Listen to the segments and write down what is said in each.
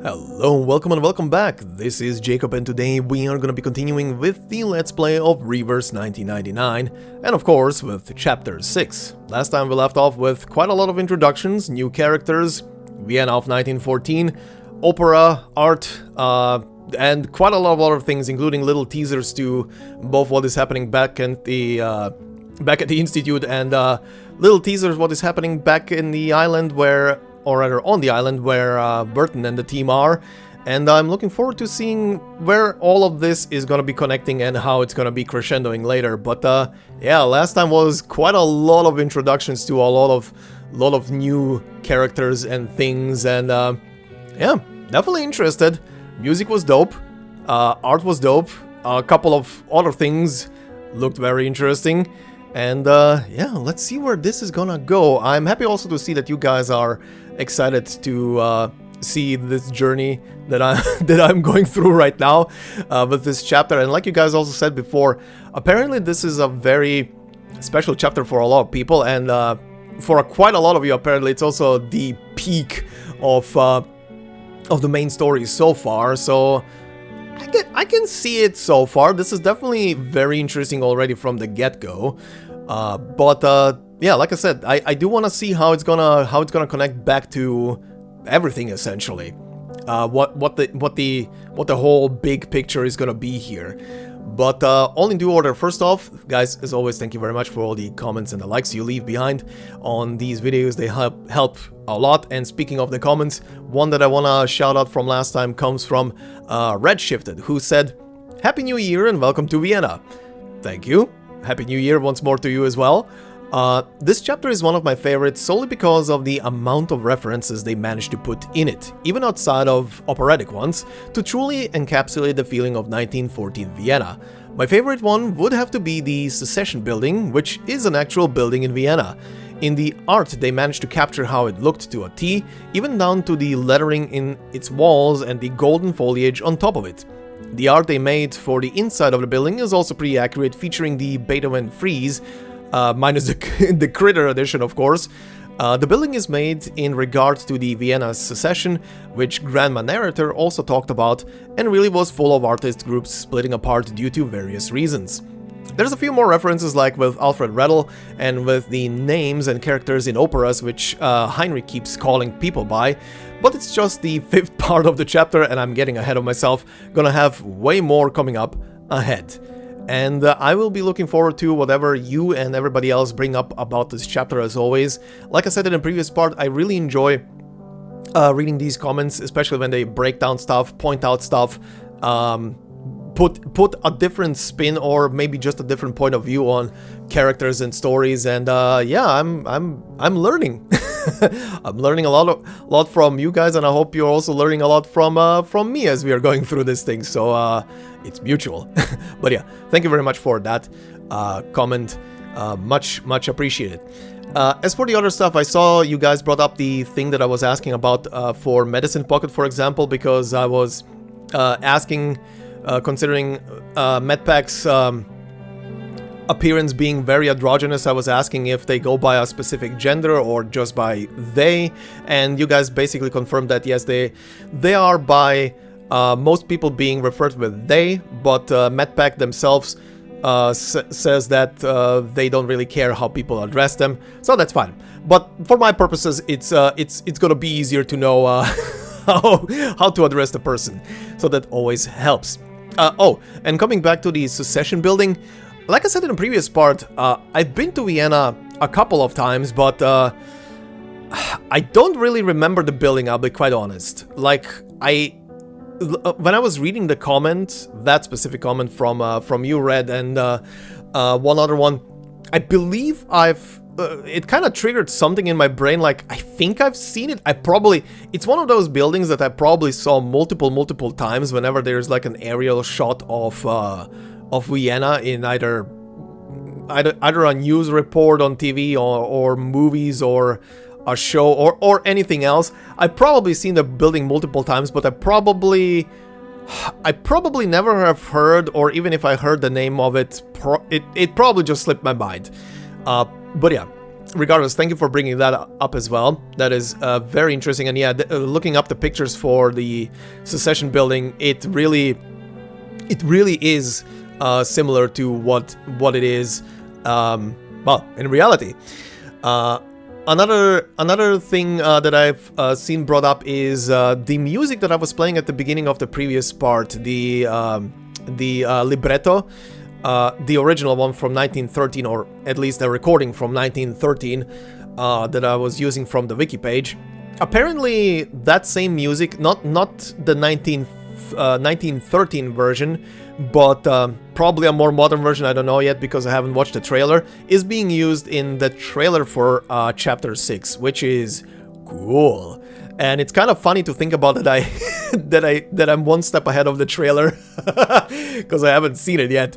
Hello, welcome and welcome back. This is Jacob and today we are going to be continuing with the Let's Play of Reverse 1999 and of course with Chapter 6. Last time we left off with quite a lot of introductions, new characters, Vienna of 1914, opera, art, and quite a lot of other things, including little teasers to both what is happening back at the Institute and little teasers what is happening back in the island where, or rather on the island where Vertin and the team are, and I'm looking forward to seeing where all of this is gonna be connecting and how it's gonna be crescendoing later. But yeah, last time was quite a lot of introductions to a lot of new characters and things, and yeah, definitely interested. Music was dope, art was dope, a couple of other things looked very interesting. And yeah, let's see where this is gonna go. I'm happy also to see that you guys are excited to see this journey that I'm going through right now with this chapter. And like you guys also said before, apparently this is a very special chapter for a lot of people, and for quite a lot of you, apparently it's also the peak of the main story so far. So I can see it so far. This is definitely very interesting already from the get-go. But yeah, like I said, I do want to see how it's gonna connect back to everything essentially. What the whole big picture is gonna be here. But all in due order, first off, guys, as always, thank you very much for all the comments and the likes you leave behind on these videos. They help a lot. And speaking of the comments, one that I want to shout out from last time comes from Redshifted, who said, "Happy New Year and welcome to Vienna." Thank you. Happy New Year once more to you as well. This chapter is one of my favorites solely because of the amount of references they managed to put in it, even outside of operatic ones, to truly encapsulate the feeling of 1914 Vienna. My favorite one would have to be the Secession building, which is an actual building in Vienna. In the art, they managed to capture how it looked to a T, even down to the lettering in its walls and the golden foliage on top of it. The art they made for the inside of the building is also pretty accurate, featuring the Beethoven frieze, minus the Critter edition, of course. The building is made in regard to the Vienna Secession, which Grandma Narrator also talked about, and really was full of artist groups splitting apart due to various reasons. There's a few more references, like with Alfred Redl and with the names and characters in operas, which Heinrich keeps calling people by, but it's just the 5th part of the chapter and I'm getting ahead of myself. Gonna have way more coming up ahead. And I will be looking forward to whatever you and everybody else bring up about this chapter as always. Like I said in the previous part, I really enjoy reading these comments, especially when they break down stuff, point out stuff, put a different spin or maybe just a different point of view on characters and stories. And yeah, I'm learning. I'm learning a lot from you guys, and I hope you're also learning a lot from me as we are going through this thing. So it's mutual. But yeah, thank you very much for that comment. Much appreciated. As for the other stuff, I saw you guys brought up the thing that I was asking about for Medicine Pocket, for example, because I was asking, considering Medpack's appearance being very androgynous, I was asking if they go by a specific gender or just by they, and you guys basically confirmed that yes, they are by most people being referred with they, but Medpack themselves says that they don't really care how people address them, so that's fine. But for my purposes, it's gonna be easier to know how to address the person, so that always helps. Oh, and coming back to the Secession building, like I said in the previous part, I've been to Vienna a couple of times, but I don't really remember the building, I'll be quite honest. Like, when I was reading the comment, that specific comment from you, Red, and one other one, I believe it kind of triggered something in my brain, like, I think I've seen it. It's one of those buildings that I probably saw multiple times whenever there's like an aerial shot of Vienna in either a news report on TV or movies or a show or anything else. I've probably seen the building multiple times, but I probably never have heard, or even if I heard the name of it, it probably just slipped my mind. But yeah, regardless, thank you for bringing that up as well. That is very interesting. And yeah, looking up the pictures for the Secession building, it really is similar to what it is, well, in reality. Another thing that I've seen brought up is the music that I was playing at the beginning of the previous part, the libretto, the original one from 1913, or at least a recording from 1913 that I was using from the wiki page. Apparently, that same music, not the 1913 version, but probably a more modern version, I don't know yet because I haven't watched the trailer, is being used in the trailer for Chapter 6, which is cool. And it's kind of funny to think about that I'm one step ahead of the trailer because I haven't seen it yet,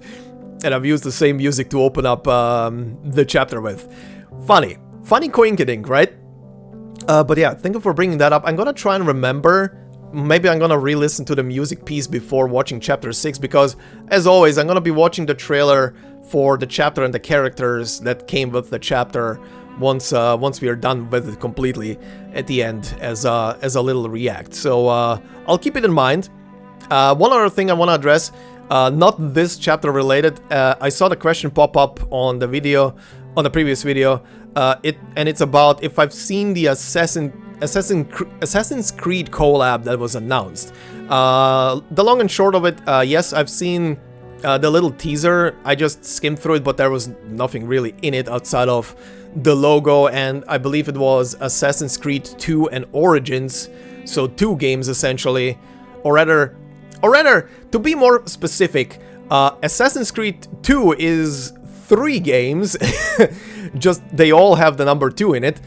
and I've used the same music to open up the chapter with. Funny coincidence, right? But yeah, thank you for bringing that up. I'm gonna try and remember. Maybe I'm gonna re-listen to the music piece before watching Chapter 6, because, as always, I'm gonna be watching the trailer for the chapter and the characters that came with the chapter once we are done with it completely at the end as a little react. So I'll keep it in mind. One other thing I want to address, not this chapter related. I saw the question pop up on the video, on the previous video. It's about if I've seen the Assassin's Creed collab that was announced. The long and short of it, yes, I've seen the little teaser. I just skimmed through it, but there was nothing really in it outside of the logo, and I believe it was Assassin's Creed 2 and Origins, so 2 games essentially, or rather, to be more specific, Assassin's Creed 2 is 3 games, just they all have the number 2 in it,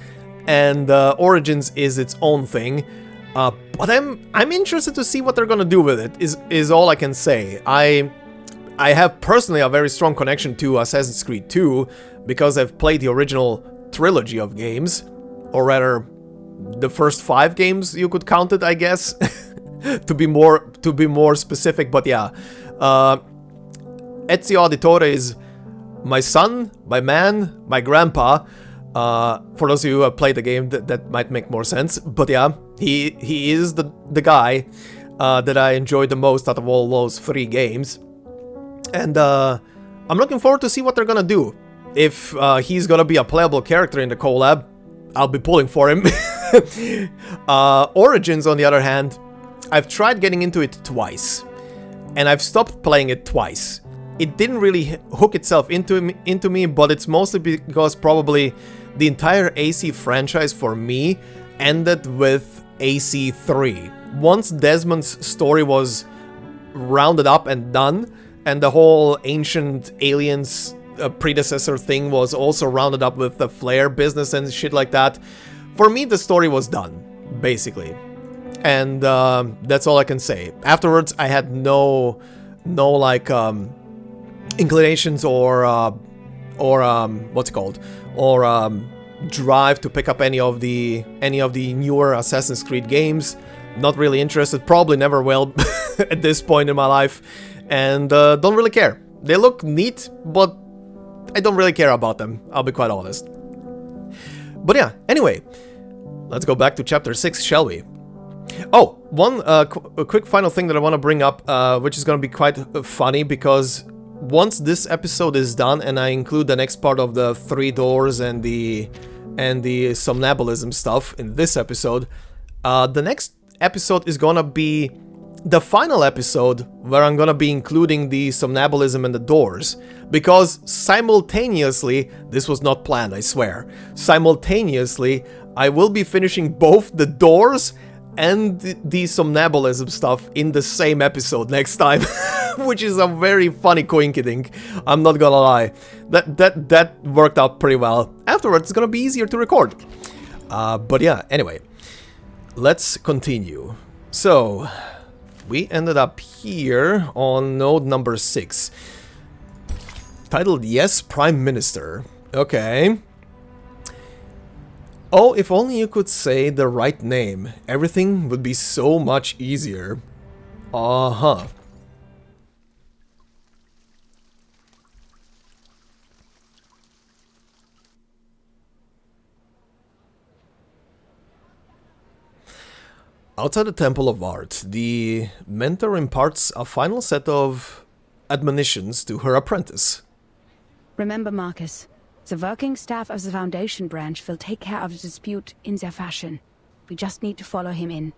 and Origins is its own thing. But I'm interested to see what they're gonna do with it, is all I can say. I have personally a very strong connection to Assassin's Creed 2 because I've played the original trilogy of games, or rather the first 5 games you could count it, I guess, to be more specific. But yeah, Ezio Auditore is my son, my man, my grandpa. For those of you who have played the game, that might make more sense. But yeah, he is the guy that I enjoyed the most out of all those 3 games. And I'm looking forward to see what they're gonna do. If he's gonna be a playable character in the collab, I'll be pulling for him. Origins, on the other hand, I've tried getting into it twice, and I've stopped playing it twice. It didn't really hook itself into me, but it's mostly because probably the entire AC franchise for me ended with AC3. Once Desmond's story was rounded up and done, and the whole ancient aliens predecessor thing was also rounded up with the flare business and shit like that, for me the story was done, basically. And that's all I can say. Afterwards, I had no like inclinations or what's it called, or drive to pick up any of the newer Assassin's Creed games. Not really interested, probably never will at this point in my life, and don't really care. They look neat, but I don't really care about them, I'll be quite honest. But yeah, anyway, let's go back to Chapter 6, shall we? Oh, one quick final thing that I want to bring up, which is going to be quite funny, because once this episode is done and I include the next part of the 3 doors and the somnambulism stuff in this episode, the next episode is gonna be the final episode where I'm gonna be including the somnambulism and the doors, because simultaneously, this was not planned, I swear, simultaneously I will be finishing both the doors and the somnambulism stuff in the same episode next time, which is a very funny coincidence, I'm not gonna lie. That worked out pretty well. Afterwards, it's gonna be easier to record. But yeah, anyway, let's continue. So, we ended up here on node number 6. Titled Yes, Prime Minister. Okay. Oh, if only you could say the right name. Everything would be so much easier. Uh-huh. Outside the Temple of Art, the mentor imparts a final set of admonitions to her apprentice. Remember, Marcus, the working staff of the Foundation branch will take care of the dispute in their fashion. We just need to follow him in.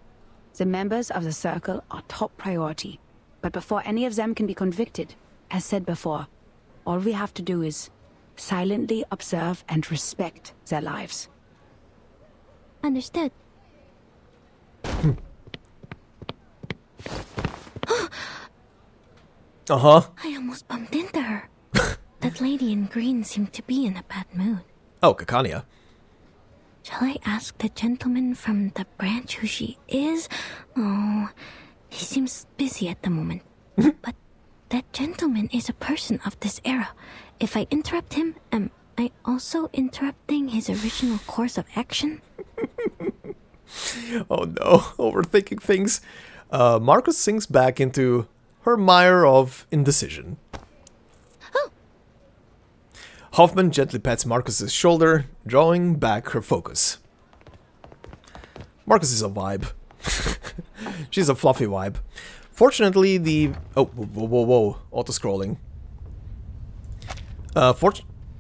The members of the Circle are top priority. But before any of them can be convicted, as said before, all we have to do is silently observe and respect their lives. Understood. Uh-huh. I almost bumped into her. That lady in green seemed to be in a bad mood. Oh, Cacania. Shall I ask the gentleman from the branch who she is? Oh, he seems busy at the moment. But that gentleman is a person of this era. If I interrupt him, am I also interrupting his original course of action? Oh no, overthinking things. Marcus sinks back into her mire of indecision. Oh. Hoffman gently pats Marcus's shoulder, drawing back her focus. Marcus is a vibe. She's a fluffy vibe. Fortunately, the... Oh, whoa. Auto-scrolling.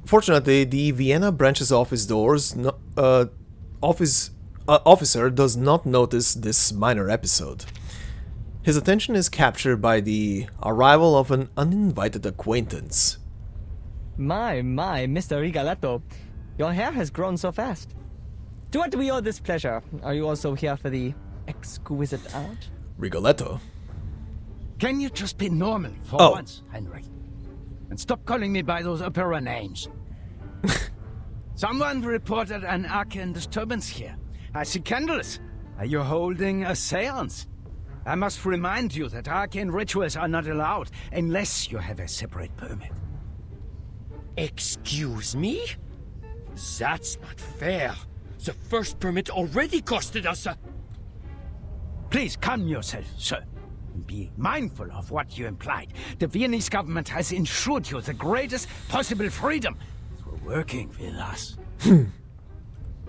Fortunately, the Vienna branch's office doors... officer does not notice this minor episode. His attention is captured by the arrival of an uninvited acquaintance. My, Mr. Rigoletto. Your hair has grown so fast. To what do we owe this pleasure? Are you also here for the exquisite art? Rigoletto? Can you just be normal for once, Henry? And stop calling me by those opera names. Someone reported an arcane disturbance here. I see candles. Are you holding a seance? I must remind you that arcane rituals are not allowed unless you have a separate permit. Excuse me? That's not fair. The first permit already costed us a... Please calm yourself, sir. Be mindful of what you implied. The Viennese government has ensured you the greatest possible freedom through working with us.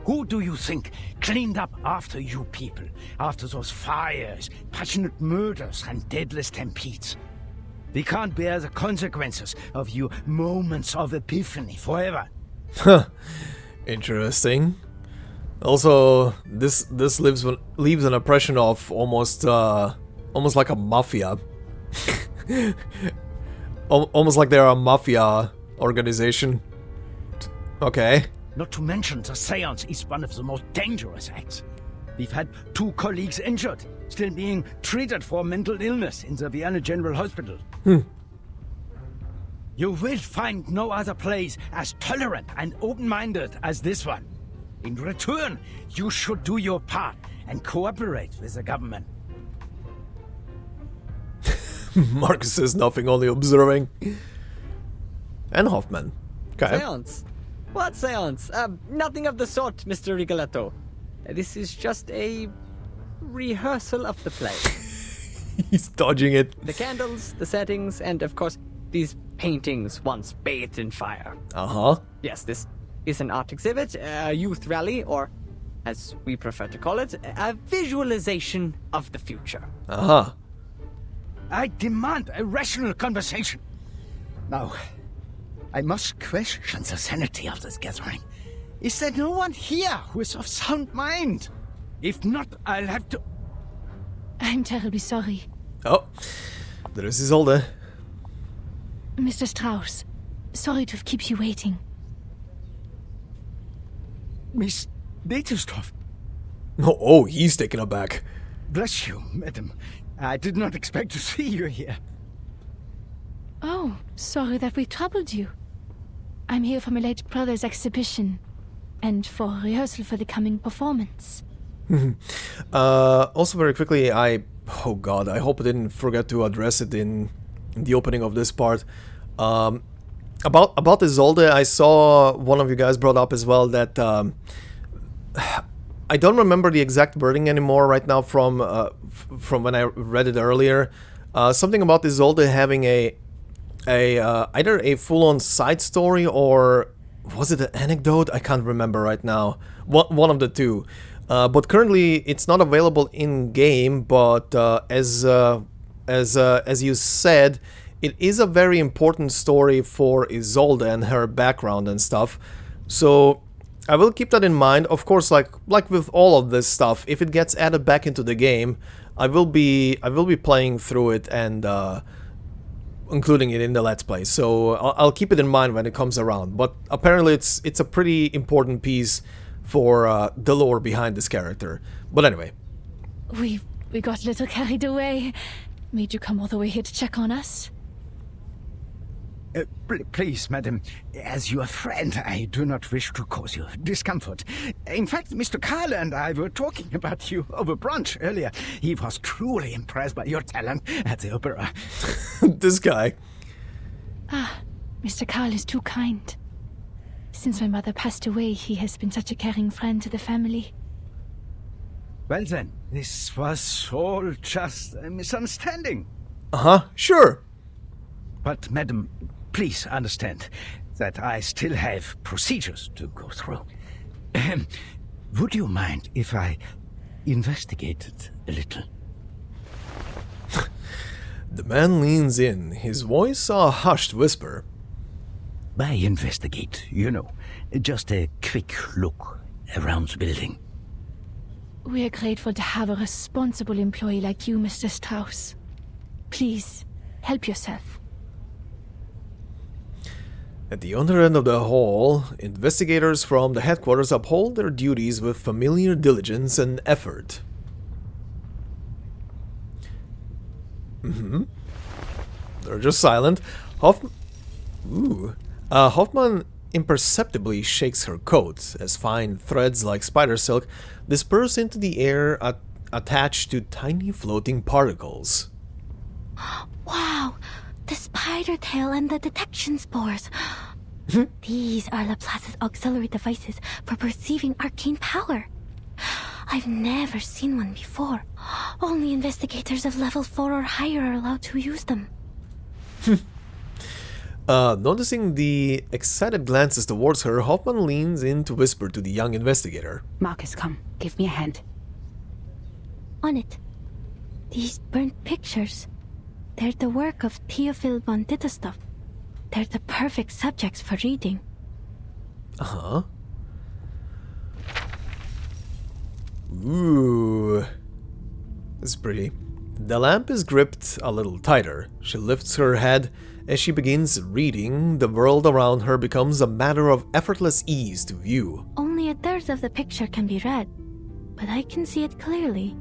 Who do you think cleaned up after you people? After those fires, passionate murders, and deadly stampedes? We can't bear the consequences of your moments of epiphany forever. Interesting. Also, this leaves an impression of almost like a mafia. Almost like they're a mafia organization. Okay. Not to mention, the seance is one of the most dangerous acts. We've had 2 colleagues injured, still being treated for mental illness in the Vienna General Hospital. You will find no other place as tolerant and open-minded as this one. In return, you should do your part and cooperate with the government. Marcus says nothing, only observing. And Hoffman. Okay. Seance? What seance? Nothing of the sort, Mr. Rigoletto. This is just a rehearsal of the play. He's dodging it. The candles, the settings, and of course, these paintings once bathed in fire. Uh-huh. Yes, this is an art exhibit, a youth rally, or, as we prefer to call it, a visualization of the future. Uh-huh. I demand a rational conversation. Now, I must question the sanity of this gathering. Is there no one here who is of sound mind? If not, I'll have to... I'm terribly sorry. Oh, there is Isolde. Mr. Strauss, sorry to keep you waiting. Miss Detestorf. Oh, he's taken aback. Bless you, madam. I did not expect to see you here. Oh, sorry that we troubled you. I'm here for my late brother's exhibition, and for rehearsal for the coming performance. Also very quickly, oh god, I hope I didn't forget to address it in the opening of this part. About Isolde, I saw one of you guys brought up as well that I don't remember the exact wording anymore right now from when I read it earlier. Something about Isolde having either a full-on side story, or was it an anecdote? I can't remember right now. One of the two. But currently it's not available in game. But as you said, it is a very important story for Isolde and her background and stuff. So I will keep that in mind. Of course, like with all of this stuff, if it gets added back into the game, I will be playing through it and including it in the Let's Play. So I'll keep it in mind when it comes around. But apparently it's a pretty important piece for the lore behind this character. But anyway. We got a little carried away. Made you come all the way here to check on us? Please, madam, as your friend, I do not wish to cause you discomfort. In fact, Mr. Carl and I were talking about you over brunch earlier. He was truly impressed by your talent at the opera. This guy. Ah, Mr. Carl is too kind. Since my mother passed away, he has been such a caring friend to the family. Well then, this was all just a misunderstanding. Uh-huh, sure. But, madam, please understand that I still have procedures to go through. Would you mind if I investigated a little? The man leans in, his voice a hushed whisper. By investigate, you know, just a quick look around the building. We are grateful to have a responsible employee like you, Mr. Strauss. Please, help yourself. At the other end of the hall, investigators from the headquarters uphold their duties with familiar diligence and effort. They're just silent. Hoffman imperceptibly shakes her coat as fine threads like spider silk disperse into the air attached to tiny floating particles. Wow! The spider tail and the detection spores. These are Laplace's auxiliary devices for perceiving arcane power. I've never seen one before. Only investigators of level 4 or higher are allowed to use them. Noticing the excited glances towards her, Hoffman leans in to whisper to the young investigator. Marcus, come. Give me a hand. On it. These burnt pictures. They're the work of Theophil von Dittestov. They're the perfect subjects for reading. Uh-huh. Ooh. It's pretty. The lamp is gripped a little tighter. She lifts her head. As she begins reading, the world around her becomes a matter of effortless ease to view. Only a third of the picture can be read, but I can see it clearly.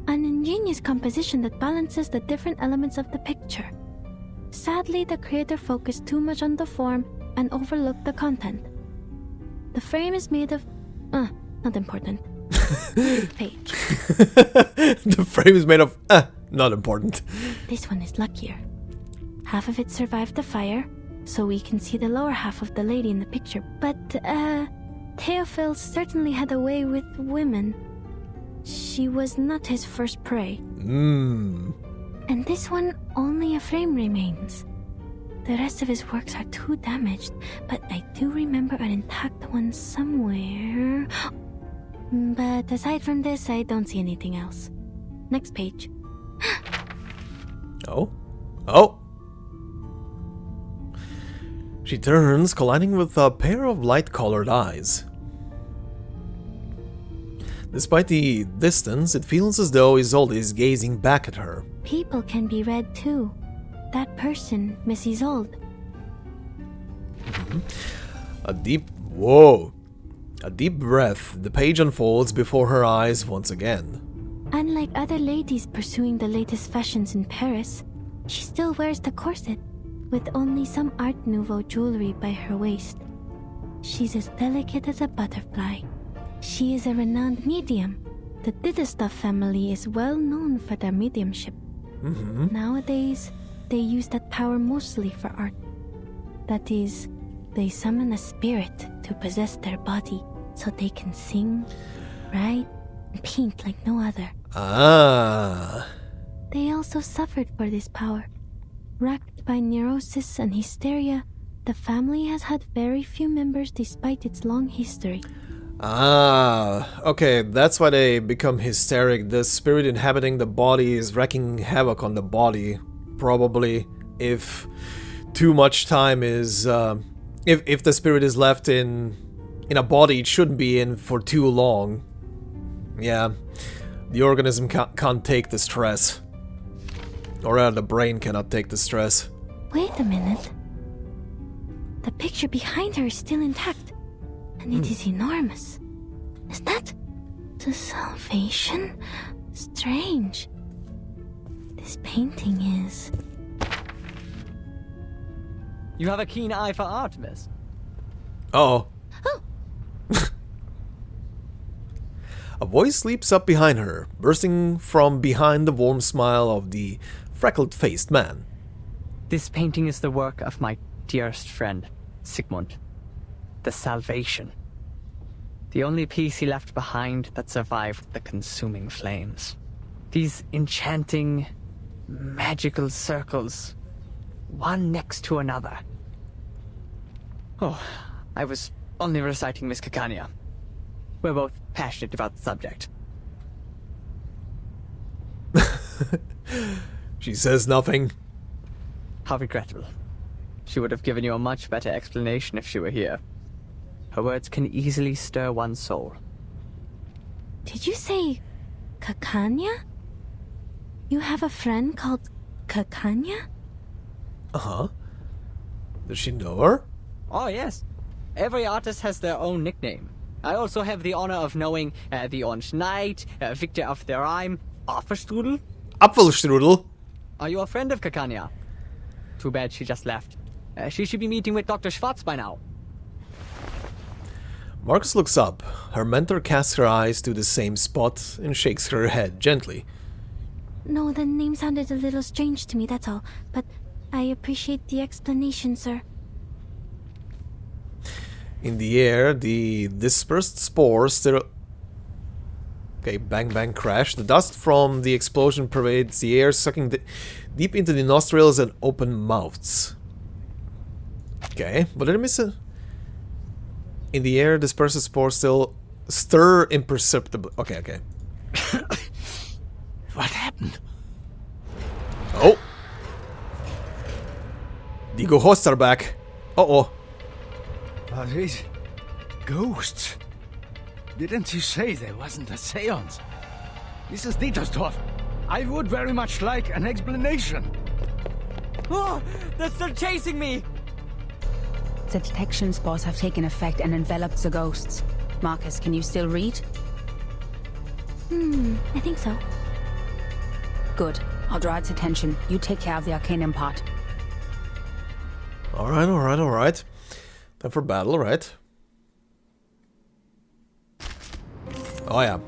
An ingenious composition that balances the different elements of the picture. Sadly, the creator focused too much on the form and overlooked the content. The frame is made of... not important. Next page. The frame is made of... not important. This one is luckier. Half of it survived the fire, so we can see the lower half of the lady in the picture. But, Theophil certainly had a way with women. She was not his first prey. And this one, only a frame remains. The rest of his works are too damaged, but I do remember an intact one somewhere. But aside from this, I don't see anything else. Next page. Oh. She turns, colliding with a pair of light-colored eyes. Despite the distance, it feels as though Isolde is gazing back at her. People can be read too. That person, Miss Isolde. A deep breath, the page unfolds before her eyes once again. Unlike other ladies pursuing the latest fashions in Paris, she still wears the corset, with only some Art Nouveau jewelry by her waist. She's as delicate as a butterfly. She is a renowned medium. The Dittestov family is well known for their mediumship. Nowadays, they use that power mostly for art. That is, they summon a spirit to possess their body so they can sing, write, and paint like no other. They also suffered for this power. Racked by neurosis and hysteria, the family has had very few members despite its long history. Ah, okay, that's why they become hysteric. The spirit inhabiting the body is wreaking havoc on the body. Probably if too much time is... if the spirit is left in a body it shouldn't be in for too long. Yeah, the organism can't take the stress. Or rather, the brain cannot take the stress. Wait a minute. The picture behind her is still intact, and it is enormous. Is that the salvation? Strange. This painting is... You have a keen eye for art, miss. Uh-oh. A voice leaps up behind her, bursting from behind the warm smile of the freckled-faced man. This painting is the work of my dearest friend, Sigmund. The Salvation. The only piece he left behind that survived the consuming flames. These enchanting, magical circles, one next to another. Oh, I was only reciting Miss Caccania. We're both passionate about the subject. She says nothing. How regrettable. She would have given you a much better explanation if she were here. Her words can easily stir one's soul. Did you say Caccania? You have a friend called Caccania? Uh-huh. Does she know her? Oh, yes. Every artist has their own nickname. I also have the honor of knowing the Orange Knight, Victor of the Rhyme, Apfelstrudel. Apfelstrudel? Are you a friend of Caccania? Too bad she just left. She should be meeting with Dr. Schwartz by now. Marcus looks up. Her mentor casts her eyes to the same spot and shakes her head gently. No, the name sounded a little strange to me, that's all. But I appreciate the explanation, sir. In the air, the dispersed spores still... Okay, bang bang crash. The dust from the explosion pervades the air, sucking deep into the nostrils and open mouths. Okay, but did I miss it? In the air, dispersed spores still stir imperceptibly. Okay, okay. What happened? Oh! The ghosts are back. Uh-oh. Are these ghosts? Didn't you say there wasn't a seance? Mrs. Dietersdorf, I would very much like an explanation. Oh, they're still chasing me! The detection spores have taken effect and enveloped the ghosts. Marcus, can you still read? I think so. Good. I'll draw its attention. You take care of the Arcanum part. Alright, alright, alright. Time for battle, right? Oh yeah.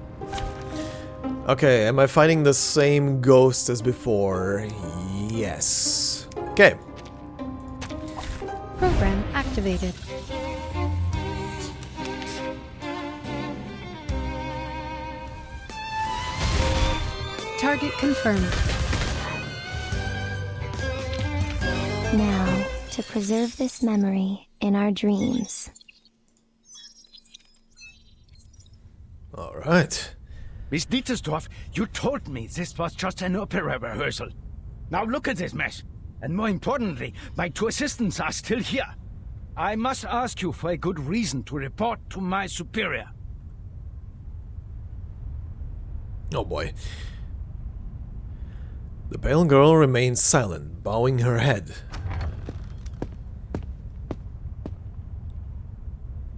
Okay, am I fighting the same ghost as before? Yes. Okay. Program activated. Target confirmed. Now, to preserve this memory in our dreams. Alright. Miss Dietersdorf, you told me this was just an opera rehearsal. Now look at this mess. And more importantly, my two assistants are still here. I must ask you for a good reason to report to my superior. Oh boy. The pale girl remains silent, bowing her head.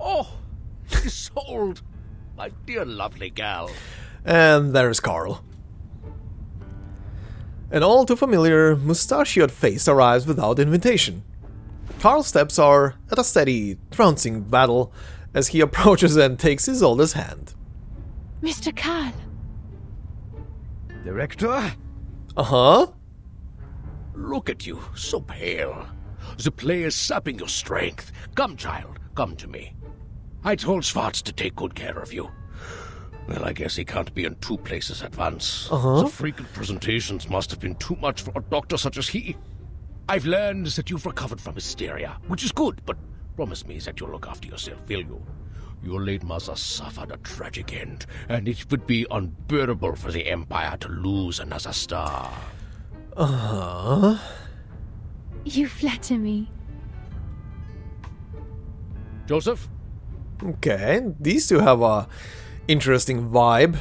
Oh, Isolde, my dear lovely gal. And there's Carl. An all too familiar, mustachioed face arrives without invitation. Carl's steps are at a steady, trouncing battle as he approaches and takes Isolde's hand. Mr. Karl. Director? Uh-huh? Look at you, so pale. The play is sapping your strength. Come, child, come to me. I told Schwartz to take good care of you. Well, I guess he can't be in two places at once. The frequent presentations must have been too much for a doctor such as he. I've learned that you've recovered from hysteria, which is good, but promise me that you'll look after yourself, will you? Your late mother suffered a tragic end, and it would be unbearable for the Empire to lose another star. Uh-huh. You flatter me. Joseph? Okay, these two have a interesting vibe.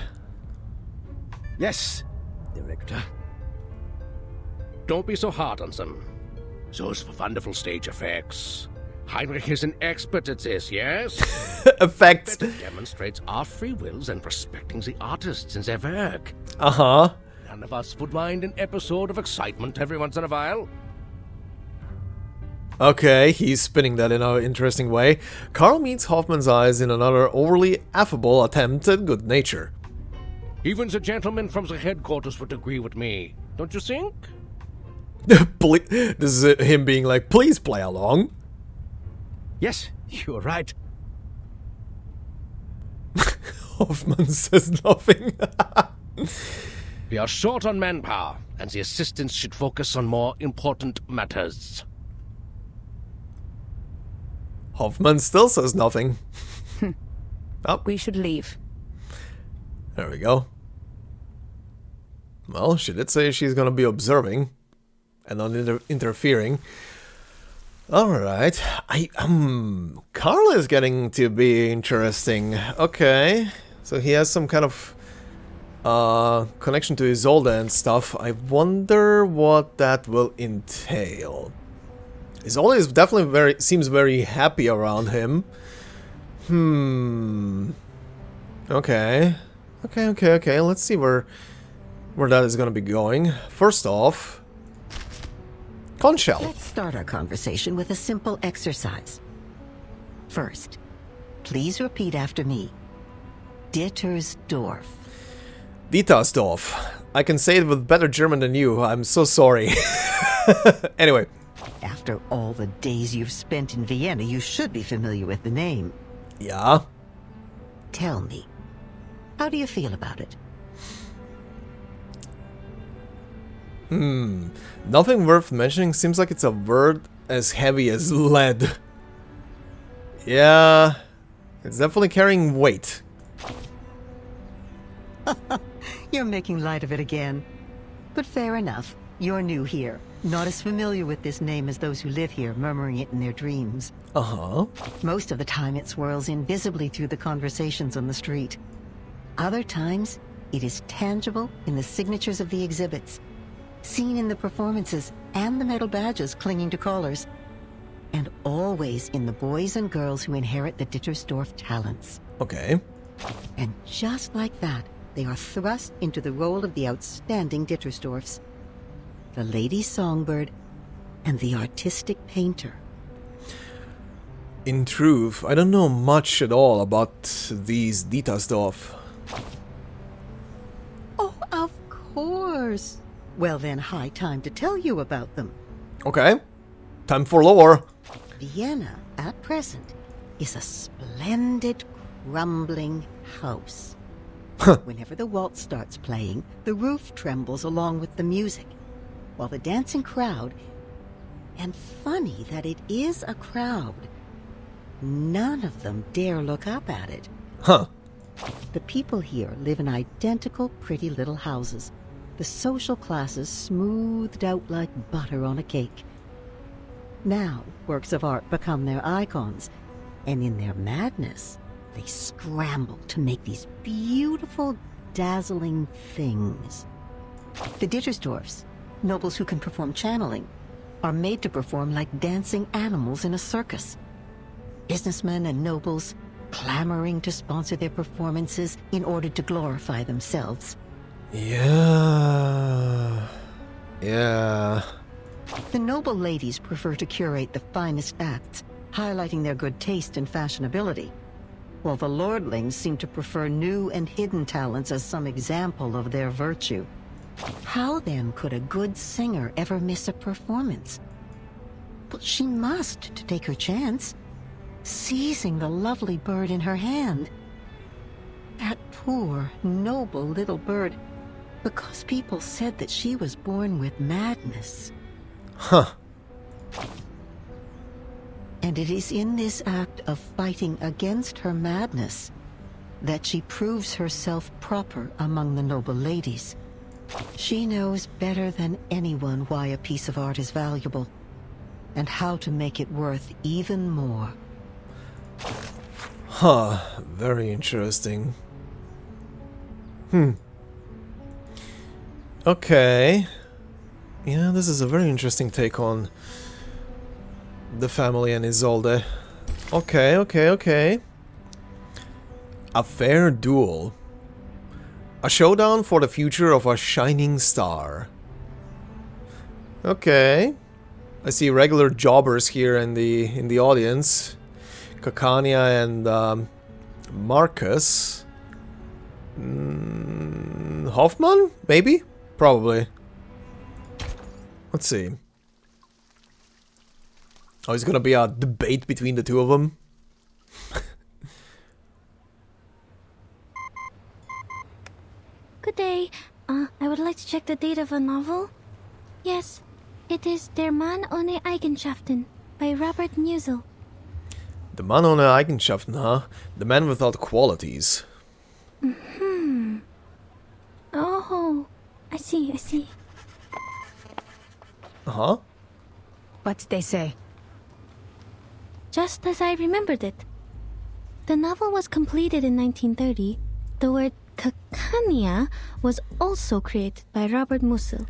Yes, Director. Don't be so hard on them. Those wonderful stage effects. Heinrich is an expert at this, yes? Effects. That demonstrates our free wills and respecting the artists in their work. Uh-huh. None of us would mind an episode of excitement every once in a while. Okay, he's spinning that in an interesting way. Carl meets Hoffman's eyes in another overly affable attempt at good nature. Even the gentleman from the headquarters would agree with me, don't you think? This is him being like, please play along. Yes, you're right. Hoffman says nothing. We are short on manpower, and the assistants should focus on more important matters. Hoffman still says nothing. Oh, We should leave. there we go. Well, she did say she's gonna be observing and not interfering. Alright. Carl is getting to be interesting. Okay. So he has some kind of connection to Isolde and stuff. I wonder what that will entail. Isolde is definitely seems very happy around him. Okay. Okay. Let's see where that is gonna be going. First off, conch shell. Let's start our conversation with a simple exercise. First, please repeat after me. Dittersdorf. Dietersdorf. I can say it with better German than you. I'm so sorry. Anyway. After all the days you've spent in Vienna, you should be familiar with the name. Yeah. Tell me, how do you feel about it? Nothing worth mentioning. Seems like it's a word as heavy as lead. Yeah. It's definitely carrying weight. You're making light of it again. But fair enough. You're new here, not as familiar with this name as those who live here, murmuring it in their dreams. Uh-huh. Most of the time it swirls invisibly through the conversations on the street. Other times, it is tangible in the signatures of the exhibits, seen in the performances and the metal badges clinging to collars, and always in the boys and girls who inherit the Dittersdorf talents. Okay. And just like that, they are thrust into the role of the outstanding Dittersdorfs, the lady songbird, and the artistic painter. In truth, I don't know much at all about these Dietersdorf. Oh, of course. Well then, high time to tell you about them. Okay. Time for lore. Vienna, at present, is a splendid, crumbling house. Whenever the waltz starts playing, the roof trembles along with the music, while the dancing crowd, and funny that it is a crowd, none of them dare look up at it. Huh. The people here live in identical pretty little houses, the social classes smoothed out like butter on a cake. Now, works of art become their icons, and in their madness, they scramble to make these beautiful, dazzling things. The Dittersdorfs, nobles who can perform channeling, are made to perform like dancing animals in a circus. Businessmen and nobles clamoring to sponsor their performances in order to glorify themselves. Yeah. The noble ladies prefer to curate the finest acts, highlighting their good taste and fashionability, while the lordlings seem to prefer new and hidden talents as some example of their virtue. How then could a good singer ever miss a performance? But she must to take her chance, seizing the lovely bird in her hand. That poor, noble little bird, because people said that she was born with madness. Huh. And it is in this act of fighting against her madness that she proves herself proper among the noble ladies. She knows better than anyone why a piece of art is valuable, and how to make it worth even more. Huh, very interesting. Okay. Yeah, this is a very interesting take on the family and Isolde. Okay. A fair duel. A showdown for the future of a shining star. Okay. I see regular jobbers here in the audience. Kakania and Marcus. Hoffman? Maybe? Probably. Let's see. Oh, it's gonna be a debate between the two of them. Good day. I would like to check the date of a novel. Yes, it is Der Mann ohne Eigenschaften by Robert Musil. The man ohne Eigenschaften, huh? The man without qualities. Oh, I see. Uh-huh. What did they say? Just as I remembered it. The novel was completed in 1930. The word Kakania was also created by Robert Musil.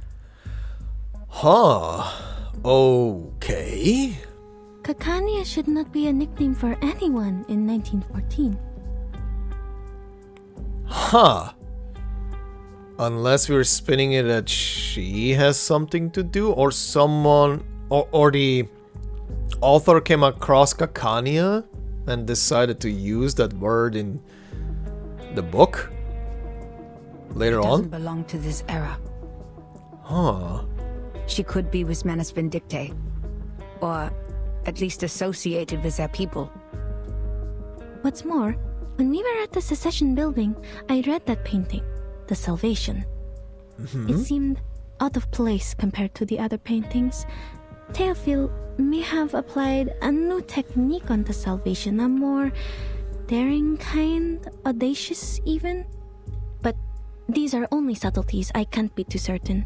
Huh. Okay. Kakania should not be a nickname for anyone in 1914. Huh. Unless we're spinning it that she has something to do, or someone, or the author came across Kakania and decided to use that word in the book later It on. doesn't belong to this era. Huh. She could be with Manus Vindictae, or at least associated with their people. What's more, when we were at the Secession building, I read that painting, The Salvation. It seemed out of place compared to the other paintings. Théophile may have applied a new technique on the Salvation, a more daring kind, audacious even. But these are only subtleties, I can't be too certain.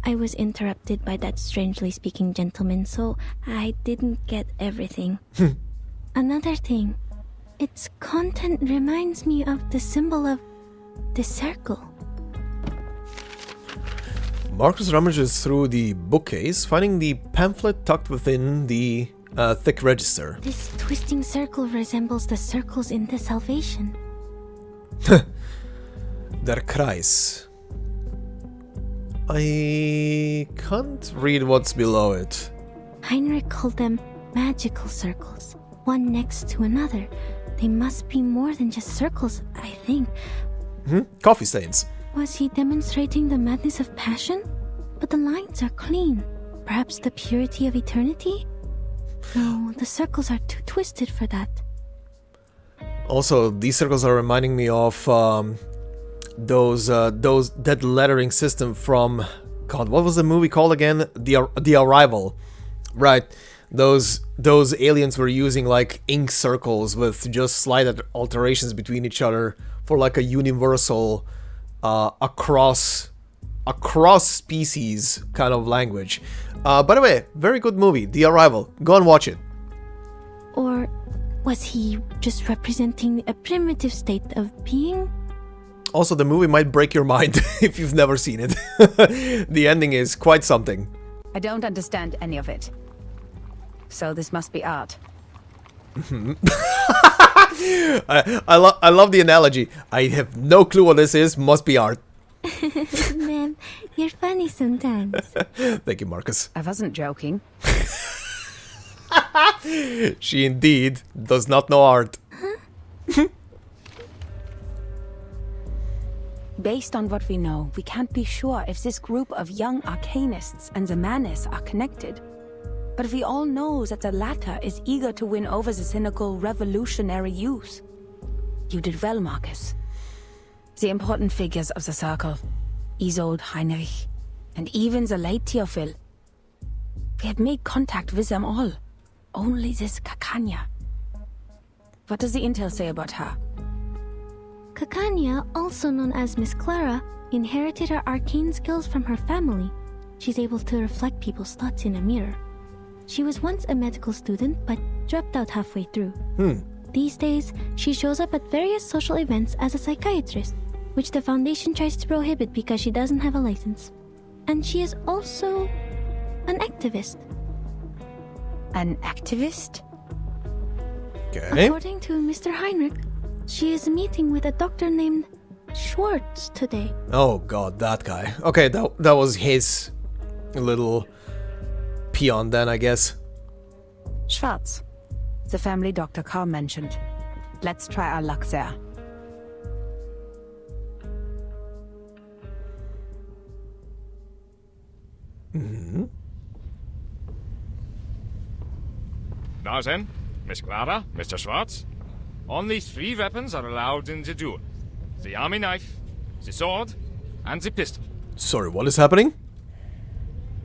I was interrupted by that strangely speaking gentleman, so I didn't get everything. Another thing, its content reminds me of the symbol of the circle. Marcus rummages through the bookcase, finding the pamphlet tucked within the thick register. This twisting circle resembles the circles in the Salvation. Der Kreis. I can't read what's below it. Heinrich called them magical circles, one next to another. They must be more than just circles, I think. Coffee stains. Was he demonstrating the madness of passion? But the lines are clean. Perhaps the purity of eternity? No, the circles are too twisted for that. Also, these circles are reminding me of that lettering system from, God, what was the movie called again? The Arrival, right? Those aliens were using like ink circles with just slight alterations between each other for like a universal across species kind of language. By the way, very good movie, The Arrival. Go and watch it. Or was he just representing a primitive state of being? Also, the movie might break your mind if you've never seen it. The ending is quite something. I don't understand any of it. So this must be art. I love the analogy. I have no clue what this is. Must be art. Man, you're funny sometimes. Thank you, Marcus. I wasn't joking. She indeed does not know art. Based on what we know, we can't be sure if this group of young Arcanists and the Manus are connected. But we all know that the latter is eager to win over the cynical revolutionary youth. You did well, Marcus. The important figures of the circle, Isolde, Heinrich, and even the late Théophile. We had made contact with them all. only this Kakanya. What does the intel say about her? Kakanya, also known as Miss Clara, inherited her arcane skills from her family. She's able to reflect people's thoughts in a mirror. She was once a medical student, but dropped out halfway through. These days, she shows up at various social events as a psychiatrist, which the Foundation tries to prohibit because she doesn't have a license. And she is also an activist. An activist? Okay. According to Mr. Heinrich, she is meeting with a doctor named Schwartz today. Oh god, that guy. Okay, that was his little peon then, I guess. Schwartz. The family Dr. Carr mentioned. Let's try our luck there. Now then, Miss Clara, Mr. Schwartz, only 3 weapons are allowed in the duel. The army knife, the sword, and the pistol. Sorry, what is happening?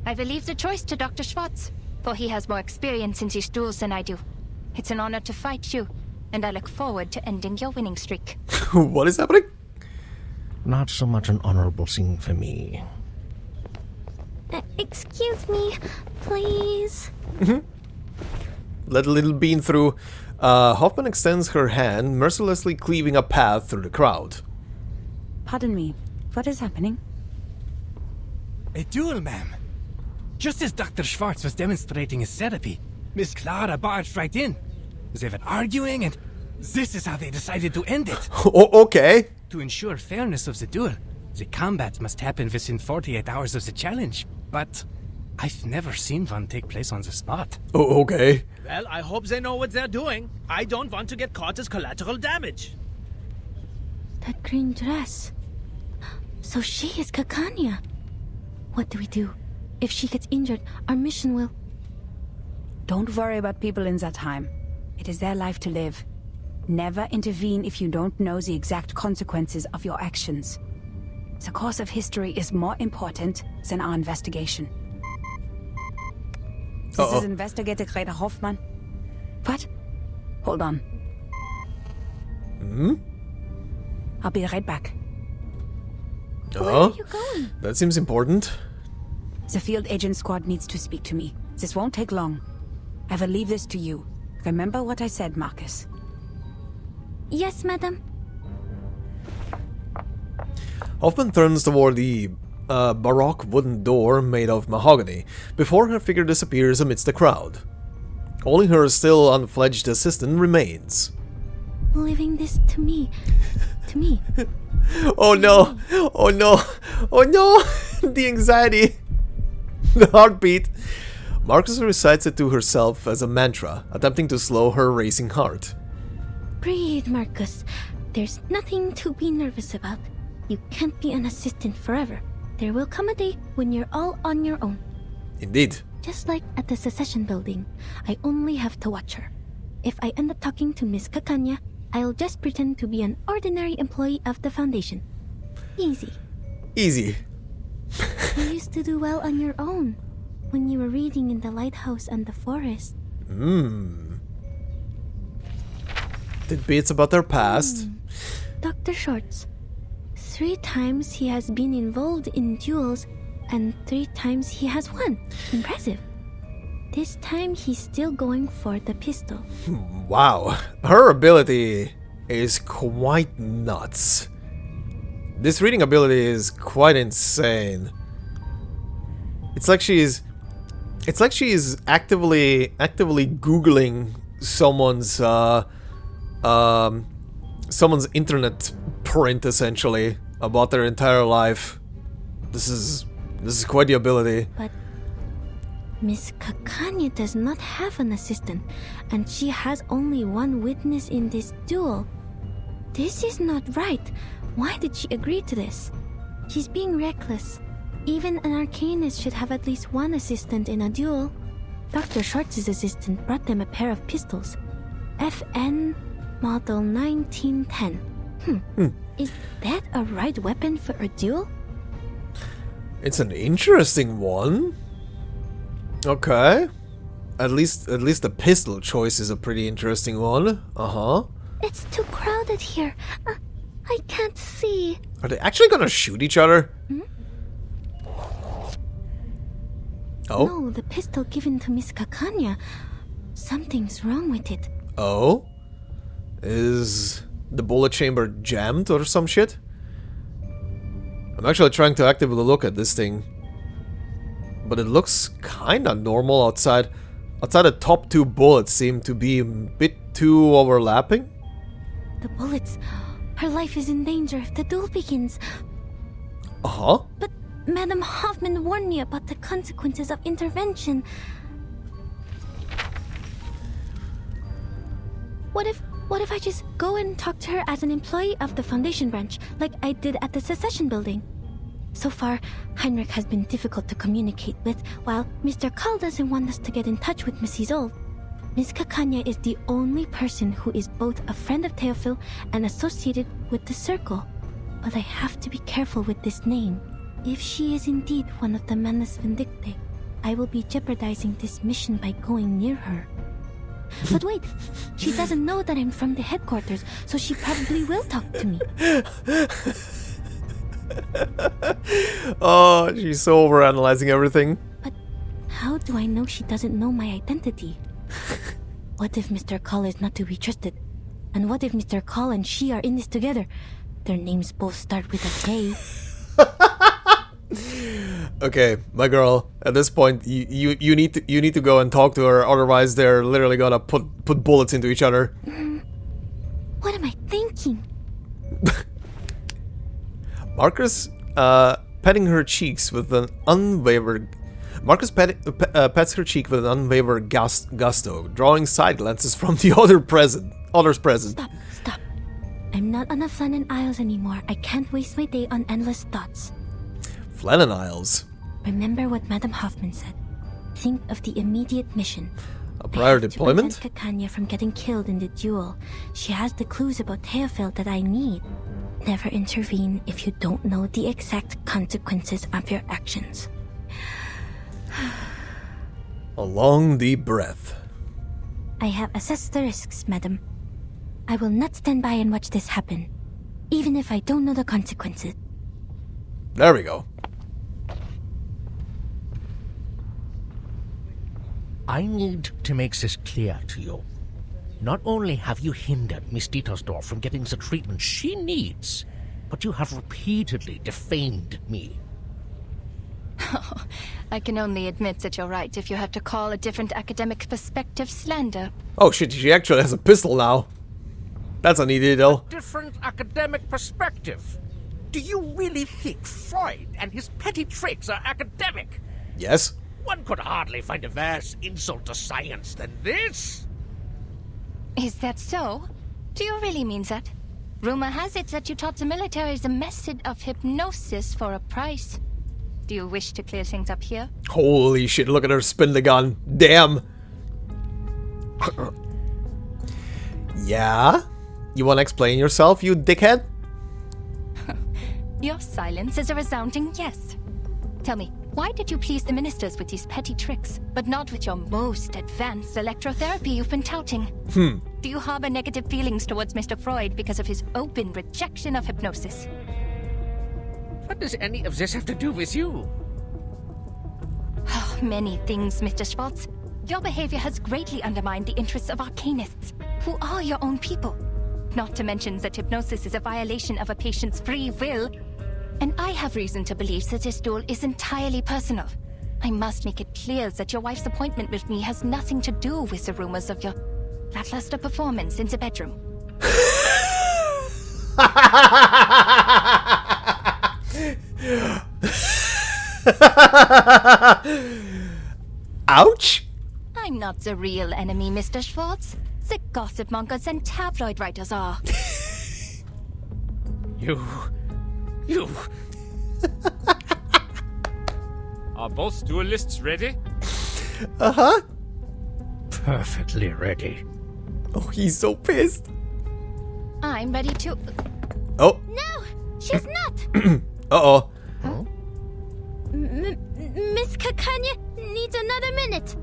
I will leave the choice to Dr. Schwartz, for he has more experience in these duels than I do. It's an honor to fight you, and I look forward to ending your winning streak. What is happening? Not so much an honorable scene for me. Excuse me, please. Let a little bean through. Hoffman extends her hand, mercilessly cleaving a path through the crowd. Pardon me, what is happening? A duel, ma'am. Just as Dr. Schwartz was demonstrating his therapy, Miss Clara barged right in. They were arguing, and this is how they decided to end it. Oh, okay. To ensure fairness of the duel, the combat must happen within 48 hours of the challenge, but I've never seen one take place on the spot. Oh, okay. Well, I hope they know what they're doing. I don't want to get caught as collateral damage. That green dress. So she is Kakanya. What do we do? If she gets injured, our mission will... Don't worry about people in that time. It is their life to live. Never intervene if you don't know the exact consequences of your actions. The course of history is more important than our investigation. This is Investigator Greta Hoffman. What? Hold on. I'll be right back. Where are you going? That seems important. The field agent squad needs to speak to me. This won't take long. I will leave this to you. Remember what I said, Marcus. Yes, madam. Hoffman turns toward the baroque wooden door made of mahogany, before her figure disappears amidst the crowd. Only her still unfledged assistant remains. Leaving this to me. To me. Oh no! Oh no! Oh no! The anxiety! The heartbeat! Marcus recites it to herself as a mantra, attempting to slow her racing heart. Breathe, Marcus. There's nothing to be nervous about. You can't be an assistant forever. There will come a day when you're all on your own. Indeed. Just like at the Secession building, I only have to watch her. If I end up talking to Miss Kakanya, I'll just pretend to be an ordinary employee of the Foundation. Easy. Easy. You used to do well on your own, when you were reading in the lighthouse and the forest. Tidbits about their past. Dr. Schwartz. 3 times he has been involved in duels, and 3 times he has won. Impressive. This time he's still going for the pistol. Wow, her ability is quite nuts. This reading ability is quite insane. It's like she's actively googling someone's someone's internet print essentially about their entire life. This is quite the ability. But Miss Kakanya does not have an assistant, and she has only 1 witness in this duel. This is not right. Why did she agree to this? She's being reckless. Even an Arcanist should have at least 1 assistant in a duel. Dr. Schwartz's assistant brought them a pair of pistols. FN Model 1910. Is that a right weapon for a duel? It's an interesting one. Okay. At least the pistol choice is a pretty interesting one. It's too crowded here. I can't see. Are they actually gonna shoot each other? Oh? No, the pistol given to Miss Kakanya. Something's wrong with it. Oh? Is the bullet chamber jammed or some shit? I'm actually trying to actively look at this thing. But it looks kinda normal outside. Outside, the top 2 bullets seem to be a bit too overlapping. The bullets. Her life is in danger if the duel begins. But Madam Hoffman warned me about the consequences of intervention. What if I just go and talk to her as an employee of the Foundation branch, like I did at the Secession building? So far, Heinrich has been difficult to communicate with, while Mr. Carl doesn't want us to get in touch with Miss Isolde. Miss Kakanya is the only person who is both a friend of Theophil and associated with the Circle. But I have to be careful with this name. If she is indeed one of the Manus Vindictae, I will be jeopardizing this mission by going near her. But wait, she doesn't know that I'm from the headquarters, so she probably will talk to me. Oh, she's so overanalyzing everything. But how do I know she doesn't know my identity? What if Mr. Call is not to be trusted? And what if Mr. Call and she are in this together? Their names both start with a K. Okay, my girl. At this point, you need to go and talk to her. Otherwise, they're literally gonna put bullets into each other. What am I thinking? Marcus petting her cheeks with an unwavered. Marcus pets her cheek with an unwavered gusto, drawing side glances from the others present. Stop. I'm not on the Flannan Isles anymore. I can't waste my day on endless thoughts. Flannan Isles. Remember what Madam Hoffman said. Think of the immediate mission. A prior deployment? To prevent Kakanya from getting killed in the duel. She has the clues about Theophil that I need. Never intervene if you don't know the exact consequences of your actions. A long, deep breath. I have assessed the risks, madam. I will not stand by and watch this happen, even if I don't know the consequences. There we go. I need to make this clear to you. Not only have you hindered Miss Dietersdorf from getting the treatment she needs, but you have repeatedly defamed me. I can only admit that you're right if you have to call a different academic perspective slander. Oh shit, she actually has a pistol now. That's a neat detail. Different academic perspective. Do you really think Freud and his petty tricks are academic? Yes. One could hardly find a worse insult to science than this. Is that so? Do you really mean that? Rumor has it that you taught the military the method of hypnosis for a price. Do you wish to clear things up here? Holy shit, look at her spin the gun. Damn. Yeah? You wanna explain yourself, you dickhead? Your silence is a resounding yes. Tell me, why did you please the ministers with these petty tricks, but not with your most advanced electrotherapy you've been touting? Do you harbor negative feelings towards Mr. Freud because of his open rejection of hypnosis? What does any of this have to do with you? Oh, many things, Mr. Schwartz. Your behavior has greatly undermined the interests of Arcanists, who are your own people. Not to mention that hypnosis is a violation of a patient's free will. And I have reason to believe that this duel is entirely personal. I must make it clear that your wife's appointment with me has nothing to do with the rumors of your lackluster performance in the bedroom. Ouch! I'm not the real enemy, Mr. Schwartz. The gossip mongers and tabloid writers are. You... Are both duelists ready? Uh-huh. Perfectly ready. Oh, he's so pissed. I'm ready to... Oh. No! She's not! Uh-oh. Huh? Miss Kakanya needs another minute.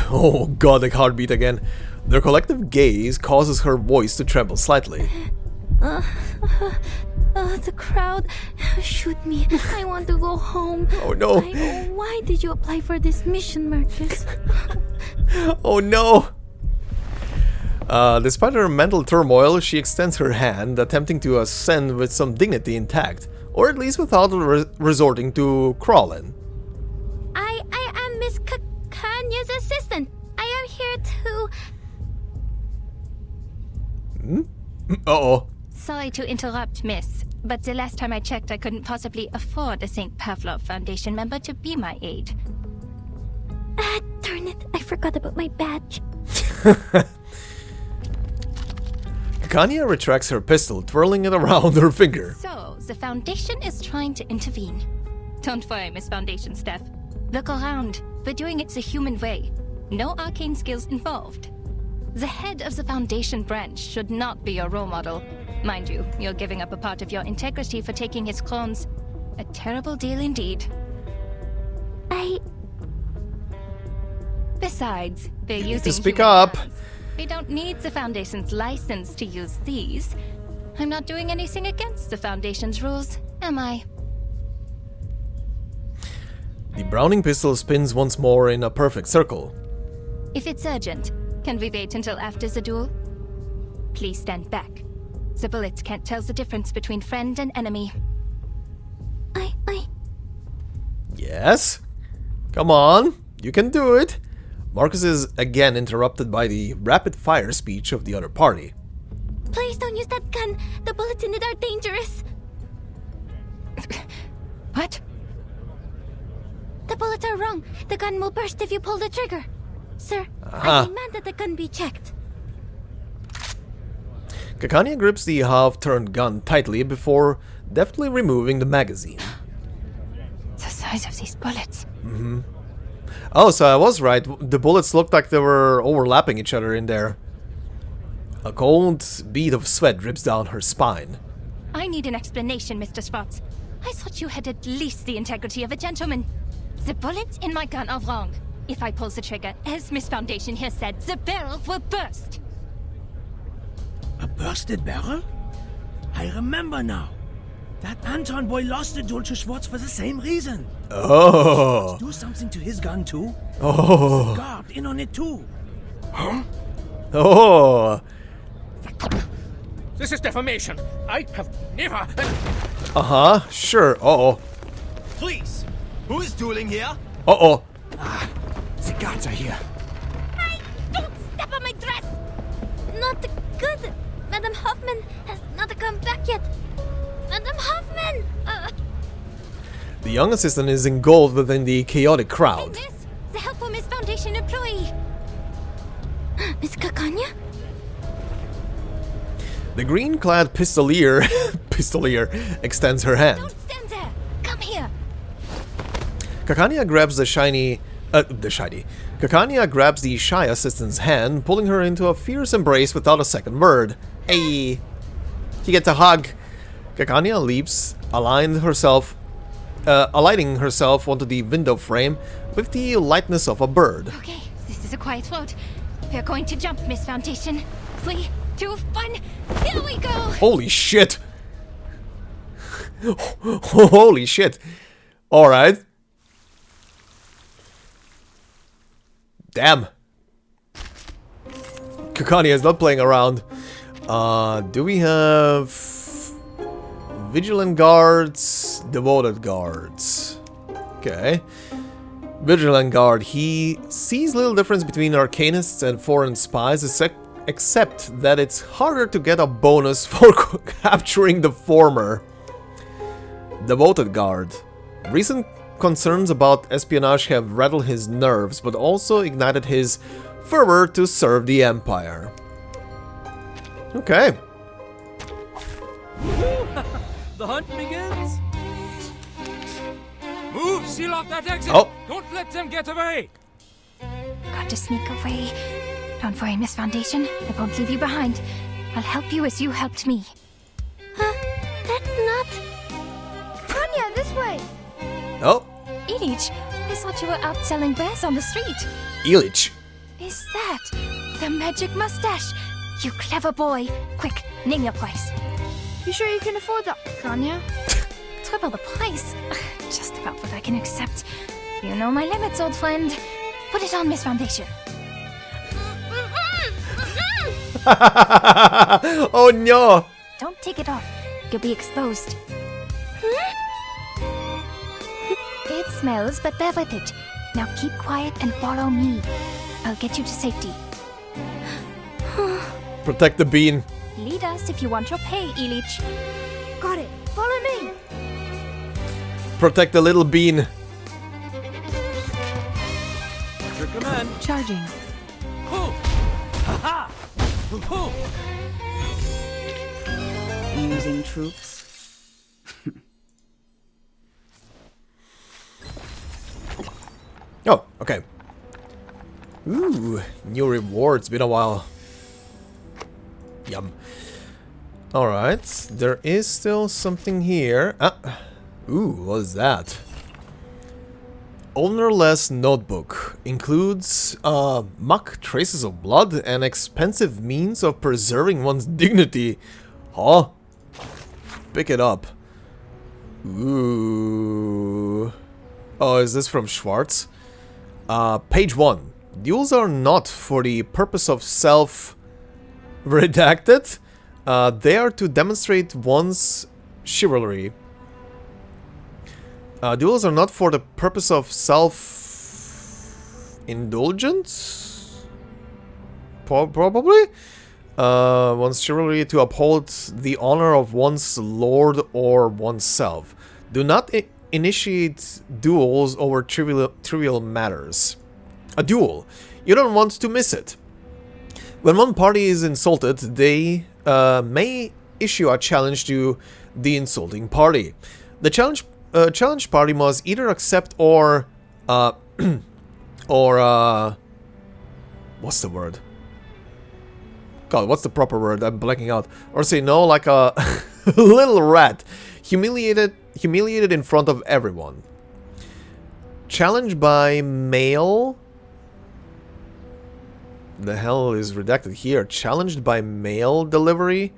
Oh god, the heartbeat again. Their collective gaze causes her voice to tremble slightly. The crowd. Shoot me. I want to go home. Oh no. Why did you apply for this mission, Marcus? Oh no. Despite her mental turmoil, she extends her hand, attempting to ascend with some dignity intact, or at least without resorting to crawling. I am Miss Kanya's assistant. I am here to... Uh-oh. Sorry to interrupt, miss, but the last time I checked, I couldn't possibly afford a St. Pavlov Foundation member to be my aide. Darn it, I forgot about my badge. Kanya retracts her pistol, twirling it around her finger. So, the Foundation is trying to intervene. Don't worry, Miss Foundation staff. Look around. We're doing it the human way. No arcane skills involved. The head of the Foundation branch should not be your role model. Mind you, you're giving up a part of your integrity for taking his clones. A terrible deal indeed. Besides, they're using to speak human up. hands. We don't need the Foundation's license to use these. I'm not doing anything against the Foundation's rules, am I? The Browning pistol spins once more in a perfect circle. If it's urgent, can we wait until after the duel? Please stand back. The bullets can't tell the difference between friend and enemy. Yes? Come on, you can do it. Marcus is again interrupted by the rapid-fire speech of the other party. Please don't use that gun. The bullets in it are dangerous. What? The bullets are wrong. The gun will burst if you pull the trigger. Sir, I demand that the gun be checked. Kakanya grips the half-turned gun tightly before deftly removing the magazine. The size of these bullets. Oh, so I was right. The bullets looked like they were overlapping each other in there. A cold bead of sweat drips down her spine. I need an explanation, Mr. Spots. I thought you had at least the integrity of a gentleman. The bullets in my gun are wrong. If I pull the trigger, as Miss Foundation here said, the barrel will burst. A bursted barrel? I remember now. That Anton boy lost the duel to Schwartz for the same reason. Oh. Let's do something to his gun too. Oh. The guard in on it too. Huh? Oh. This is defamation. I have never... Sure. Uh-oh. Please. Who is dueling here? Uh-oh. The guards are here. Hey, don't step on my dress! Not good. Madame Hoffman has not come back yet. Madame Hoffman! The young assistant is engulfed within the chaotic crowd. Hey, miss! The helpful Miss Foundation employee! Miss Kakanya? The green-clad pistolier extends her hand. Don't stand there! Come here! Kakanya grabs Kakanya grabs the shy assistant's hand, pulling her into a fierce embrace without a second word. Hey! She gets a hug. Kakanya leaps, alighting herself onto the window frame with the lightness of a bird. Okay, this is a quiet road. We're going to jump, Miss Foundation. 3, 2, 1, here we go! Holy shit! Holy shit! Alright. Damn. Kakanya is not playing around. Do we have... Vigilant guards, devoted guards. Okay. Vigilant guard, he sees little difference between Arcanists and foreign spies, except that it's harder to get a bonus for capturing the former. Devoted guard. Recent concerns about espionage have rattled his nerves, but also ignited his fervor to serve the Empire. Okay. The hunt begins. Move! Seal off that exit! Oh. Don't let them get away! Got to sneak away. Don't worry, Miss Foundation. I won't leave you behind. I'll help you as you helped me. That's not... Kanya, this way! Oh. Ilich, I thought you were out selling bears on the street. Ilich. Is that the magic mustache? You clever boy. Quick, name your price. You sure you can afford that, Kanya? Triple the price? Just about what I can accept. You know my limits, old friend. Put it on, Miss Foundation. Oh no! Don't take it off. You'll be exposed. It smells, but bear with it. Now keep quiet and follow me. I'll get you to safety. Protect the bean. Lead us if you want your pay, Ilich. Got it. Follow me. Protect the little bean. Your command. Charging. Ha-ha! Using troops. Oh, okay. Ooh, new rewards. Been a while. Yum. Alright, there is still something here. Ah. Ooh, what is that? Ownerless notebook includes mock traces of blood and expensive means of preserving one's dignity. Huh? Pick it up. Ooh. Oh, is this from Schwartz? Page 1. Duels are not for the purpose of self-redacted. They are to demonstrate one's chivalry. Duels are not for the purpose of self-indulgence? Probably? One's chivalry to uphold the honor of one's lord or oneself. Do not initiate duels over trivial matters. A duel. You don't want to miss it. When one party is insulted, they may issue a challenge to the insulting party. The challenge party must either accept or what's the word? God, what's the proper word? I'm blanking out. Or say no, like a little rat, humiliated in front of everyone. Challenge by mail. The hell is redacted here? Challenged by mail delivery,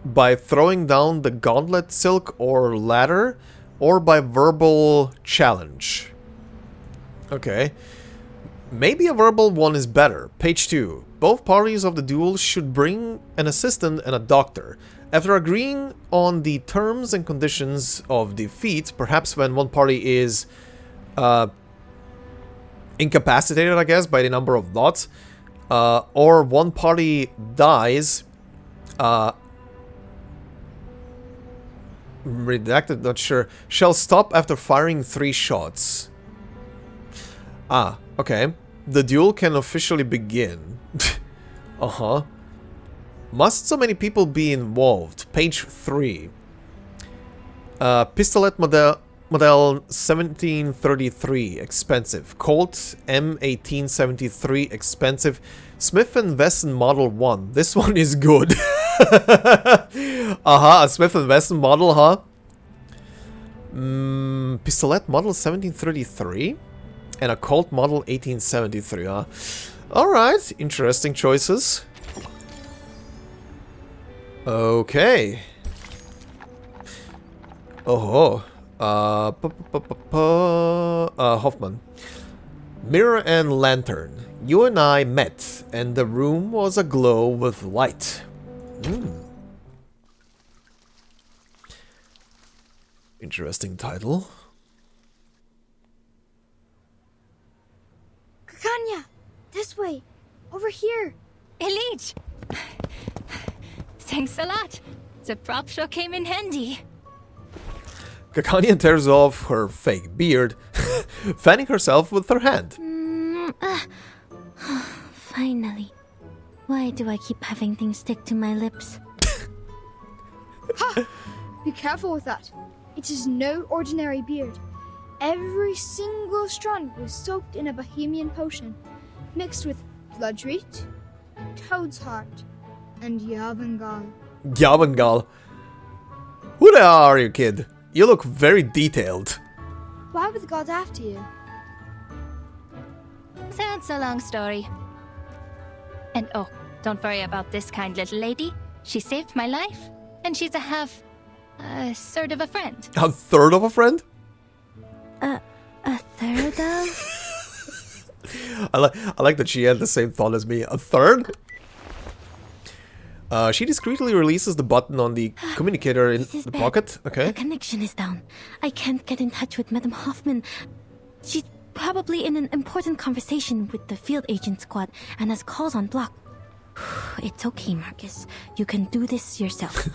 by throwing down the gauntlet, silk, or ladder, or by verbal challenge. Okay. Maybe a verbal one is better. Page 2. Both parties of the duel should bring an assistant and a doctor. After agreeing on the terms and conditions of defeat, perhaps when one party is incapacitated, I guess, by the number of dots, or one party dies, redacted, not sure, shall stop after firing 3 shots. Ah, okay. The duel can officially begin. Uh-huh. Must so many people be involved? Page 3. Pistolet model 1733, expensive. Colt M1873, expensive. Smith & Wesson Model 1. This one is good. A Smith & Wesson model, huh? Pistolet model 1733? And a Colt model 1873, huh? Alright, interesting choices. Okay. Oh, Hoffman. Mirror and lantern. You and I met, and the room was aglow with light. Interesting title. Kanya! This way! Over here! Elite! Thanks a lot. The prop sure came in handy. Kakanya tears off her fake beard, fanning herself with her hand. Finally. Why do I keep having things stick to my lips? Ha! Be careful with that. It is no ordinary beard. Every single strand was soaked in a Bohemian potion, mixed with bloodroot, toad's heart, and Yavangal. Yavangal? Who the hell are you, kid? You look very detailed. Why were the gods after you? That's a long story. And oh, don't worry about this kind little lady. She saved my life, and she's a third of a friend. A third of a friend? A third of? I like that she had the same thought as me. A third? She discreetly releases the button on the communicator in the pocket. Okay. The connection is down. I can't get in touch with Madame Hoffman. She's probably in an important conversation with the field agent squad and has calls on block. It's okay, Marcus. You can do this yourself.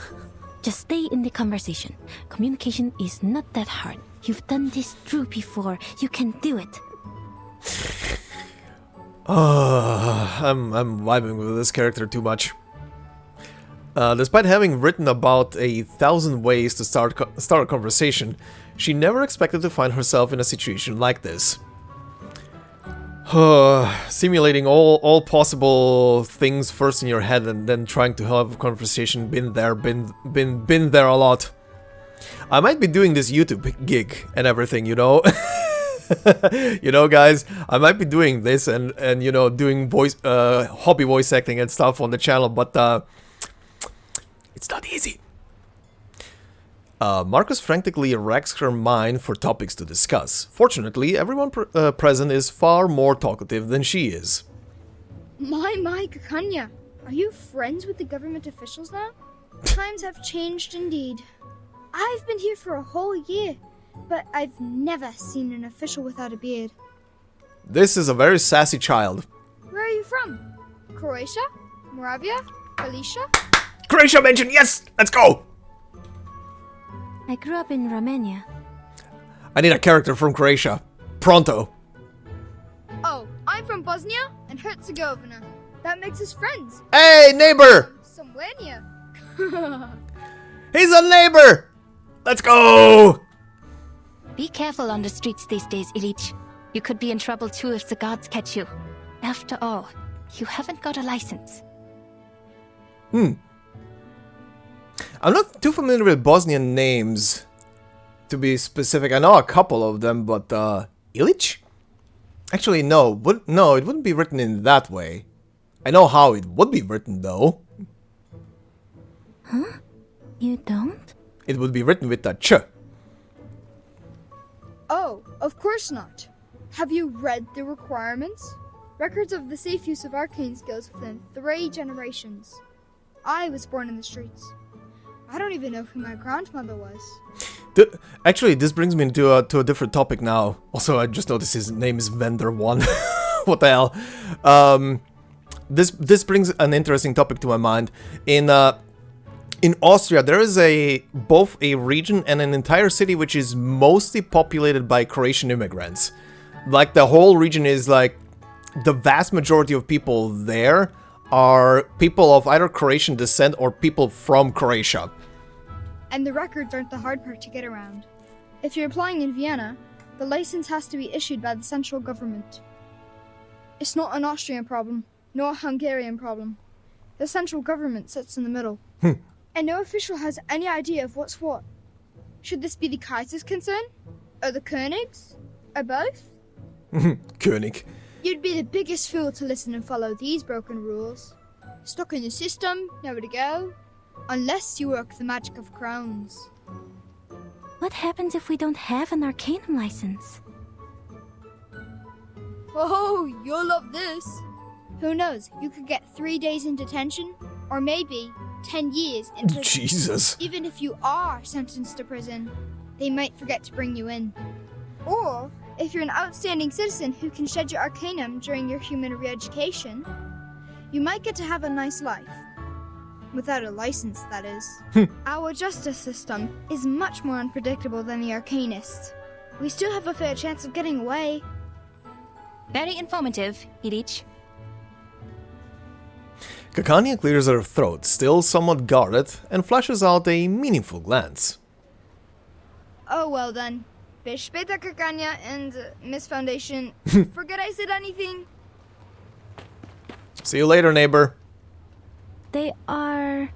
Just stay in the conversation. Communication is not that hard. You've done this through before. You can do it. I'm vibing with this character too much. Despite having written about 1,000 ways to start a conversation, she never expected to find herself in a situation like this. Simulating all possible things first in your head and then trying to have a conversation. Been there a lot. I might be doing this YouTube gig and everything, you know. You know, guys, I might be doing this and you know, doing hobby voice acting and stuff on the channel, but it's not easy. Marcus frantically racks her mind for topics to discuss. Fortunately, everyone present is far more talkative than she is. My, Kakanya. Are you friends with the government officials now? Times have changed indeed. I've been here for a whole year, but I've never seen an official without a beard. This is a very sassy child. Where are you from? Croatia? Moravia? Galicia? Croatia mentioned, yes! Let's go! I grew up in Romania. I need a character from Croatia. Pronto. Oh, I'm from Bosnia and Herzegovina. That makes us friends. Hey, neighbor! Somewhere near. He's a neighbor! Let's go! Be careful on the streets these days, Ilich. You could be in trouble too if the guards catch you. After all, you haven't got a license. I'm not too familiar with Bosnian names, to be specific. I know a couple of them, but Ilich? Actually, no, it wouldn't be written in that way. I know how it would be written, though. Huh? You don't? It would be written with a ch. Oh, of course not. Have you read the requirements? Records of the safe use of arcane skills within 3 generations. I was born in the streets. I don't even know who my grandmother was. Actually, this brings me to a different topic now. Also, I just noticed his name is Vendor1. What the hell? This brings an interesting topic to my mind. In Austria, there is both a region and an entire city which is mostly populated by Croatian immigrants. Like, the whole region is like, the vast majority of people there are people of either Croatian descent or people from Croatia. And the records aren't the hard part to get around. If you're applying in Vienna, the license has to be issued by the central government. It's not an Austrian problem, nor a Hungarian problem. The central government sits in the middle. And no official has any idea of what's what. Should this be the Kaiser's concern? Or the Königs? Or both? König. You'd be the biggest fool to listen and follow these broken rules. Stuck in the system, nowhere to go. Unless you work the magic of crowns. What happens if we don't have an Arcanum license? Oh, you'll love this. Who knows, you could get 3 days in detention, or maybe 10 years in prison. Jesus. Even if you are sentenced to prison, they might forget to bring you in. Or, if you're an outstanding citizen who can shed your Arcanum during your human re-education, you might get to have a nice life. Without a license, that is. Our justice system is much more unpredictable than the Arcanists. We still have a fair chance of getting away. Very informative, Ilich. Kakanya clears her throat, still somewhat guarded, and flashes out a meaningful glance. Oh, well then. Bis später, Kakanya and Miss Foundation. Forget I said anything? See you later, neighbor. They are...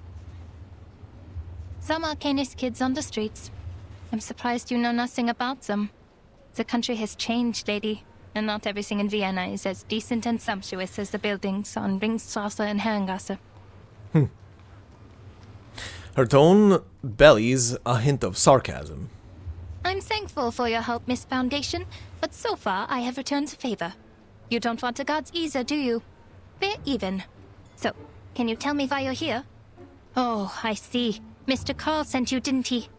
Some Arcanist kids on the streets. I'm surprised you know nothing about them. The country has changed, lady. And not everything in Vienna is as decent and sumptuous as the buildings on Ringstrasse and Herrengasse. Her tone bellies a hint of sarcasm. I'm thankful for your help, Miss Foundation, but so far I have returned the favor. You don't want the gods either, do you? We're even. So, can you tell me why you're here? Oh, I see. Mr. Carl sent you, didn't he?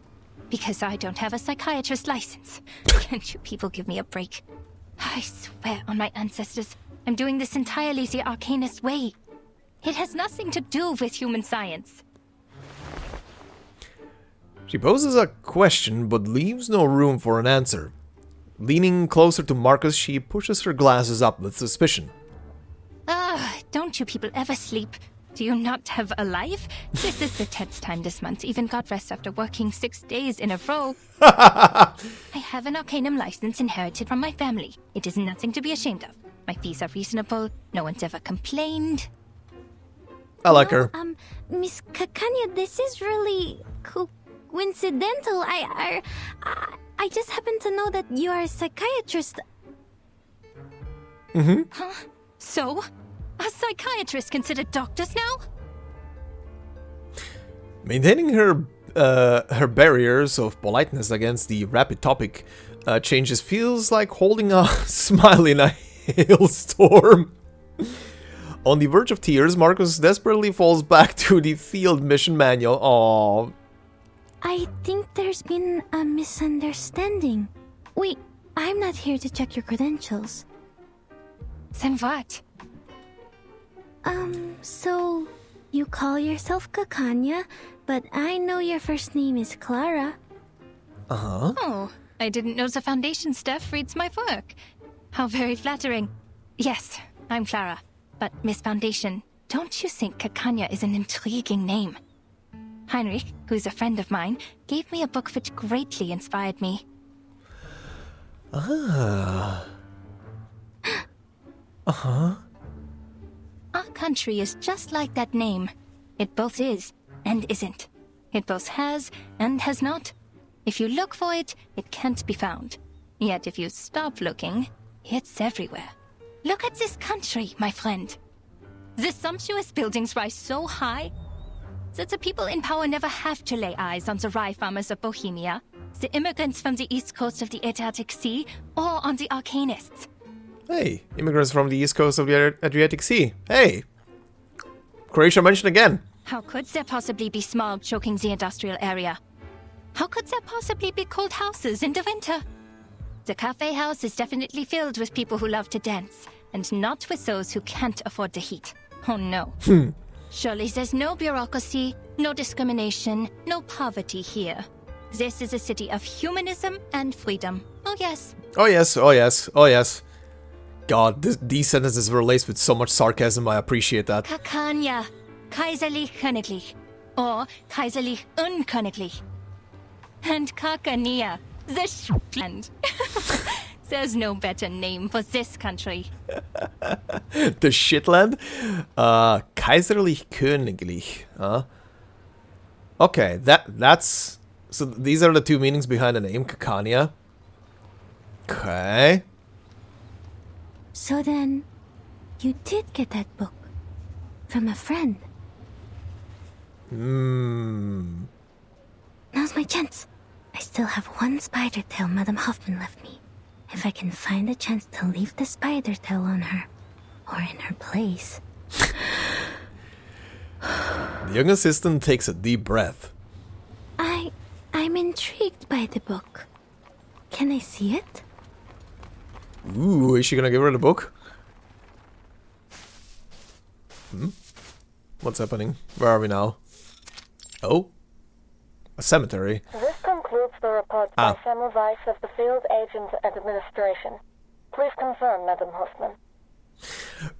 Because I don't have a psychiatrist license. Can't you people give me a break? I swear on my ancestors, I'm doing this entirely the Arcanist way. It has nothing to do with human science. She poses a question, but leaves no room for an answer. Leaning closer to Marcus, she pushes her glasses up with suspicion. Don't you people ever sleep? Do you not have a life? This is the 10th time this month, even got rest after working 6 days in a row. I have an Arcanum license inherited from my family. It is nothing to be ashamed of. My fees are reasonable. No one's ever complained. I like her. Miss Kakanya, this is really coincidental. I just happen to know that you are a psychiatrist. Huh? So? Are psychiatrists considered doctors now? Maintaining her barriers of politeness against the rapid topic changes feels like holding a smile in a hailstorm. On the verge of tears, Marcus desperately falls back to the field mission manual. Aww. I think there's been a misunderstanding. Wait, I'm not here to check your credentials. Then what? So you call yourself Kakanya, but I know your first name is Clara. Uh-huh. Oh, I didn't know the Foundation staff reads my work. How very flattering. Yes, I'm Clara. But, Miss Foundation, don't you think Kakanya is an intriguing name? Heinrich, who's a friend of mine, gave me a book which greatly inspired me. Ah. Uh-huh. Our country is just like that name. It both is and isn't. It both has and has not. If you look for it, it can't be found. Yet if you stop looking, it's everywhere. Look at this country, my friend. The sumptuous buildings rise so high that the people in power never have to lay eyes on the rye farmers of Bohemia, the immigrants from the east coast of the Adriatic Sea, or on the Arcanists. Hey, immigrants from the east coast of the Adriatic Sea. Hey! Croatia mentioned again. How could there possibly be smog choking the industrial area? How could there possibly be cold houses in the winter? The cafe house is definitely filled with people who love to dance, and not with those who can't afford the heat. Oh no. Surely there's no bureaucracy, no discrimination, no poverty here. This is a city of humanism and freedom. Oh yes. Oh yes, oh yes, oh yes. God, these sentences were laced with so much sarcasm, I appreciate that. Kakanya, kaiserlich königlich, or kaiserlich unköniglich. And Kakania, the Shetland. There's no better name for this country. The Shitland? Kaiserlich Königlich, huh? Okay, that's... So these are the two meanings behind the name, Kakania. Okay. So then, you did get that book from a friend. Now's my chance. I still have one spider tail Madame Hoffman left me. If I can find a chance to leave the spider tail on her, or in her place. The young assistant takes a deep breath. I'm intrigued by the book. Can I see it? Ooh, is she gonna give her the book? What's happening? Where are we now? Oh? A cemetery. This concludes the report by Semmelweis of the Field Agent Administration. Please confirm, Madam Hoffman.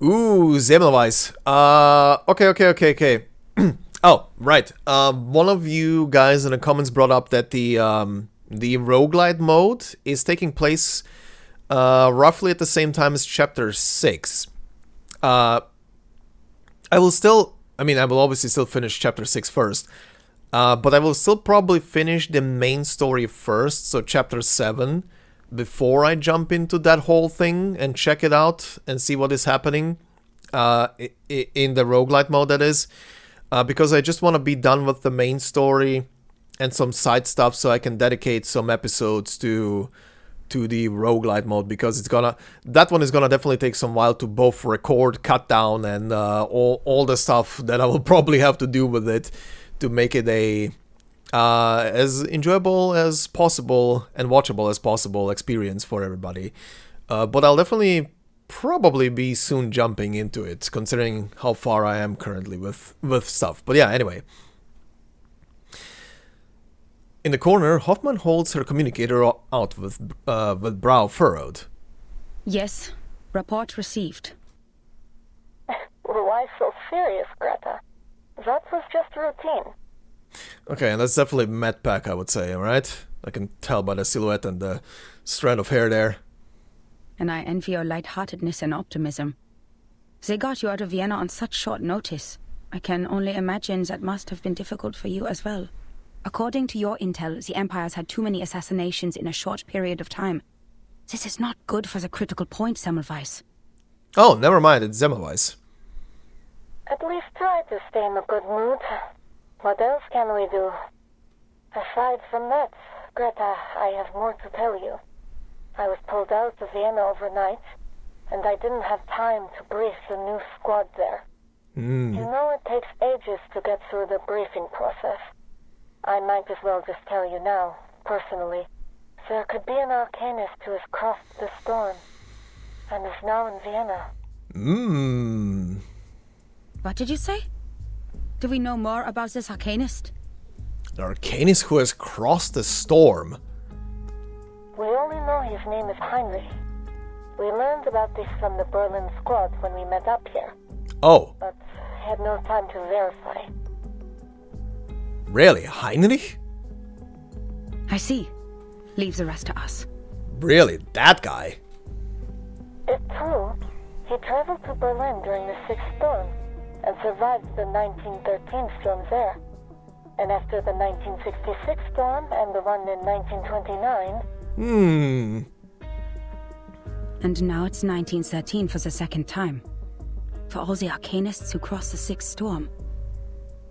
Ooh, Semmelweis. Okay. Oh, right. One of you guys in the comments brought up that the roguelite mode is taking place roughly at the same time as Chapter 6. I will obviously still finish Chapter 6 first. But I will still probably finish the main story first, so Chapter 7, before I jump into that whole thing and check it out and see what is happening in the roguelite mode, that is. Because I just want to be done with the main story and some side stuff so I can dedicate some episodes to the roguelite mode, because that one is gonna definitely take some while to both record, cut down, and all the stuff that I will probably have to do with it to make it a as enjoyable as possible and watchable as possible experience for everybody. But I'll definitely probably be soon jumping into it, considering how far I am currently with stuff. But yeah, anyway. In the corner, Hoffman holds her communicator out with brow furrowed. Yes, report received. Why so serious, Greta? That was just routine. Okay, and that's definitely Medpack, I would say, alright? I can tell by the silhouette and the strand of hair there. And I envy your lightheartedness and optimism. They got you out of Vienna on such short notice. I can only imagine that must have been difficult for you as well. According to your intel, the Empire's had too many assassinations in a short period of time. This is not good for the critical point, Semmelweis. Oh, never mind, it's Semmelweis. At least try to stay in a good mood. What else can we do? Aside from that, Greta, I have more to tell you. I was pulled out of Vienna overnight, and I didn't have time to brief the new squad there. You know it takes ages to get through the briefing process. I might as well just tell you now, personally. There could be an Arcanist who has crossed the storm, and is now in Vienna. What did you say? Do we know more about this Arcanist? The Arcanist who has crossed the storm. We only know his name is Heinrich. We learned about this from the Berlin squad when we met up here. Oh. But had no time to verify. Really? Heinrich? I see. Leave the rest to us. Really? That guy? It's true. He traveled to Berlin during the Sixth Storm and survived the 1913 storm there. And after the 1966 storm and the one in 1929... And now it's 1913 for the second time. For all the Arcanists who crossed the Sixth Storm.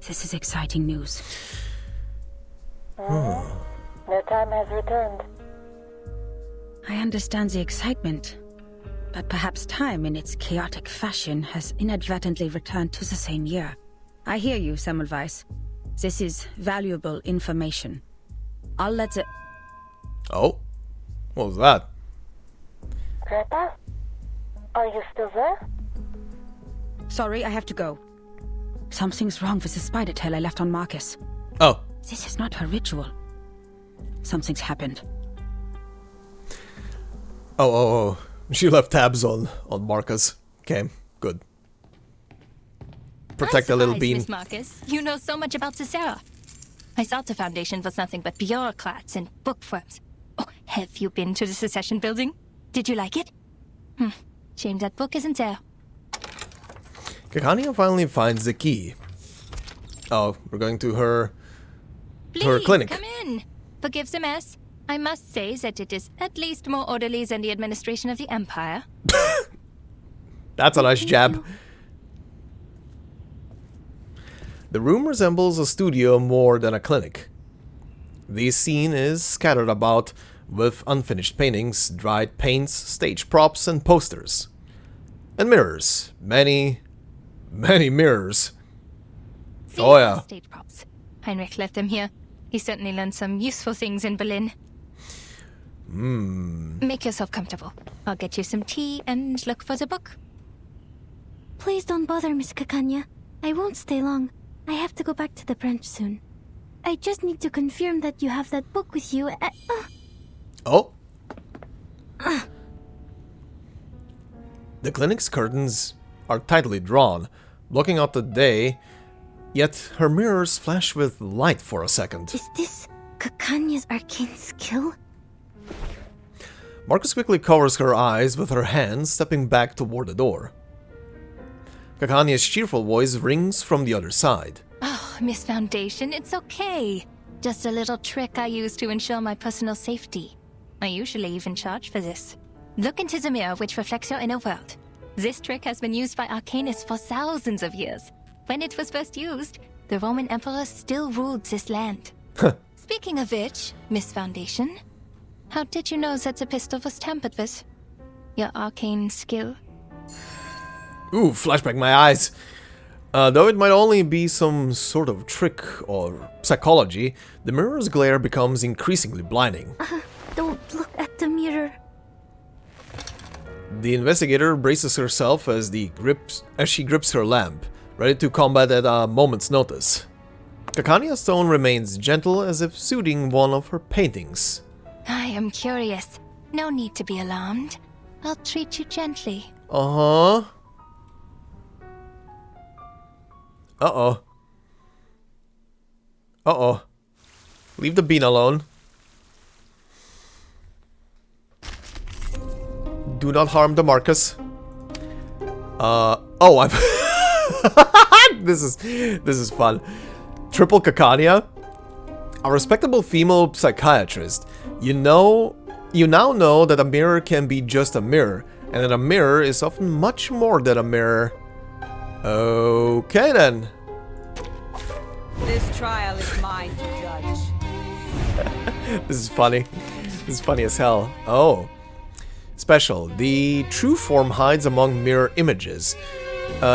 This is exciting news. Their time has returned. I understand the excitement, but perhaps time in its chaotic fashion has inadvertently returned to the same year. I hear you, Semmelweis. This is valuable information. I'll let the... Oh? What was that? Greta? Are you still there? Sorry, I have to go. Something's wrong with the spider tail I left on Marcus. Oh. This is not her ritual. Something's happened. Oh. She left tabs on Marcus. Okay, good. Protect the little bean. Miss Marcus. You know so much about Cicera. I thought the Foundation was nothing but bureaucrats and bookworms. Oh, have you been to the Secession building? Did you like it? Shame that book isn't there. Kakania finally finds the key. Oh, we're going to her Please, clinic. Come in. Forgive the mess. I must say that it is at least more orderly than the administration of the Empire. That's a nice jab. The room resembles a studio more than a clinic. The scene is scattered about with unfinished paintings, dried paints, stage props, and posters. And mirrors. Many mirrors. See, oh yeah. Stage props. Heinrich left them here. He certainly learned some useful things in Berlin. Make yourself comfortable. I'll get you some tea and look for the book. Please don't bother, Miss Kakanya. I won't stay long. I have to go back to the branch soon. I just need to confirm that you have that book with you. Oh. The clinic's curtains are tightly drawn, blocking out the day, yet her mirrors flash with light for a second. Is this Kakanya's arcane skill? Marcus quickly covers her eyes with her hand, stepping back toward the door. Kakanya's cheerful voice rings from the other side. Oh, Miss Foundation, it's okay. Just a little trick I use to ensure my personal safety. I usually even charge for this. Look into the mirror which reflects your inner world. This trick has been used by Arcanists for thousands of years. When it was first used, the Roman Emperor still ruled this land. Speaking of which, Miss Foundation, how did you know that the pistol was tampered with? Your arcane skill? Ooh, flashback my eyes. Though it might only be some sort of trick or psychology, the mirror's glare becomes increasingly blinding. Don't look at the mirror. The investigator braces herself as she grips her lamp, ready to combat at a moment's notice. Kakania's tone remains gentle, as if soothing one of her paintings. I am curious. No need to be alarmed. I'll treat you gently. Uh-huh. Uh-oh. Uh-oh. Leave the bean alone. Do not harm the Marcus. Oh, I'm this is fun. Triple Kakania, a respectable female psychiatrist. You now know that a mirror can be just a mirror, and that a mirror is often much more than a mirror. Okay then. This trial is mine to judge. This is funny. This is funny as hell. Oh. Special. The true form hides among mirror images.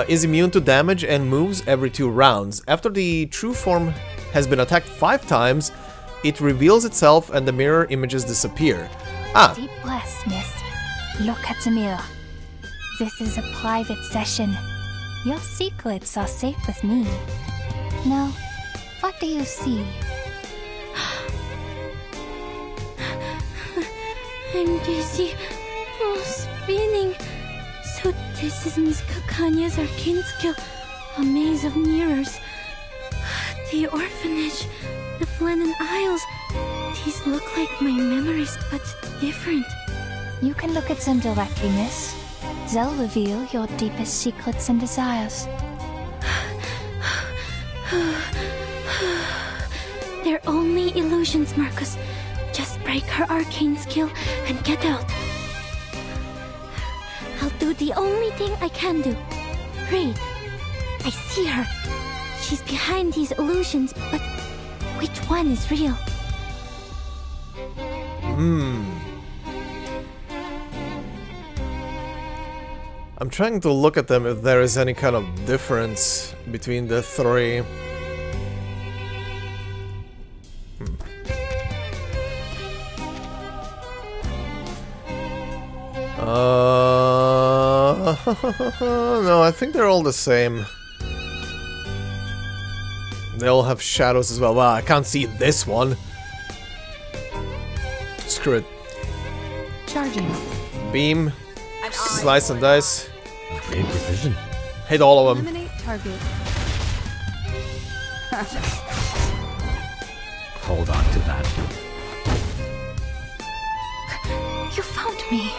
Is immune to damage and moves every 2 rounds. After the true form has been attacked 5 times, it reveals itself and the mirror images disappear. Deep breaths, miss. Look at the mirror. This is a private session. Your secrets are safe with me. Now, what do you see? I'm dizzy. Oh, spinning. So this is Miss Kakania's arcane skill. A maze of mirrors. The orphanage. The Flennon Isles. These look like my memories, but different. You can look at them directly, miss. They'll reveal your deepest secrets and desires. They're only illusions, Marcus. Just break her arcane skill and get out. I'll do the only thing I can do. Read. I see her. She's behind these illusions, but which one is real? I'm trying to look at them if there is any kind of difference between the 3. No, I think they're all the same. They all have shadows as well. Well, I can't see this one. Screw it. Charging. Beam. Slice and dice. Great decision. Hit all of them. Eliminate target. Hold on to that. You found me.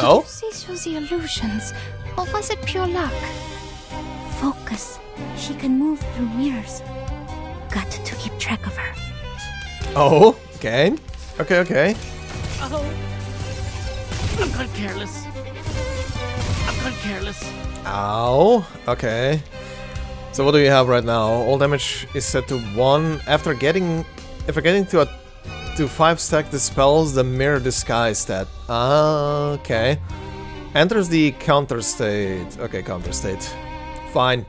Oh? Did you see through the illusions, or was it pure luck? Focus. She can move through mirrors. Got to keep track of her. Oh, okay. Okay. Oh. I've got careless. Ow. Okay. So what do you have right now? All damage is set to 1. If getting to 5 stack dispels the mirror disguise stat. Okay. Enters the counter state. Okay, counter state. Fine.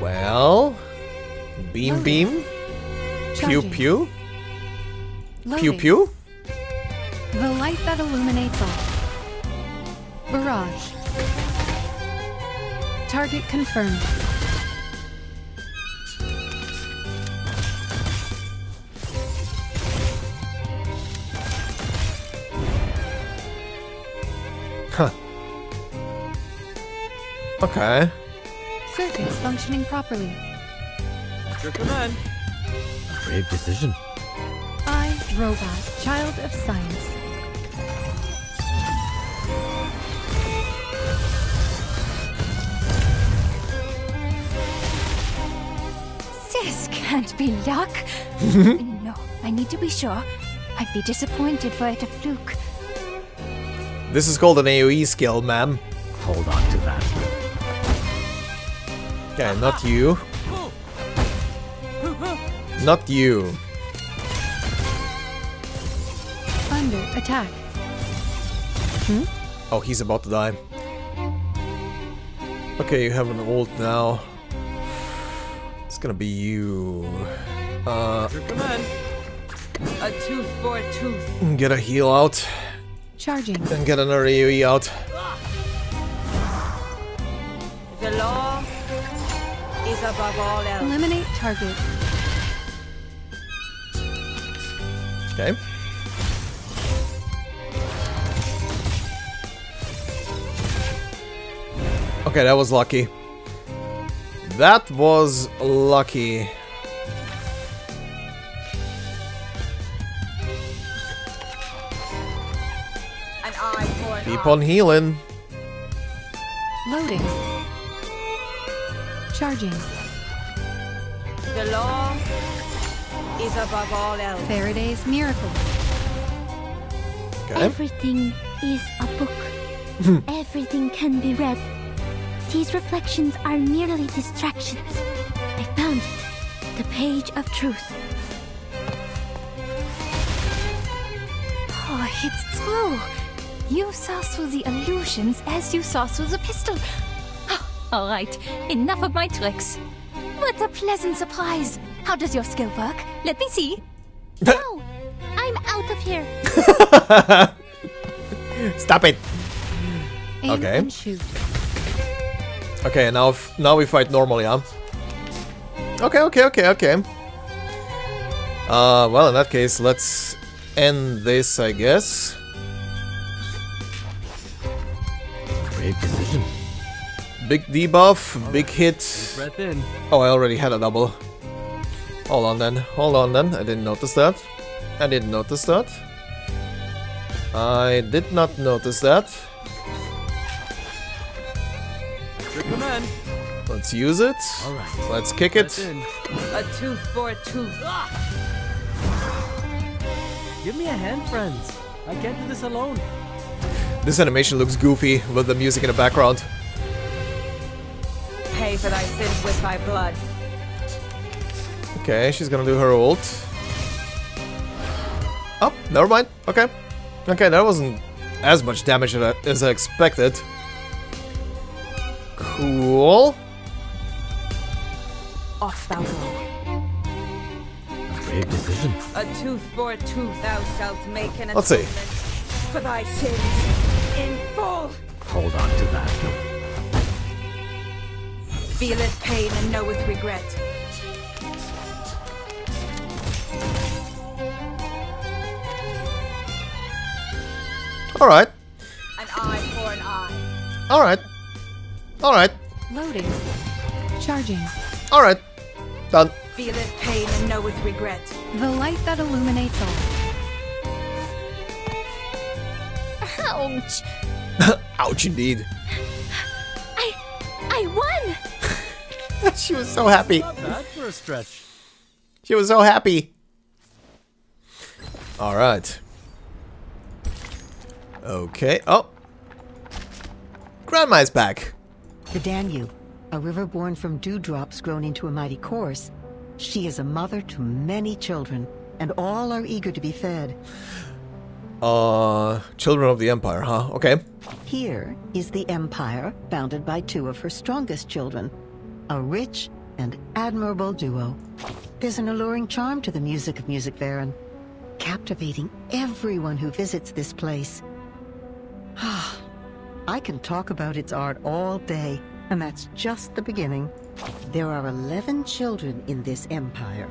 Well, beam. Pew Charging. pew. Loading. Pew. The light that illuminates all. Barrage. Target confirmed. Huh. Okay. Circuits functioning properly. At your command. Brave decision. I, Robot, Child of Science. This can't be luck. No, I need to be sure. I'd be disappointed were it a fluke. This is called an AoE skill, ma'am. Hold on to that. Okay, not you. Not you. Under attack. Oh, he's about to die. Okay, you have an ult now. It's gonna be you. Recommend. A tooth for a tooth. Get a heal out. Charging. Then get another AoE out. The law is above all else. Eliminate target. Okay. Okay, that was lucky. That was lucky. An eye for an Keep eye. on healing. Loading. Charging. The law is above all else. Faraday's miracle. Okay. Everything is a book. Everything can be read. These reflections are merely distractions. I found it. The page of truth. Oh, it's true. You saw through the illusions as you saw through the pistol. All right, enough of my tricks. What a pleasant surprise. How does your skill work? Let me see. No! I'm out of here. Stop it. Aim Okay. and shoot. Okay, now we fight normally, huh? Okay. Well, in that case, let's end this, I guess. Brave decision. Big debuff, big hit. Breath in. Oh, I already had a double. Hold on then. I didn't notice that. I did not notice that. Recommend. Let's use it. Alright. Let's kick it. A tooth for a tooth. Give me a hand, friends. I can't do this alone. This animation looks goofy with the music in the background. Pay for thy sins with thy blood. Okay, she's gonna do her ult. Oh, never mind. Okay. Okay, that wasn't as much damage as I expected. Cool. Off thou go. Brave decision. A tooth for a tooth thou shalt make an Let's see. atonement for thy sins in full. Hold on to that. Feeleth pain and knoweth regret. Alright. An eye for an eye. Alright. Alright. Loading. Charging. Alright. Done. Feeleth pain and knoweth regret. The light that illuminates all. Ouch. Ouch, indeed. I won! She was so happy. Not bad for a stretch. She was so happy. Alright. Okay. Oh. Grandma's back. The Danube, a river born from dewdrops grown into a mighty course. She is a mother to many children, and all are eager to be fed. Children of the Empire, huh? Okay. Here is the Empire, bounded by two of her strongest children. A rich and admirable duo. There's an alluring charm to the music of Vertin, captivating everyone who visits this place. I can talk about its art all day, and that's just the beginning. There are 11 children in this empire.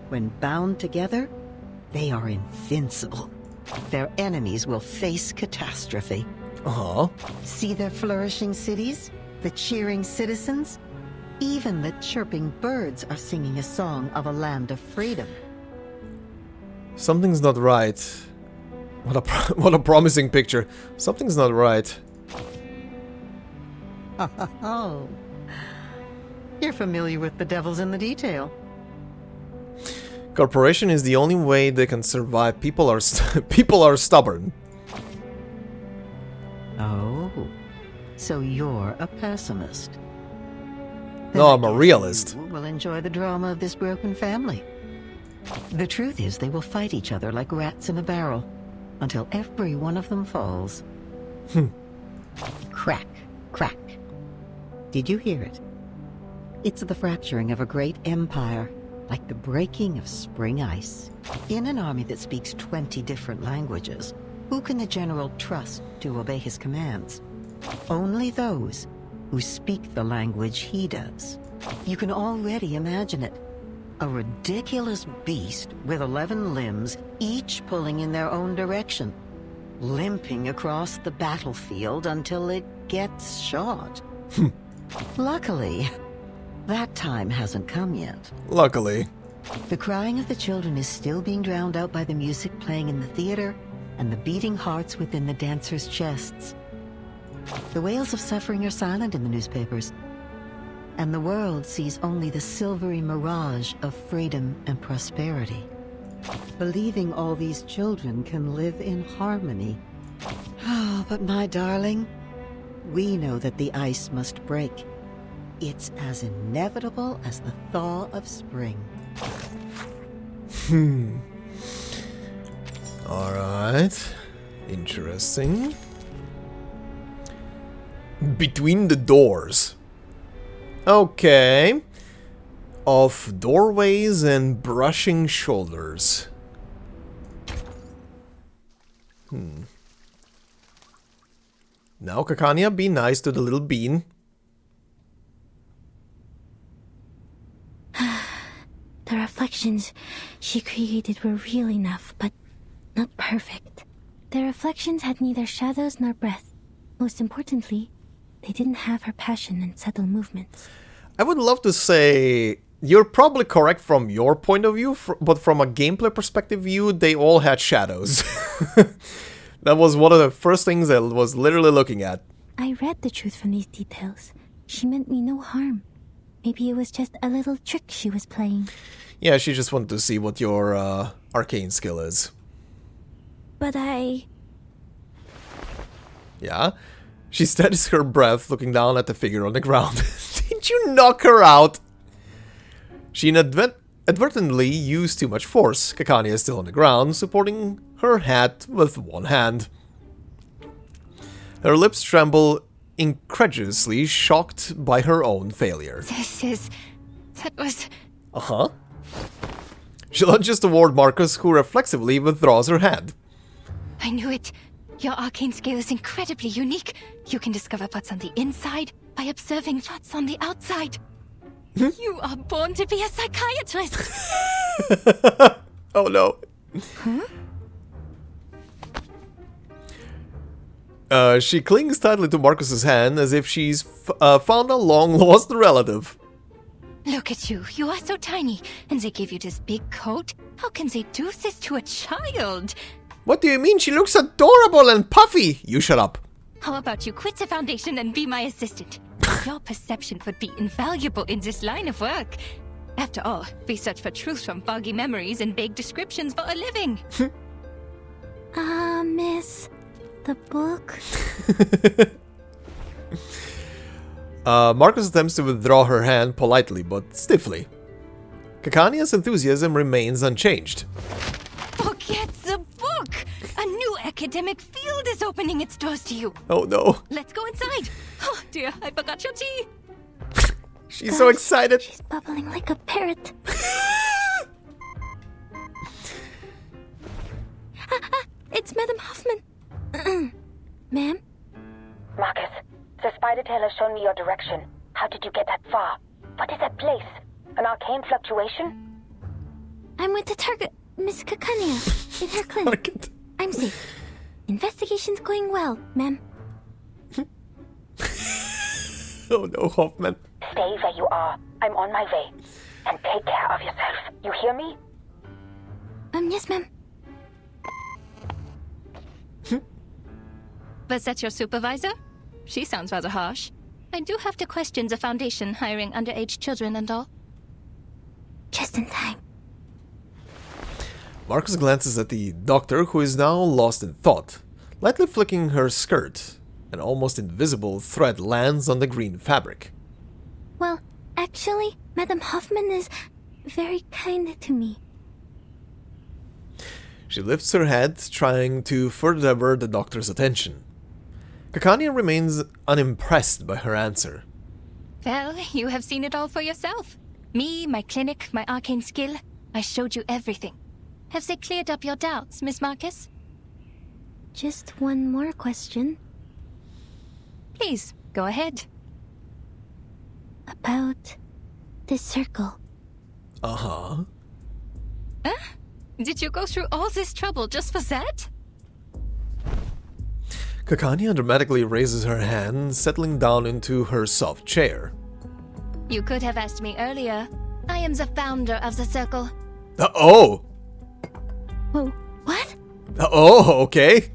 When bound together, they are invincible. Their enemies will face catastrophe. See their flourishing cities, the cheering citizens? Even the chirping birds are singing a song of a land of freedom. Something's not right. What a promising picture. Something's not right. Oh. You're familiar with the devil's in the detail. Corporation is the only way they can survive. People are people are stubborn. Oh, so you're a pessimist. No, I'm a realist. You will enjoy the drama of this broken family. The truth is, they will fight each other like rats in a barrel until every one of them falls. Crack, crack. Did you hear it? It's the fracturing of a great empire, like the breaking of spring ice. In an army that speaks 20 different languages, who can the general trust to obey his commands? Only those who speak the language he does. You can already imagine it. A ridiculous beast with 11 limbs, each pulling in their own direction, limping across the battlefield until it gets shot. Luckily, that time hasn't come yet. Luckily. The crying of the children is still being drowned out by the music playing in the theater and the beating hearts within the dancers' chests. The wails of suffering are silent in the newspapers, and the world sees only the silvery mirage of freedom and prosperity, believing all these children can live in harmony. Oh, but my darling, we know that the ice must break. It's as inevitable as the thaw of spring. Alright. Interesting. Between the doors. Okay. Of doorways and brushing shoulders. Now, Kakania, be nice to the little bean. The reflections she created were real enough, but not perfect. The reflections had neither shadows nor breath. Most importantly, they didn't have her passion and subtle movements. I would love to say you're probably correct from your point of view, but from a gameplay perspective view, they all had shadows. That was one of the first things I was literally looking at. I read the truth from these details. She meant me no harm. Maybe it was just a little trick she was playing. Yeah, she just wanted to see what your arcane skill is. But Yeah? She steadies her breath, looking down at the figure on the ground. Did you knock her out? She inadvertently used too much force. Kakania is still on the ground, supporting her hat with one hand. Her lips tremble incredulously, shocked by her own failure. That was... Uh-huh. She lunges toward Marcus, who reflexively withdraws her hand. I knew it. Your arcane skill is incredibly unique. You can discover what's on the inside by observing what's on the outside. You are born to be a psychiatrist. Oh no. She clings tightly to Marcus's hand as if she's found a long-lost relative. Look at you. You are so tiny. And they give you this big coat? How can they do this to a child? What do you mean? She looks adorable and puffy. You shut up. How about you quit the Foundation and be my assistant? Your perception would be invaluable in this line of work. After all, we search for truth from foggy memories and vague descriptions for a living. Miss, the book? Marcus attempts to withdraw her hand politely but stiffly. Kakania's enthusiasm remains unchanged. Forget the book! A new academic field is opening its doors to you. Oh no. Let's go inside. Oh dear, I forgot your tea. She's so excited. She's bubbling like a parrot. It's Madam Hoffman. Ma'am? Marcus, the spider tail has shown me your direction. How did you get that far? What is that place? An arcane fluctuation? I'm with the target, Miss Kakania, in her clinic. I'm safe. Investigation's going well, ma'am. Oh no, Hoffman. Stay where you are. I'm on my way. And take care of yourself. You hear me? Yes, ma'am. Was that your supervisor? She sounds rather harsh. I do have to question the Foundation hiring underage children and all. Just in time. Marcus glances at the doctor, who is now lost in thought, lightly flicking her skirt. An almost invisible thread lands on the green fabric. Well, actually, Madame Hoffman is very kind to me. She lifts her head, trying to further divert the doctor's attention. Kakania remains unimpressed by her answer. Well, you have seen it all for yourself. Me, my clinic, my arcane skill. I showed you everything. Have they cleared up your doubts, Miss Marcus? Just one more question. Please, go ahead. About the circle. Uh-huh. Huh? Did you go through all this trouble just for that? Kakania dramatically raises her hand, settling down into her soft chair. You could have asked me earlier. I am the founder of the circle. Oh! Oh, what? Oh, okay.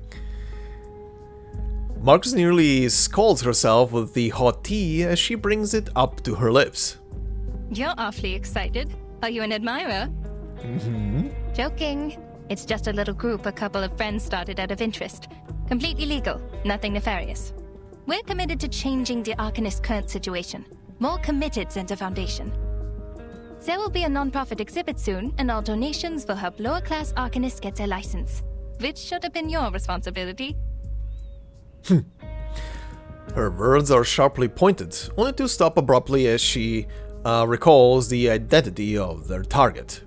Marcus nearly scalds herself with the hot tea as she brings it up to her lips. You're awfully excited. Are you an admirer? Mm-hmm. Joking. It's just a little group a couple of friends started out of interest. Completely legal, nothing nefarious. We're committed to changing the Arcanist current situation. More committed than the Foundation. There will be a non-profit exhibit soon, and all donations will help lower-class Arcanists get their license. Which should have been your responsibility. Her words are sharply pointed, only to stop abruptly as she recalls the identity of their target.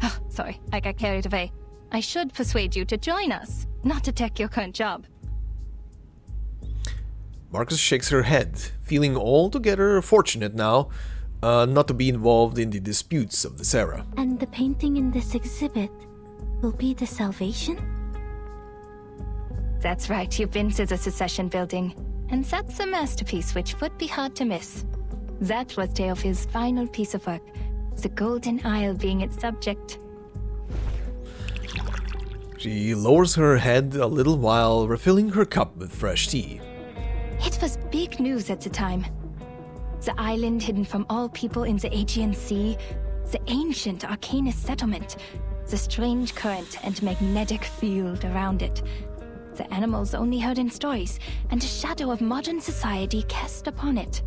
Oh, sorry, I got carried away. I should persuade you to join us, not to take your current job. Marcus shakes her head, feeling altogether fortunate now not to be involved in the disputes of this era. And the painting in this exhibit will be the salvation? That's right, you've been to the Secession building. And that's a masterpiece which would be hard to miss. That was Theophil's final piece of work, the Golden Isle being its subject. She lowers her head a little while refilling her cup with fresh tea. It was big news at the time. The island hidden from all people in the Aegean Sea, the ancient Arcanist settlement, the strange current and magnetic field around it, the animals only heard in stories, and a shadow of modern society cast upon it.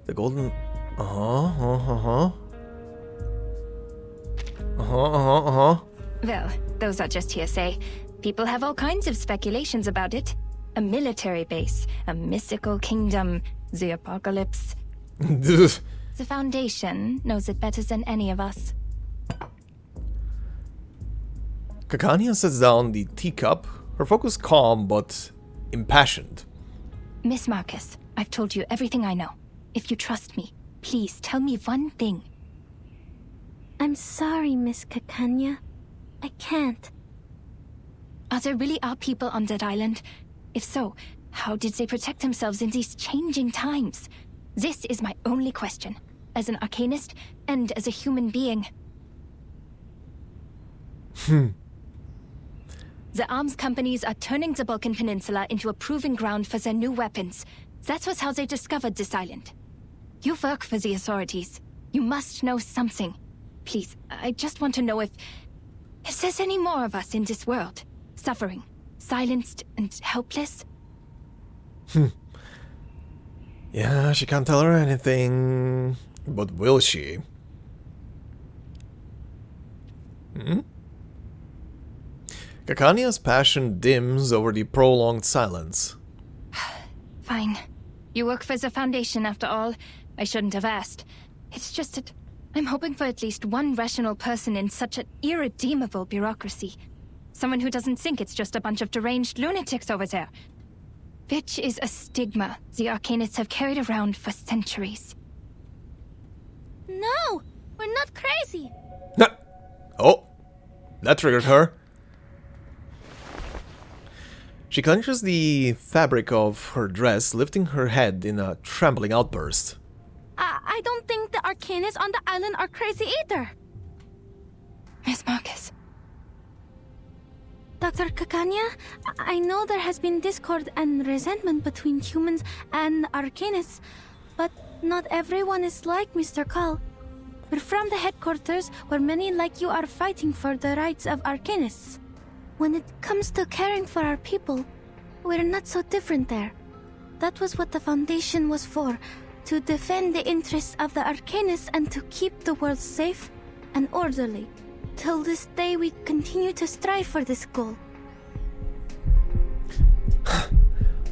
The golden... Well, those are just hearsay. People have all kinds of speculations about it. A military base, a mystical kingdom, the apocalypse. The Foundation knows it better than any of us. Kakania sets down the teacup, her focus calm but impassioned. Miss Marcus, I've told you everything I know. If you trust me, please tell me one thing. I'm sorry, Miss Kakania. I can't. Are there really are people on that island? If so, how did they protect themselves in these changing times? This is my only question, as an Arcanist and as a human being. The arms companies are turning the Balkan Peninsula into a proving ground for their new weapons. That was how they discovered this island. You work for the authorities. You must know something. Please, I just want to know if there's any more of us in this world. Suffering, silenced, and helpless. Yeah, she can't tell her anything. But will she? Kakania's passion dims over the prolonged silence. Fine. You work for the Foundation after all. I shouldn't have asked. It's just that I'm hoping for at least one rational person in such an irredeemable bureaucracy. Someone who doesn't think it's just a bunch of deranged lunatics over there. Which is a stigma the Arcanists have carried around for centuries. No! We're not crazy! Oh! That triggered her. She clenches the fabric of her dress, lifting her head in a trembling outburst. I don't think the Arcanists on the island are crazy either. Miss Marcus. Dr. Kakania, I know there has been discord and resentment between humans and Arcanists, but not everyone is like Mr. Call. We're from the headquarters where many like you are fighting for the rights of Arcanists. When it comes to caring for our people, we're not so different there. That was what the Foundation was for, to defend the interests of the Arcanists and to keep the world safe and orderly. Till this day, we continue to strive for this goal.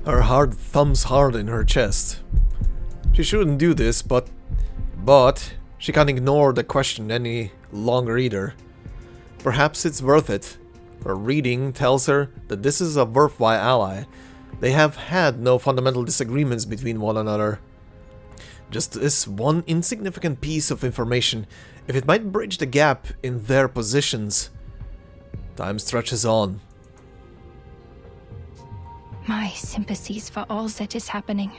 Her heart thumps hard in her chest. She shouldn't do this, but she can't ignore the question any longer either. Perhaps it's worth it. Her reading tells her that this is a worthwhile ally. They have had no fundamental disagreements between one another. Just this one insignificant piece of information, if it might bridge the gap in their positions. Time stretches on. My sympathies for all that is happening.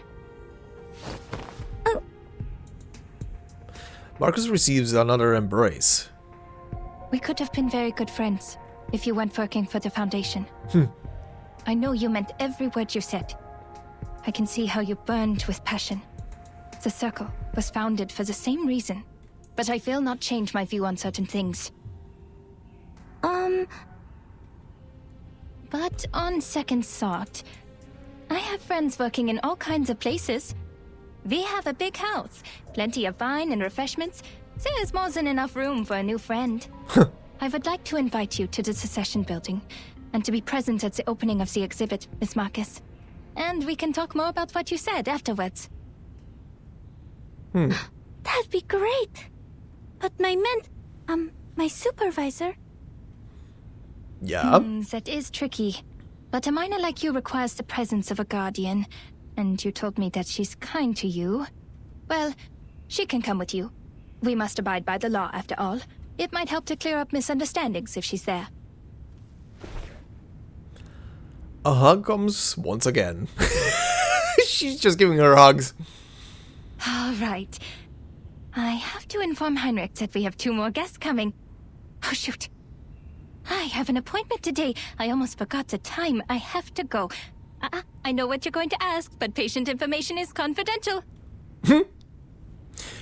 Marcus receives another embrace. We could have been very good friends if you weren't working for the Foundation. I know you meant every word you said. I can see how you burned with passion. The Circle was founded for the same reason, but I will not change my view on certain things. But on second thought, I have friends working in all kinds of places. We have a big house, plenty of wine and refreshments. There is more than enough room for a new friend. I would like to invite you to the Secession building, and to be present at the opening of the exhibit, Miss Marcus. And we can talk more about what you said afterwards. That'd be great. But my supervisor... Yeah? That is tricky. But a minor like you requires the presence of a guardian. And you told me that she's kind to you. Well, she can come with you. We must abide by the law, after all. It might help to clear up misunderstandings if she's there. A hug comes once again. She's just giving her hugs. All right. I have to inform Heinrich that we have 2 more guests coming. Oh, shoot. I have an appointment today. I almost forgot the time. I have to go. I know what you're going to ask, but patient information is confidential.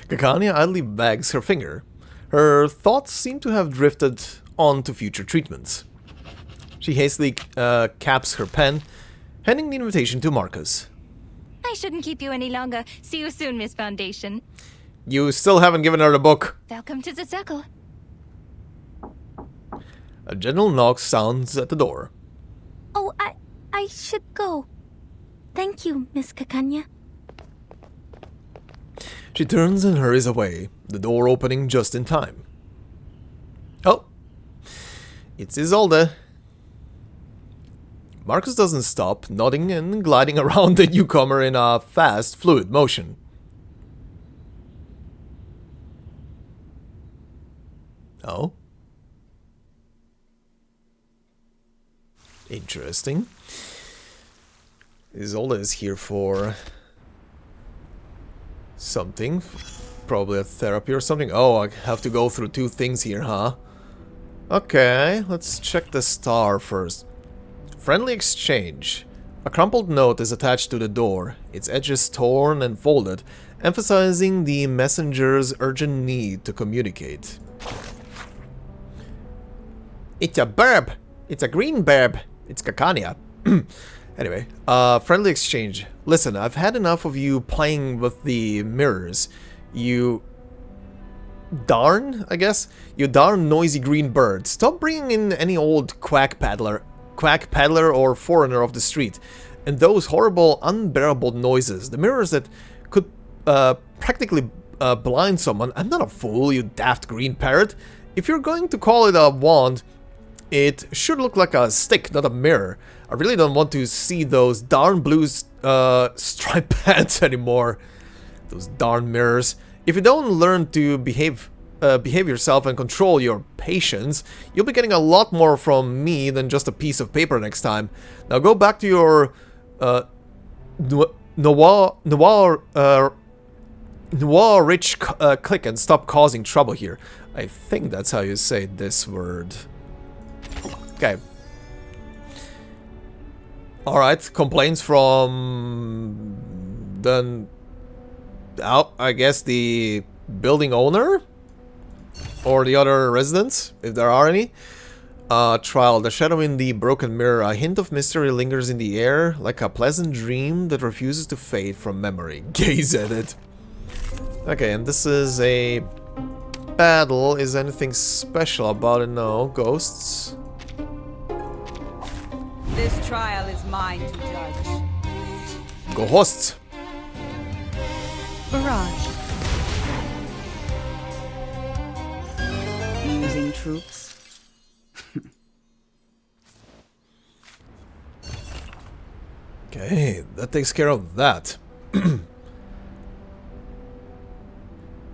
Kakania idly wags her finger. Her thoughts seem to have drifted on to future treatments. She hastily caps her pen, handing the invitation to Marcus. I shouldn't keep you any longer. See you soon, Miss Foundation. You still haven't given her the book. Welcome to the Circle. A gentle knock sounds at the door. Oh, I should go. Thank you, Miss Kakanya. She turns and hurries away, the door opening just in time. Oh, it's Isolde. Marcus doesn't stop, nodding and gliding around the newcomer in a fast, fluid motion. Oh? Interesting. Isolde is here for something. Probably a therapy or something. Oh, I have to go through 2 things here, huh? Okay, let's check the star first. Friendly exchange. A crumpled note is attached to the door, its edges torn and folded, emphasizing the messenger's urgent need to communicate. It's a burb! It's a green burb! It's Kakania. Anyway, friendly exchange. Listen, I've had enough of you playing with the mirrors. You darn, I guess? You darn noisy green bird. Stop bringing in any old quack peddler or foreigner off the street. And those horrible, unbearable noises. The mirrors that could practically blind someone. I'm not a fool, you daft green parrot. If you're going to call it a wand, it should look like a stick, not a mirror. I really don't want to see those darn blue striped pants anymore. Those darn mirrors. If you don't learn to behave yourself and control your patience, you'll be getting a lot more from me than just a piece of paper next time. Now go back to your noir rich clique and stop causing trouble here. I think that's how you say this word. Okay. Alright, complaints from I guess the building owner? or the other residents, if there are any. Trial. The shadow in the broken mirror. A hint of mystery lingers in the air, like a pleasant dream that refuses to fade from memory. Gaze at it. Okay, and this is a battle. Is anything special about it? No. Ghosts. This trial is mine to judge. Ghosts. Barrage. Using troops. Okay, that takes care of that.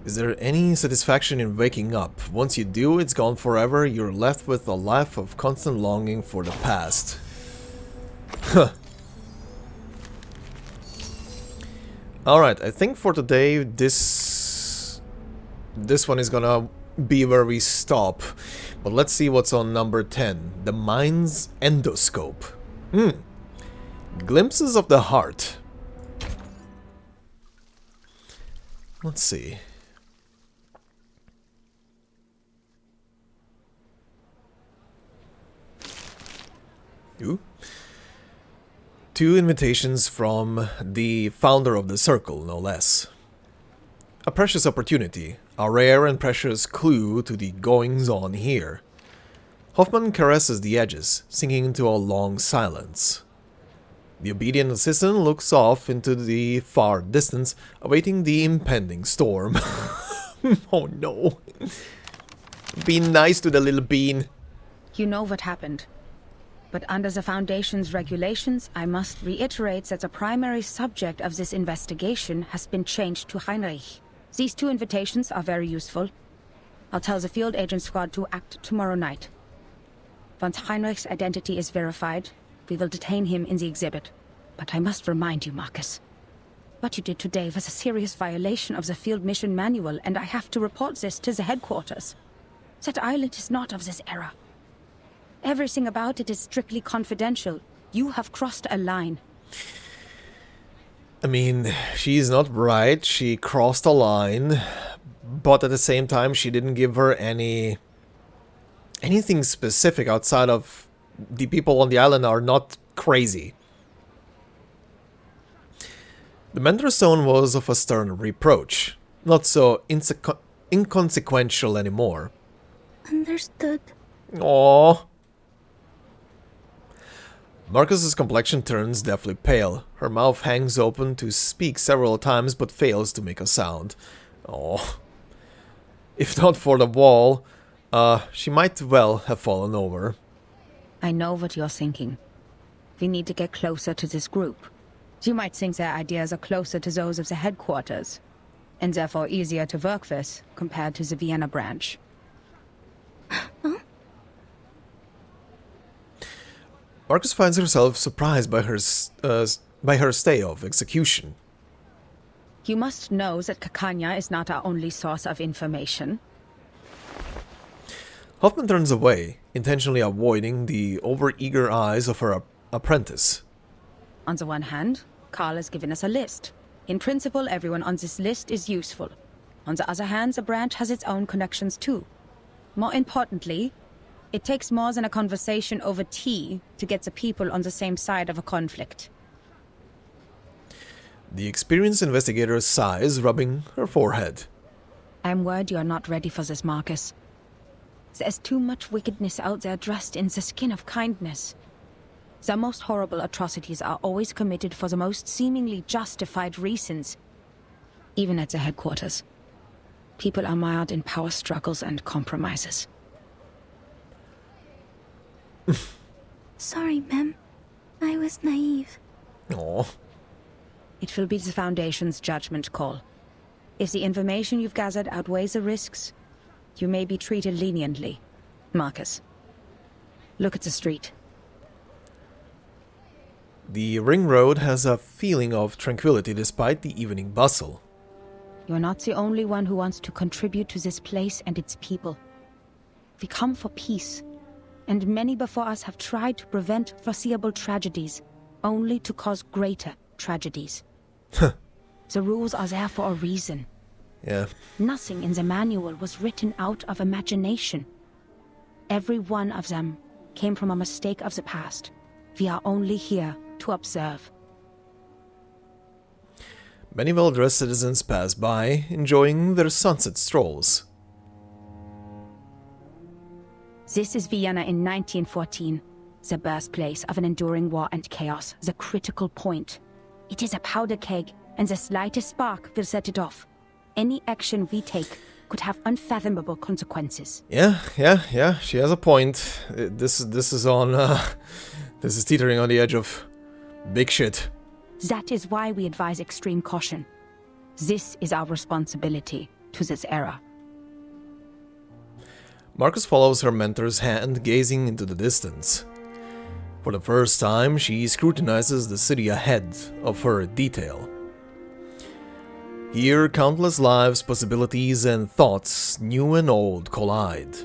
Is there any satisfaction in waking up? Once you do, it's gone forever. You're left with a life of constant longing for the past. Huh. Alright, I think for today this one is gonna be where we stop. But let's see what's on number 10. The mind's endoscope. Glimpses of the heart. Let's see. Ooh. 2 invitations from the founder of the circle, no less. A precious opportunity, a rare and precious clue to the goings-on here. Hoffman caresses the edges, sinking into a long silence. The obedient assistant looks off into the far distance, awaiting the impending storm. Oh no. Be nice to the little bean. You know what happened. But under the Foundation's regulations, I must reiterate that the primary subject of this investigation has been changed to Heinrich. These 2 invitations are very useful. I'll tell the field agent squad to act tomorrow night. Once Heinrich's identity is verified, we will detain him in the exhibit. But I must remind you, Marcus. What you did today was a serious violation of the field mission manual, and I have to report this to the headquarters. That island is not of this era. Everything about it is strictly confidential. You have crossed a line. I mean, she's not right. She crossed a line. But at the same time, she didn't give her anything specific outside of the people on the island are not crazy. The mentor's tone was of a stern reproach. Not so inconsequential anymore. Understood. Aww. Marcus's complexion turns deathly pale. Her mouth hangs open to speak several times but fails to make a sound. Oh. If not for the wall, she might well have fallen over. I know what you're thinking. We need to get closer to this group. You might think their ideas are closer to those of the headquarters, and therefore easier to work with compared to the Vienna branch. Huh? Marcus finds herself surprised by her stay of execution. You must know that Kakanya is not our only source of information. Hoffman turns away, intentionally avoiding the over-eager eyes of her apprentice. On the one hand, Carl has given us a list. In principle, everyone on this list is useful. On the other hand, the branch has its own connections too. More importantly, it takes more than a conversation over tea to get the people on the same side of a conflict. The experienced investigator sighs, rubbing her forehead. I'm worried you are not ready for this, Marcus. There's too much wickedness out there dressed in the skin of kindness. The most horrible atrocities are always committed for the most seemingly justified reasons, even at the headquarters. People are mired in power struggles and compromises. Sorry, ma'am. I was naive. Oh. It will be the Foundation's judgment call. If the information you've gathered outweighs the risks, you may be treated leniently. Marcus, look at the street. The ring road has a feeling of tranquility despite the evening bustle. You're not the only one who wants to contribute to this place and its people. We come for peace, and many before us have tried to prevent foreseeable tragedies, only to cause greater tragedies. The rules are there for a reason. Yeah. Nothing in the manual was written out of imagination. Every one of them came from a mistake of the past. We are only here to observe. Many well-dressed citizens pass by, enjoying their sunset strolls. This is Vienna in 1914, the birthplace of an enduring war and chaos, the critical point. It is a powder keg, and the slightest spark will set it off. Any action we take could have unfathomable consequences. Yeah, she has a point. This is on, this is teetering on the edge of big shit. That is why we advise extreme caution. This is our responsibility to this era. Marcus follows her mentor's hand, gazing into the distance. For the first time, she scrutinizes the city ahead of her in detail. Here, countless lives, possibilities, and thoughts, new and old, collide.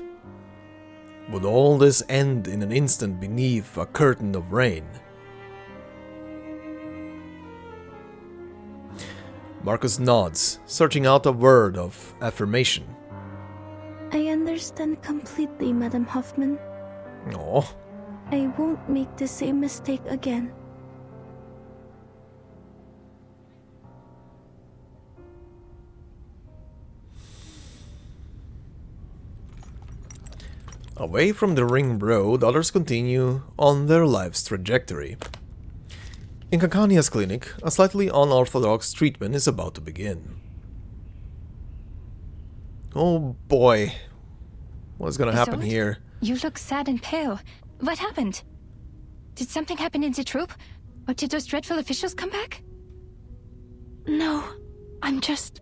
Would all this end in an instant beneath a curtain of rain? Marcus nods, searching out a word of affirmation. I understand completely, Madam Hoffman. Oh. I won't make the same mistake again. Away from the ring road, others continue on their life's trajectory. In Cancania's clinic, a slightly unorthodox treatment is about to begin. Oh boy, what is gonna happen Isolde? here? You look sad and pale. What happened? Did something happen in the troop? Or did those dreadful officials come back? No, I'm just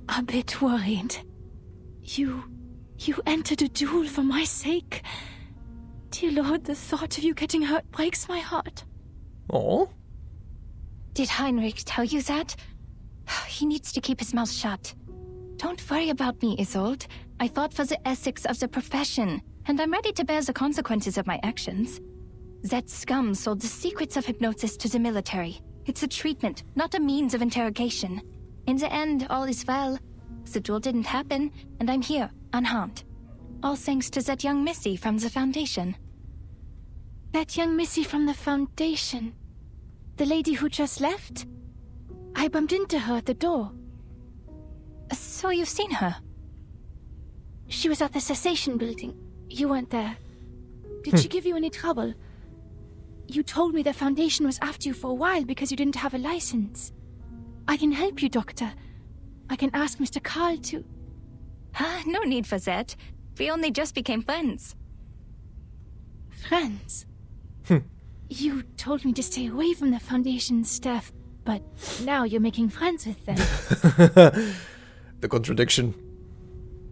a bit worried. You entered a duel for my sake. Dear Lord, the thought of you getting hurt breaks my heart. Oh? Did Heinrich tell you that? He needs to keep his mouth shut. Don't worry about me, Isolde. I fought for the ethics of the profession, and I'm ready to bear the consequences of my actions. That scum sold the secrets of hypnosis to the military. It's a treatment, not a means of interrogation. In the end, all is well. The duel didn't happen, and I'm here, unharmed. All thanks to that young missy from the Foundation. That young missy from the Foundation? The lady who just left? I bumped into her at the door. So you've seen her? She was at the cessation building. You weren't there. Did she give you any trouble? You told me the Foundation was after you for a while because you didn't have a license. I can help you, Doctor. I can ask Mr. Karl to... No need for that. We only just became friends. Friends? You told me to stay away from the Foundation's staff, but now you're making friends with them. The contradiction.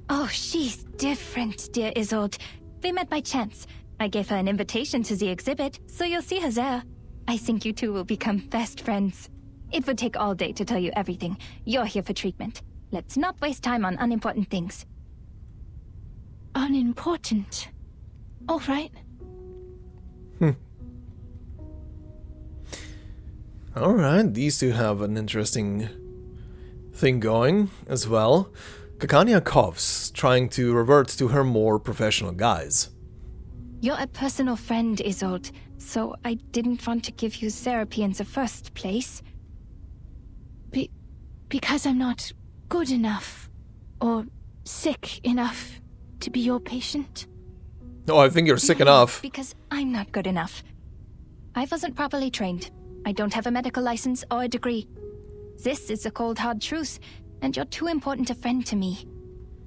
Oh, she's different, dear Isolde. We met by chance. I gave her an invitation to the exhibit, so you'll see her there. I think you two will become best friends. It would take all day to tell you everything. You're here for treatment. Let's not waste time on unimportant things. Unimportant? All right. Alright, these two have an interesting thing going as well. Cancania coughs, trying to revert to her more professional guise. You're a personal friend, Isolde, so I didn't want to give you therapy in the first place. Because I'm not good enough, or sick enough to be your patient? Oh, I think you're sick enough. Because I'm not good enough. I wasn't properly trained. I don't have a medical license or a degree. This is the cold hard truth, and you're too important a friend to me.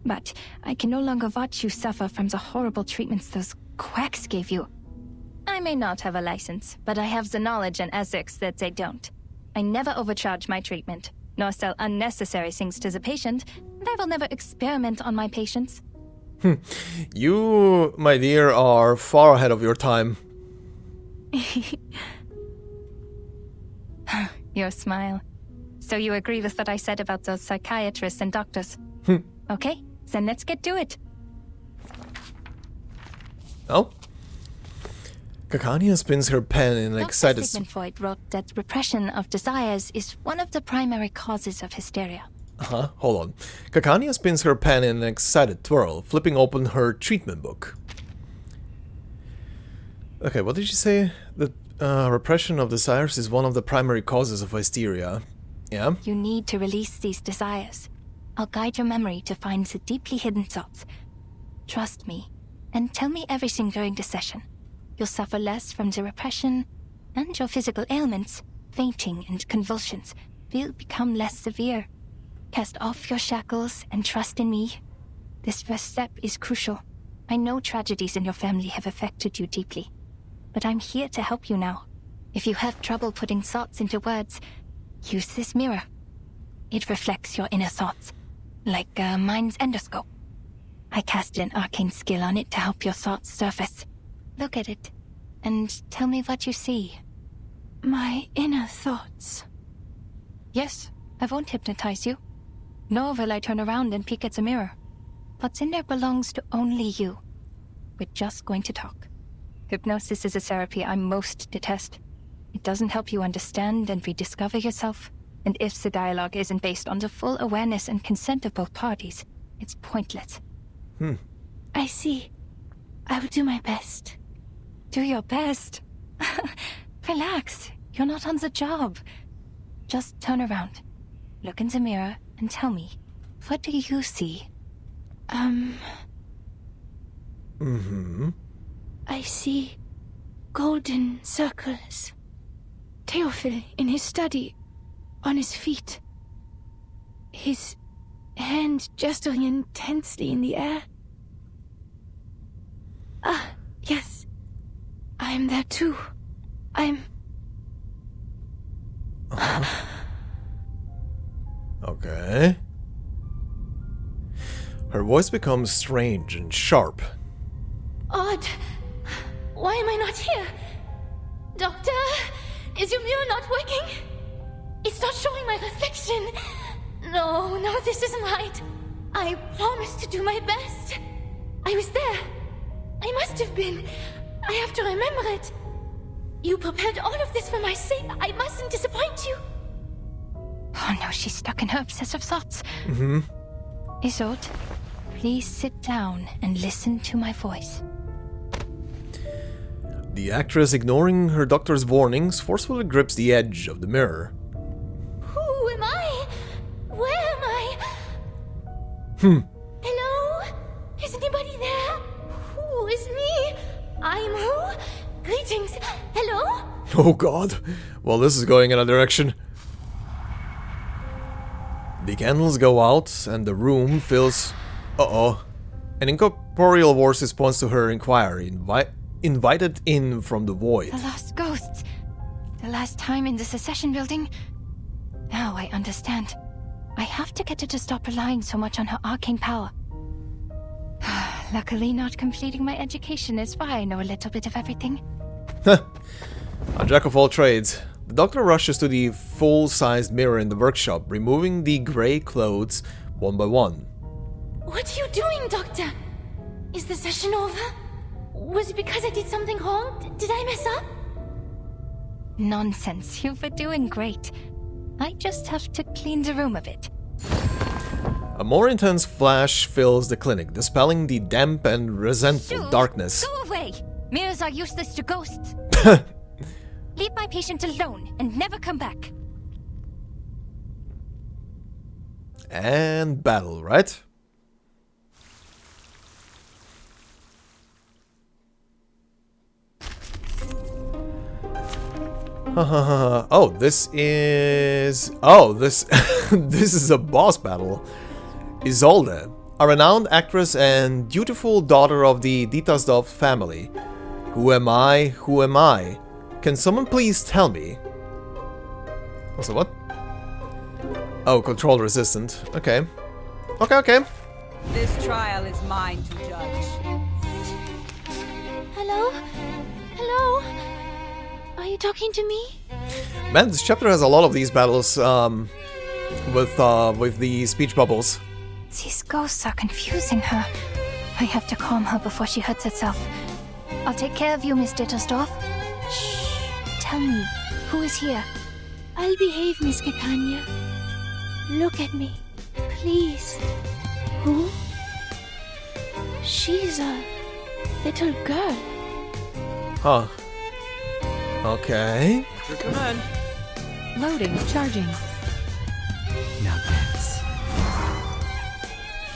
But I can no longer watch you suffer from the horrible treatments those quacks gave you. I may not have a license, but I have the knowledge and ethics that they don't. I never overcharge my treatment, nor sell unnecessary things to the patient, and I will never experiment on my patients. You, my dear, are far ahead of your time. Your smile. So you agree with what I said about those psychiatrists and doctors? Okay, then let's get to it. Oh? Cancania spins her pen in an excited... Dr. Sigmund Freud wrote that repression of desires is one of the primary causes of hysteria. Hold on. Kakania spins her pen in an excited twirl, flipping open her treatment book. Okay, what did she say? That repression of desires is one of the primary causes of hysteria. Yeah? You need to release these desires. I'll guide your memory to find the deeply hidden thoughts. Trust me, and tell me everything during the session. You'll suffer less from the repression, and your physical ailments, fainting and convulsions, will become less severe. Cast off your shackles and trust in me. This first step is crucial. I know tragedies in your family have affected you deeply, but I'm here to help you now. If you have trouble putting thoughts into words, use this mirror. It reflects your inner thoughts, like mine's endoscope. I cast an arcane skill on it to help your thoughts surface. Look at it, and tell me what you see. My inner thoughts. Yes, I won't hypnotize you. Nor will I turn around and peek at the mirror. What's in there belongs to only you. We're just going to talk. Hypnosis is a therapy I most detest. It doesn't help you understand and rediscover yourself, and if the dialogue isn't based on the full awareness and consent of both parties, it's pointless. I see. I will do my best. Do your best? Relax. You're not on the job. Just turn around. Look in the mirror and tell me, what do you see? I see golden circles. Theophil in his study, on his feet. His hand gesturing intensely in the air. Ah, yes. I'm there too. Okay. Her voice becomes strange and sharp. Odd. Why am I not here? Doctor, is your mirror not working? It's not showing my reflection. No, this isn't right. I promised to do my best. I was there. I must have been. I have to remember it. You prepared all of this for my sake. I mustn't disappoint you. Oh no, she's stuck in her obsessive thoughts. Isolde, please sit down and listen to my voice. The actress, ignoring her doctor's warnings, forcefully grips the edge of the mirror. Who am I? Where am I? Hello? Is anybody there? Who is me? I'm who? Greetings. Hello? Oh god. Well, this is going in a direction. The candles go out and the room fills... An incorporeal voice responds to her inquiry, invited in from the void. The lost ghosts. The last time in the secession building. Now I understand. I have to get her to stop relying so much on her arcane power. Luckily, not completing my education is why I know a little bit of everything. A jack of all trades. The doctor rushes to the full-sized mirror in the workshop, removing the grey clothes one by one. What are you doing, Doctor? Is the session over? Was it because I did something wrong? Did I mess up? Nonsense. You were doing great. I just have to clean the room a bit. A more intense flash fills the clinic, dispelling the damp and resentful darkness. Go away! Mirrors are useless to ghosts. Leave my patient alone and never come back. And battle, right? Oh, this is... Oh, this is a boss battle. Isolde, a renowned actress and dutiful daughter of the Ditasdorf family. Who am I? Who am I? Can someone please tell me? Also, what? Oh, control resistant. Okay. Okay. This trial is mine to judge. Hello? Hello? Are you talking to me? Man, this chapter has a lot of these battles, with the speech bubbles. These ghosts are confusing her. I have to calm her before she hurts herself. I'll take care of you, Miss Dittersdorf. Shh. Tell me, who is here? I'll behave, Miss Kakanya. Look at me. Please. Who? She's a little girl. Huh. Okay. Command. Loading, charging. Now dance.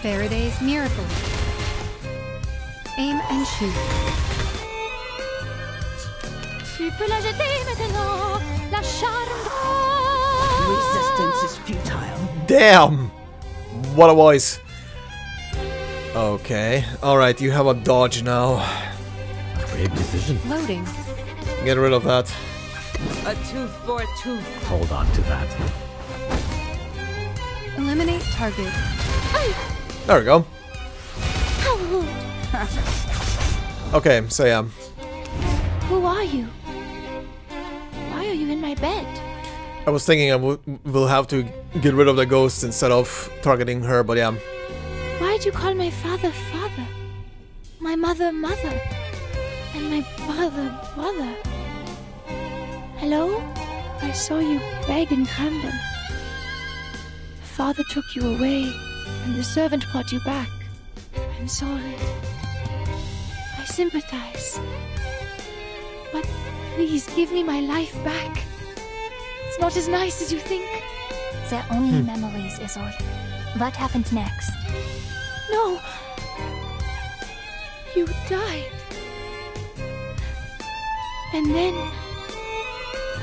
Faraday's Miracle. Aim and shoot. Tu peux la jeter maintenant, la charme. Resistance is futile. Damn! What a voice. Okay. Alright, you have a dodge now. Brave decision. Loading. Get rid of that. A tooth for a tooth. Hold on to that. Eliminate target. There we go. Okay, so yeah. Who are you? Why are you in my bed? I was thinking I will have to get rid of the ghost instead of targeting her, but yeah. Why'd you call my father father? My mother mother? And my brother brother? Hello? I saw you beg and tremble. Father took you away, and the servant brought you back. I'm sorry. I sympathize. But please give me my life back. It's not as nice as you think. They're only memories, Isolde. What happened next? No. You died. And then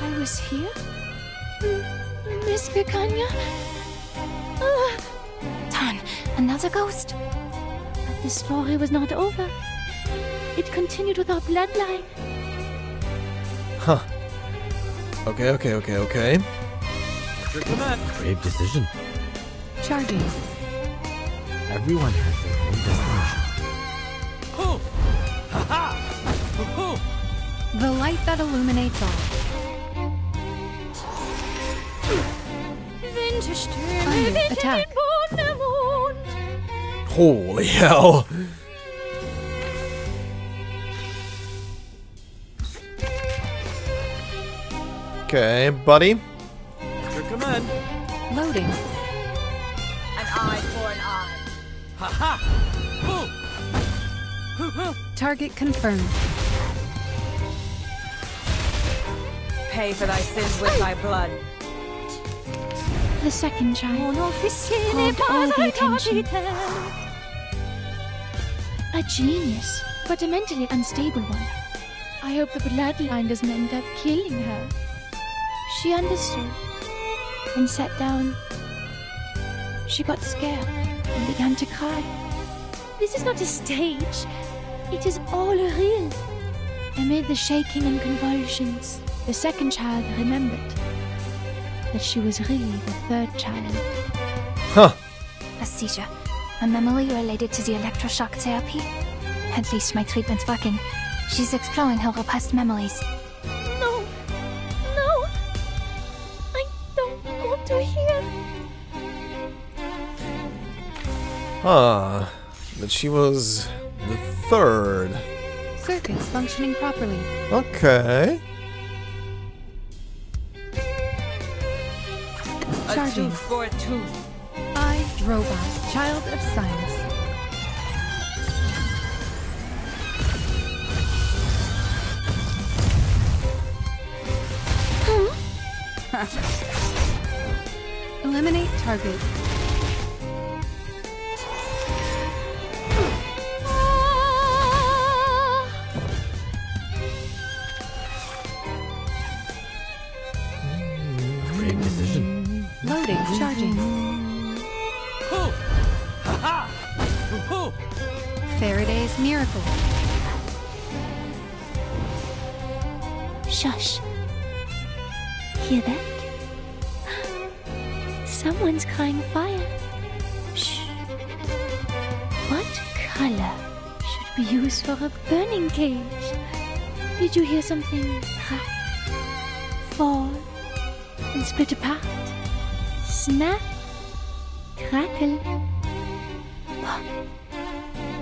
I was here? Miss Kakanya? Darn, another ghost? But the story was not over. It continued with our bloodline. Huh. Okay. Your command. Brave decision. Charging. Everyone has their own destination. Ho! Ha ha! Ho! The light that illuminates all. Under attack. Holy hell. Okay, buddy. Your command. Loading. An eye for an eye. Ha ha! Ho! Target confirmed. Pay for thy sins with thy blood. The second child called all the attention. A genius, but a mentally unstable one. I hope the bloodline doesn't end up killing her. She understood and sat down. She got scared and began to cry. This is not a stage. It is all real. Amid the shaking and convulsions, the second child remembered that she was really the third child. Huh. A seizure. A memory related to the electroshock therapy? At least my treatment's working. She's exploring her repressed memories. No! No! I don't want to hear. Huh. But she was the third. Circuits functioning properly. Okay. A Charging. tooth for a tooth. I, Robot, Child of Science. Eliminate target. Brave decision. Loading, charging. Ho! Ha ha! Ho! Faraday's Miracle. Shush. Hear that? Someone's crying fire. Shh. What color should be used for a burning cage? Did you hear something crack, fall, and split apart? Snap, crackle. Pop.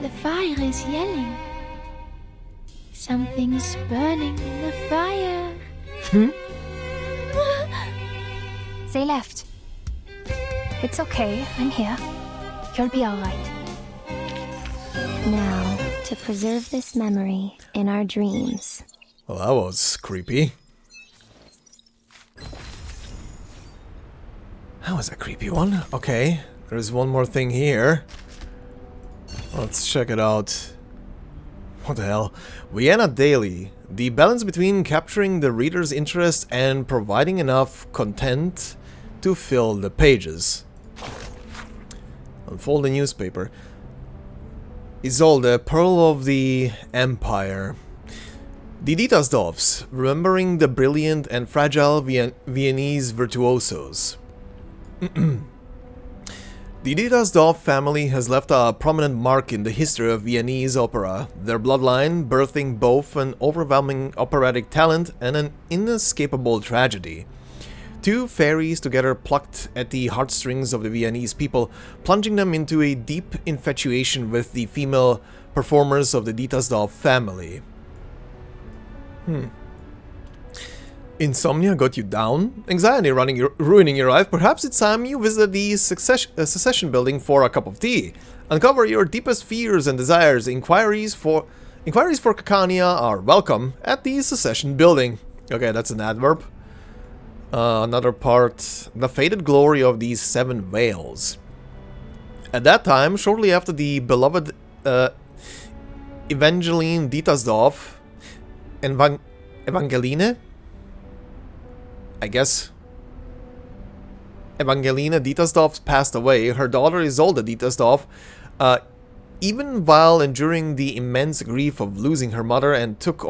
The fire is yelling. Something's burning in the fire. They left. It's okay, I'm here. You'll be alright. Now, to preserve this memory in our dreams. Well, that was creepy. That was a creepy one. Okay, there's one more thing here. Let's check it out. What the hell? Vienna Daily. The balance between capturing the reader's interest and providing enough content to fill the pages. Unfold the newspaper. Isolde, Pearl of the Empire. The Ditasdorfs, remembering the brilliant and fragile Viennese virtuosos. The Ditasdorf family has left a prominent mark in the history of Viennese opera, their bloodline birthing both an overwhelming operatic talent and an inescapable tragedy. Two fairies together plucked at the heartstrings of the Viennese people, plunging them into a deep infatuation with the female performers of the Ditasdorf family. Insomnia got you down? Anxiety ruining your life? Perhaps it's time you visit the secession building for a cup of tea. Uncover your deepest fears and desires. Inquiries for Cacania are welcome at the secession building. Okay, that's an adverb. Another part. The faded glory of these 7 veils. At that time, shortly after the beloved Evangeline Ditasdorf, Evangeline? I guess Evangelina Ditasdorf passed away. Her daughter Isolde Ditasdorf, even while enduring the immense grief of losing her mother, and took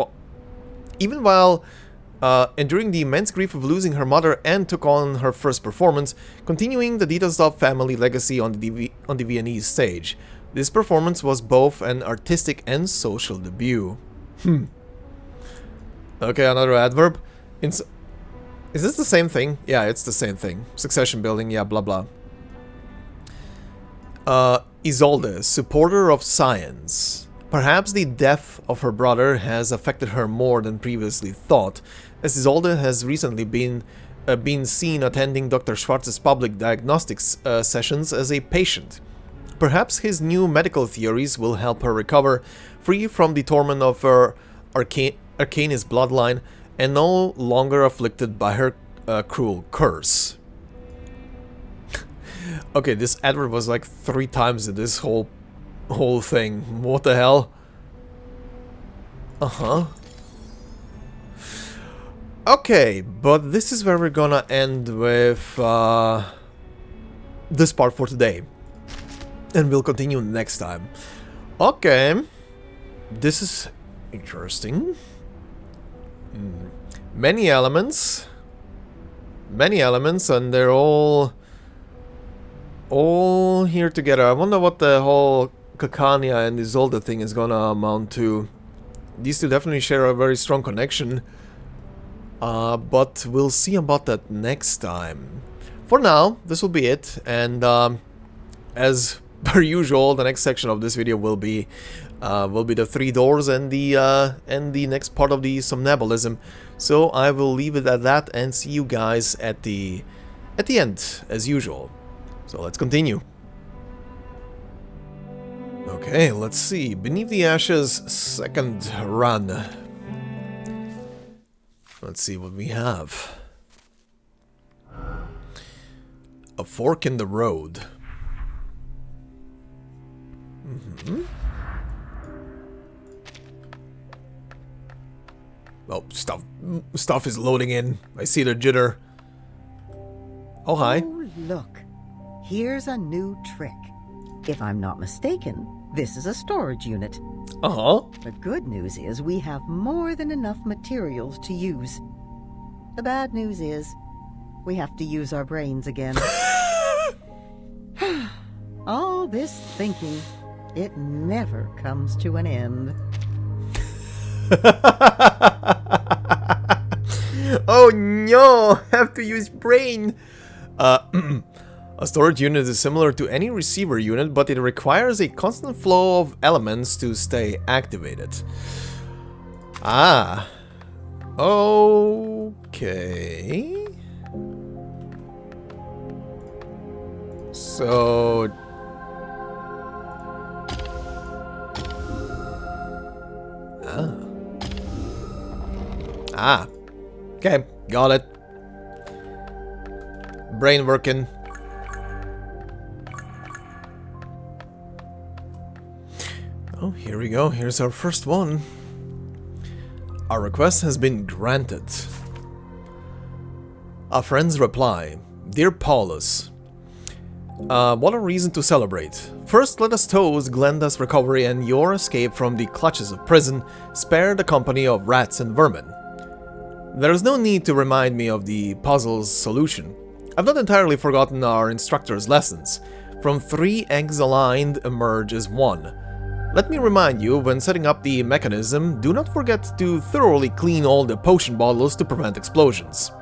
on her first performance, continuing the Ditasdorf family legacy on the Viennese stage. This performance was both an artistic and social debut. Okay, another adverb. Is this the same thing? Yeah, it's the same thing. Succession building, yeah, blah blah. Isolde, supporter of science. Perhaps the death of her brother has affected her more than previously thought, as Isolde has recently been seen attending Dr. Schwarz's public diagnostics sessions as a patient. Perhaps his new medical theories will help her recover, free from the torment of her Arcanist bloodline, and no longer afflicted by her cruel curse. Okay, this advert was like 3 times in this whole thing. What the hell? Okay, but this is where we're gonna end with this part for today. And we'll continue next time. Okay. This is interesting. Many elements, and they're all here together. I wonder what the whole Cacania and Isolde thing is gonna amount to. These two definitely share a very strong connection, but we'll see about that next time. For now, this will be it, and as per usual, the next section of this video will be the 3 doors and the next part of the Somnambulism. So I will leave it at that and see you guys at the end as usual. So let's continue. Okay, let's see. Beneath the Ashes, second run. Let's see what we have. A fork in the road. Oh, stuff is loading in. I see the jitter. Oh, hi. Oh, look. Here's a new trick. If I'm not mistaken, this is a storage unit. The good news is we have more than enough materials to use. The bad news is we have to use our brains again. All this thinking, it never comes to an end. Oh no, have to use brain. A storage unit is similar to any receiver unit, but it requires a constant flow of elements to stay activated. Ah. Okay. So Ah. Okay, got it. Brain working. Oh, here we go. Here's our first one. Our request has been granted. Our friends reply, Dear Paulus, what a reason to celebrate. First, let us toast Glenda's recovery and your escape from the clutches of prison, spare the company of rats and vermin. There is no need to remind me of the puzzle's solution. I've not entirely forgotten our instructor's lessons. From 3 eggs aligned emerges 1. Let me remind you, when setting up the mechanism, do not forget to thoroughly clean all the potion bottles to prevent explosions.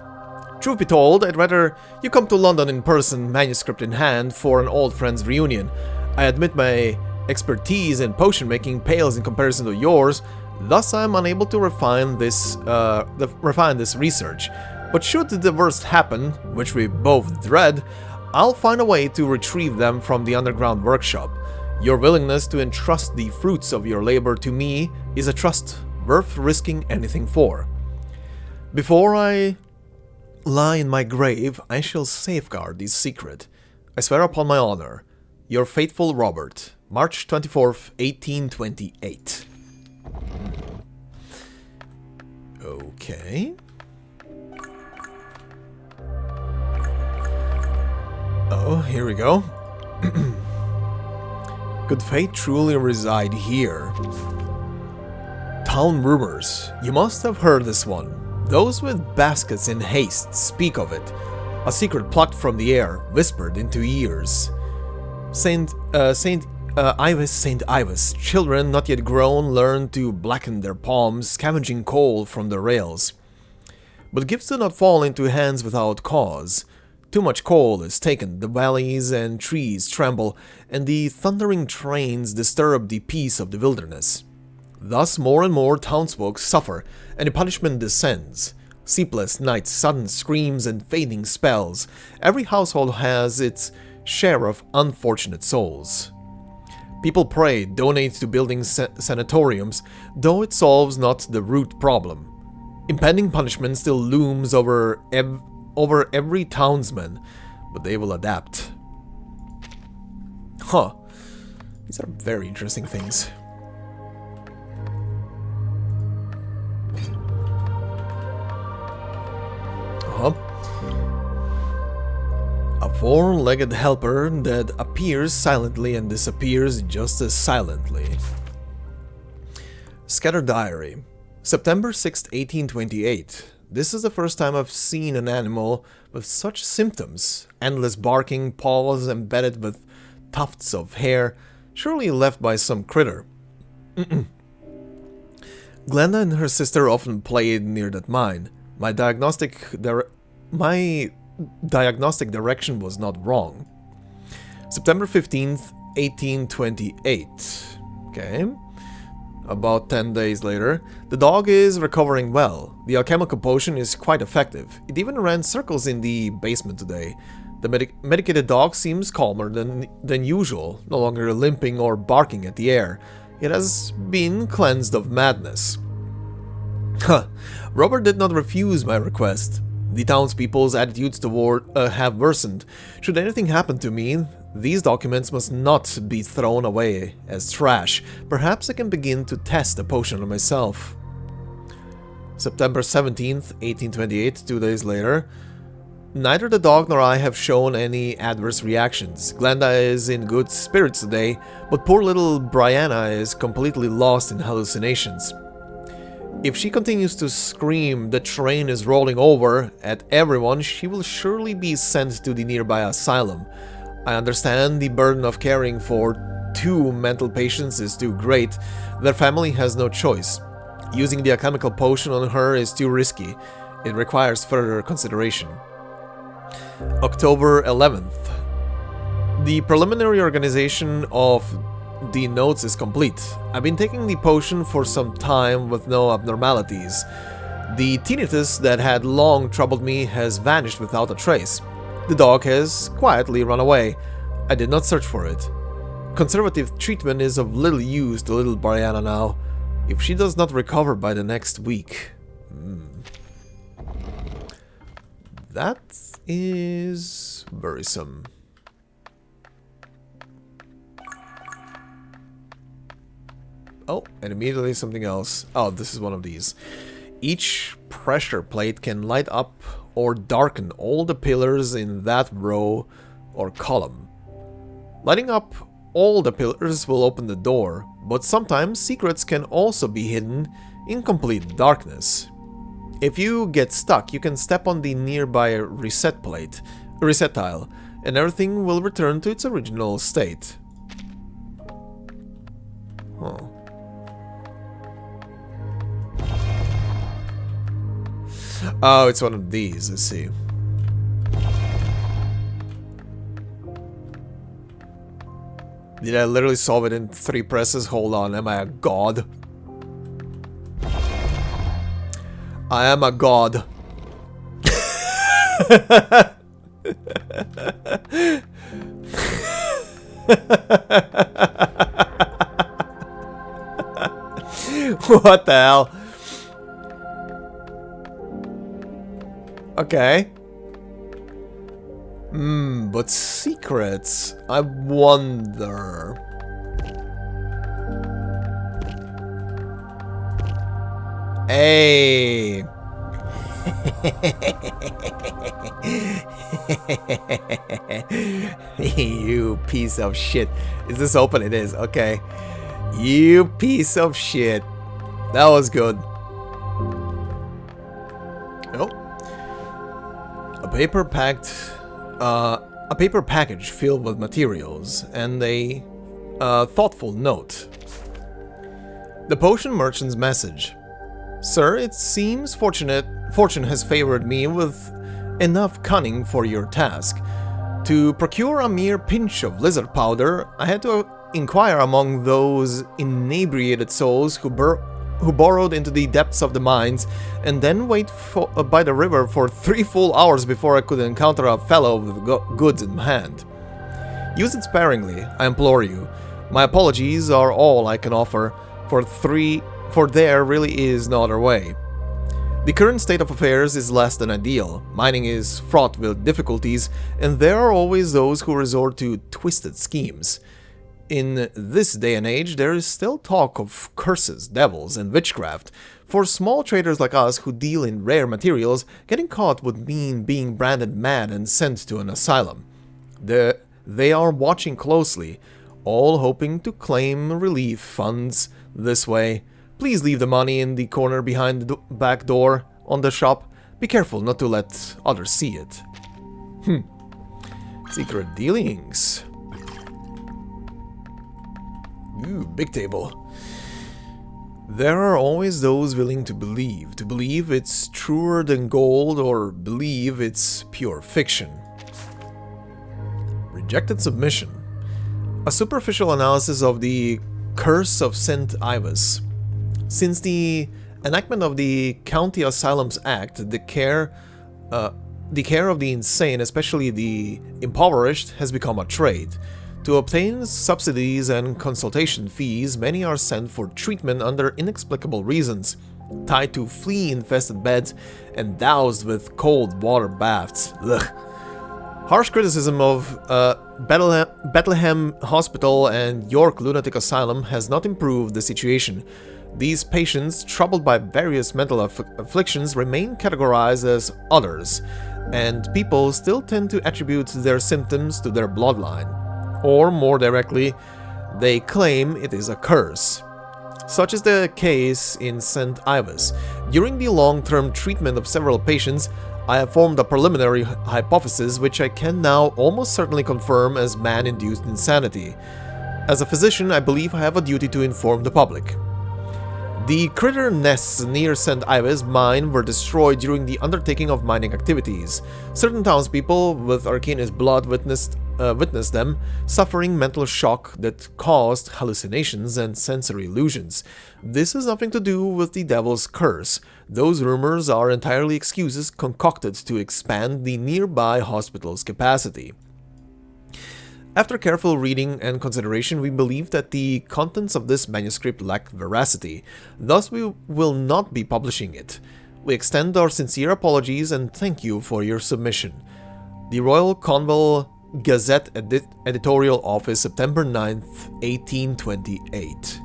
Truth be told, I'd rather you come to London in person, manuscript in hand, for an old friends reunion. I admit my expertise in potion making pales in comparison to yours, thus I'm unable to refine this research. But should the worst happen, which we both dread, I'll find a way to retrieve them from the underground workshop. Your willingness to entrust the fruits of your labor to me is a trust worth risking anything for. Before I lie in my grave, I shall safeguard this secret. I swear upon my honor. Your faithful Robert, March 24th, 1828. Okay. Oh, here we go. Could fate truly reside here? Town rumors. You must have heard this one. Those with baskets in haste speak of it. A secret plucked from the air, whispered into ears. Saint Ives, children not yet grown learn to blacken their palms, scavenging coal from the rails. But gifts do not fall into hands without cause. Too much coal is taken, the valleys and trees tremble, and the thundering trains disturb the peace of the wilderness. Thus more and more townsfolk suffer, and the punishment descends. Sleepless nights, sudden screams, and fading spells. Every household has its share of unfortunate souls. People pray, donate to building sanatoriums, though it solves not the root problem. Impending punishment still looms over every townsman, but they will adapt. Huh. These are very interesting things. A four-legged helper that appears silently and disappears just as silently. Scattered Diary. September 6th, 1828. This is the first time I've seen an animal with such symptoms. Endless barking, paws embedded with tufts of hair, surely left by some critter. Glenda and her sister often played near that mine. My diagnostic direction was not wrong. September 15th, 1828. Okay. About 10 days later, the dog is recovering well. The alchemical potion is quite effective. It even ran circles in the basement today. The medicated dog seems calmer than usual, no longer limping or barking at the air. It has been cleansed of madness. Robert did not refuse my request. The townspeople's attitudes toward have worsened. Should anything happen to me, these documents must not be thrown away as trash. Perhaps I can begin to test the potion on myself. September 17th, 1828, 2 days later. Neither the dog nor I have shown any adverse reactions. Glenda is in good spirits today, but poor little Brianna is completely lost in hallucinations. If she continues to scream the train is rolling over at everyone, she will surely be sent to the nearby asylum. I understand the burden of caring for 2 mental patients is too great. Their family has no choice. Using the alchemical potion on her is too risky. It requires further consideration. October 11th. The preliminary organization of the notes is complete. I've been taking the potion for some time with no abnormalities. The tinnitus that had long troubled me has vanished without a trace. The dog has quietly run away. I did not search for it. Conservative treatment is of little use to little Brianna now. If she does not recover by the next week... That is worrisome. Oh, and immediately something else. Oh, this is one of these. Each pressure plate can light up or darken all the pillars in that row or column. Lighting up all the pillars will open the door, but sometimes secrets can also be hidden in complete darkness. If you get stuck, you can step on the nearby reset tile, and everything will return to its original state. Huh. Oh, it's one of these, I see. Did I literally solve it in 3 presses? Hold on, am I a god? I am a god. What the hell? Okay. But secrets, I wonder. Hey. You piece of shit. Is this open? It is. Okay. You piece of shit. That was good. Oh. A paper package filled with materials and a thoughtful note. The potion merchant's message. Sir, it seems fortune has favored me with enough cunning for your task. To procure a mere pinch of lizard powder, I had to inquire among those inebriated souls who burrowed into the depths of the mines, and then wait by the river for 3 full hours before I could encounter a fellow with goods in hand. Use it sparingly, I implore you. My apologies are all I can offer, for there really is no other way. The current state of affairs is less than ideal. Mining is fraught with difficulties, and there are always those who resort to twisted schemes. In this day and age, there is still talk of curses, devils, and witchcraft. For small traders like us who deal in rare materials, getting caught would mean being branded mad and sent to an asylum. They are watching closely, all hoping to claim relief funds this way. Please leave the money in the corner behind the back door on the shop. Be careful not to let others see it. Secret dealings. Ooh, big table. There are always those willing to believe it's truer than gold, or believe it's pure fiction. Rejected submission. A superficial analysis of the Curse of St. Ives. Since the enactment of the County Asylums Act, the care of the insane, especially the impoverished, has become a trade. To obtain subsidies and consultation fees, many are sent for treatment under inexplicable reasons, tied to flea-infested beds and doused with cold water baths. Ugh. Harsh criticism of Bethlehem Hospital and York Lunatic Asylum has not improved the situation. These patients, troubled by various mental afflictions, remain categorized as others, and people still tend to attribute their symptoms to their bloodline. Or, more directly, they claim it is a curse. Such is the case in St. Ives. During the long-term treatment of several patients, I have formed a preliminary hypothesis which I can now almost certainly confirm as man-induced insanity. As a physician, I believe I have a duty to inform the public. The critter nests near St. Ives mine were destroyed during the undertaking of mining activities. Certain townspeople with Arcanist blood witnessed them, suffering mental shock that caused hallucinations and sensory illusions. This has nothing to do with the devil's curse. Those rumors are entirely excuses concocted to expand the nearby hospital's capacity. After careful reading and consideration, we believe that the contents of this manuscript lack veracity, thus we will not be publishing it. We extend our sincere apologies and thank you for your submission. The Royal Conval Gazette Editorial Office, September 9th, 1828.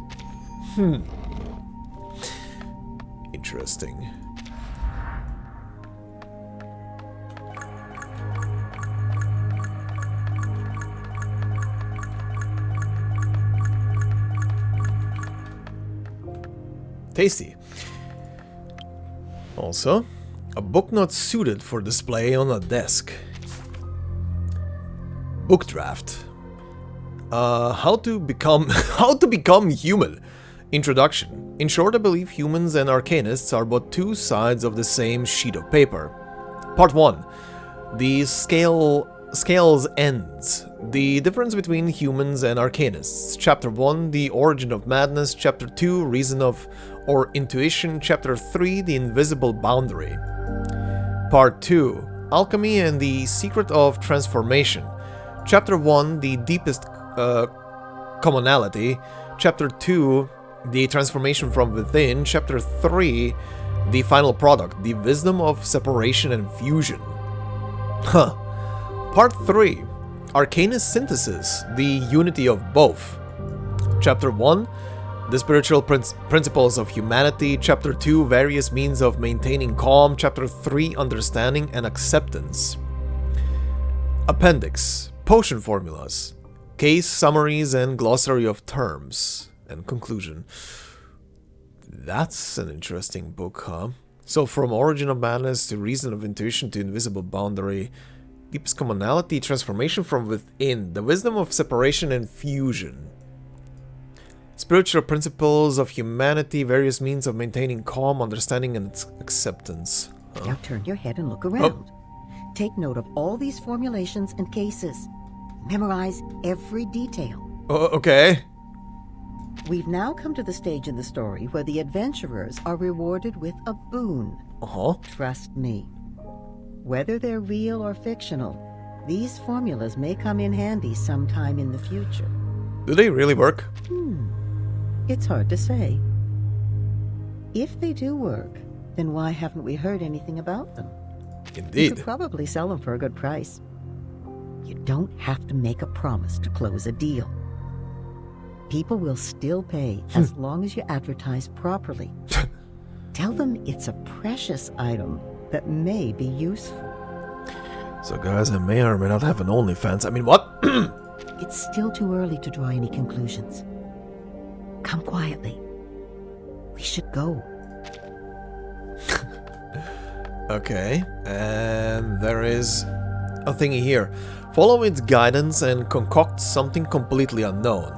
Interesting. Tasty. Also, a book not suited for display on a desk. Book draft. How to become human. Introduction. In short, I believe humans and Arcanists are but two sides of the same sheet of paper. Part 1. The scales ends. The difference between humans and Arcanists. Chapter 1, The Origin of Madness. Chapter 2, Reason of or Intuition. Chapter 3, The Invisible Boundary. Part 2, Alchemy and the Secret of Transformation. Chapter 1, The Deepest Commonality. Chapter 2, The Transformation from Within. Chapter 3, The Final Product, The Wisdom of Separation and Fusion. Part 3, Arcanist Synthesis, The Unity of Both. Chapter 1, The Spiritual Principles of Humanity. Chapter 2, Various Means of Maintaining Calm. Chapter 3, Understanding and Acceptance. Appendix, Potion Formulas, Case Summaries and Glossary of Terms. And conclusion. That's an interesting book, huh? So from Origin of Madness to Reason of Intuition to Invisible Boundary, Deepest Commonality, Transformation from Within, The Wisdom of Separation and Fusion, Spiritual Principles of Humanity, Various Means of Maintaining Calm, Understanding and Acceptance. Now turn your head and look around. Take note of all these formulations and cases. Memorize every detail. Okay. We've now come to the stage in the story where the adventurers are rewarded with a boon. Trust me. Whether they're real or fictional, these formulas may come in handy sometime in the future. Do they really work? It's hard to say. If they do work, then why haven't we heard anything about them? Indeed. You could probably sell them for a good price. You don't have to make a promise to close a deal. People will still pay as long as you advertise properly. Tell them it's a precious item that may be useful. So guys, I may or may not have an OnlyFans. I mean, what? It's still too early to draw any conclusions. Come quietly. We should go. Okay, and there is a thingy here. Follow its guidance and concoct something completely unknown.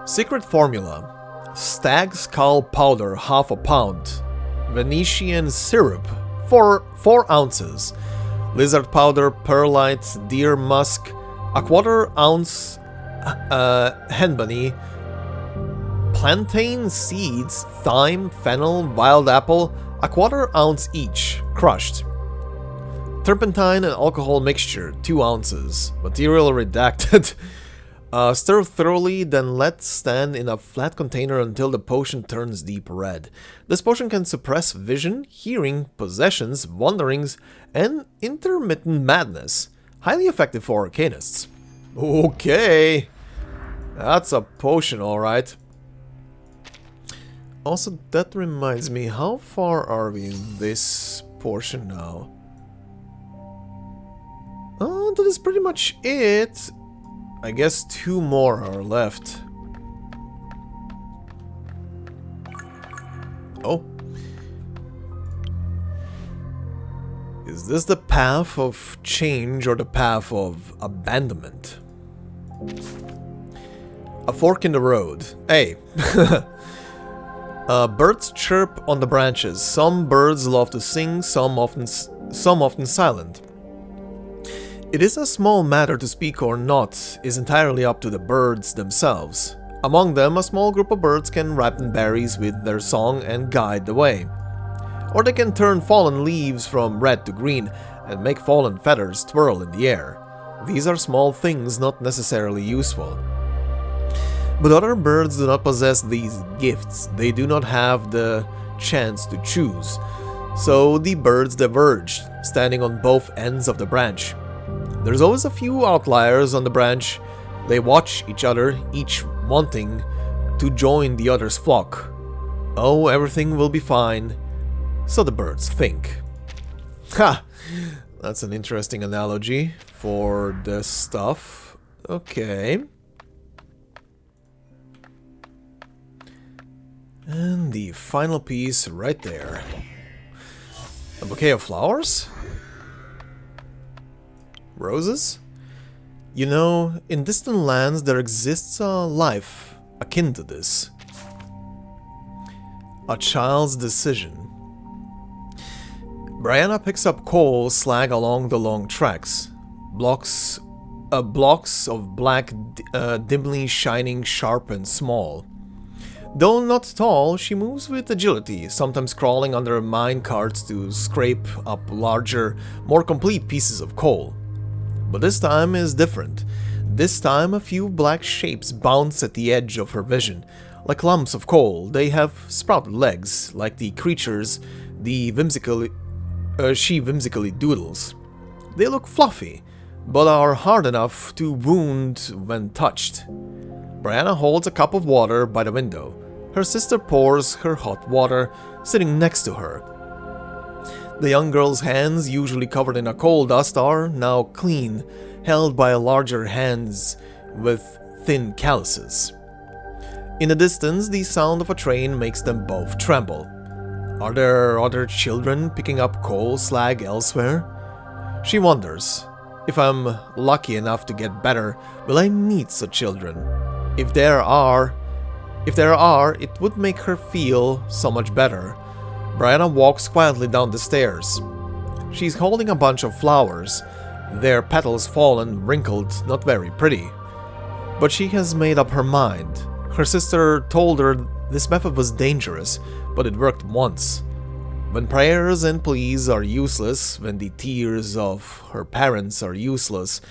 Secret formula. Stag skull powder, 1/2 pound. Venetian syrup, 4 ounces. Lizard powder, perlite, deer musk, a 1/4 ounce henbany, plantain seeds, thyme, fennel, wild apple, a 1/4 ounce each, crushed. Turpentine and alcohol mixture, 2 ounces. Material redacted. Stir thoroughly, then let stand in a flat container until the potion turns deep red. This potion can suppress vision, hearing, possessions, wanderings, and intermittent madness. Highly effective for Arcanists. Okay, that's a potion, alright. Also, that reminds me, how far are we in this portion now? Oh, that is pretty much it. I guess 2 more are left. Oh. Is this the path of change or the path of abandonment? A fork in the road. Hey. Birds chirp on the branches. Some birds love to sing, some often silent. It is a small matter to speak or not is entirely up to the birds themselves. Among them, a small group of birds can ripen berries with their song and guide the way. Or they can turn fallen leaves from red to green and make fallen feathers twirl in the air. These are small things, not necessarily useful. But other birds do not possess these gifts. They do not have the chance to choose. So the birds diverged, standing on both ends of the branch. There's always a few outliers on the branch. They watch each other, each wanting to join the other's flock. Oh, everything will be fine, so the birds think. Ha! That's an interesting analogy for the stuff. Okay. And the final piece right there. A bouquet of flowers? Roses? You know, in distant lands there exists a life akin to this. A child's decision. Brianna picks up coal slag along the long tracks. Blocks of black, dimly shining, sharp and small. Though not tall, she moves with agility, sometimes crawling under mine carts to scrape up larger, more complete pieces of coal. But this time is different. This time a few black shapes bounce at the edge of her vision. Like lumps of coal, they have sprouted legs, like the creatures she whimsically doodles. They look fluffy, but are hard enough to wound when touched. Brianna holds a cup of water by the window. Her sister pours her hot water, sitting next to her. The young girl's hands, usually covered in a coal dust, are now clean, held by larger hands with thin calluses. In the distance, the sound of a train makes them both tremble. Are there other children picking up coal slag elsewhere? She wonders, if I'm lucky enough to get better, will I meet such children? If there are, it would make her feel so much better. Brianna walks quietly down the stairs. She's holding a bunch of flowers, their petals fallen, wrinkled, not very pretty. But she has made up her mind. Her sister told her this method was dangerous, but it worked once. When prayers and pleas are useless, when the tears of her parents are useless,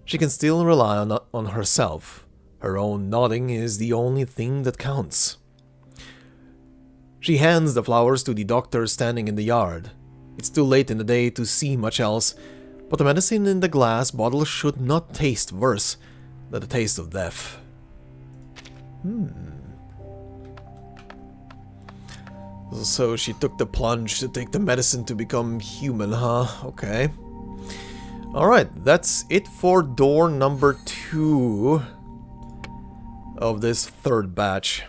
she can still rely on herself. Her own nodding is the only thing that counts. She hands the flowers to the doctor standing in the yard. It's too late in the day to see much else, but the medicine in the glass bottle should not taste worse than the taste of death. So she took the plunge to take the medicine to become human, huh? Okay. Alright, that's it for door number 2 of this third batch.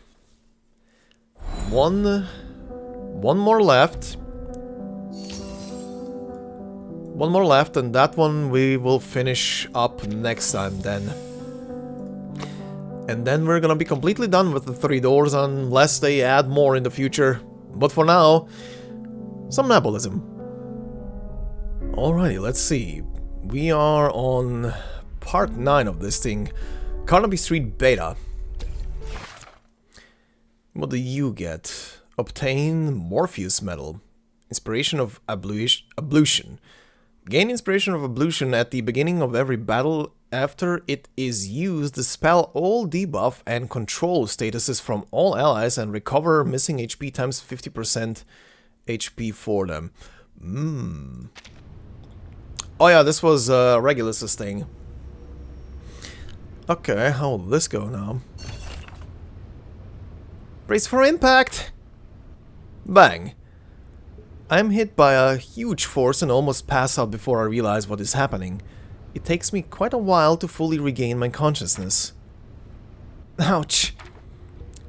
One more left. One more left, and that one we will finish up next time then. And then we're gonna be completely done with the 3 doors unless they add more in the future. But for now, Somnambulism. Alrighty, let's see. We are on part 9 of this thing. Carnaby Street Beta. What do you get? Obtain Morpheus Medal. Inspiration of Ablution. Gain Inspiration of Ablution at the beginning of every battle. After it is used, dispel all debuff and control statuses from all allies and recover missing HP times 50% HP for them. Oh yeah, this was Regulus's thing. Okay, how will this go now? Brace for impact! Bang! I'm hit by a huge force and almost pass out before I realize what is happening. It takes me quite a while to fully regain my consciousness. Ouch!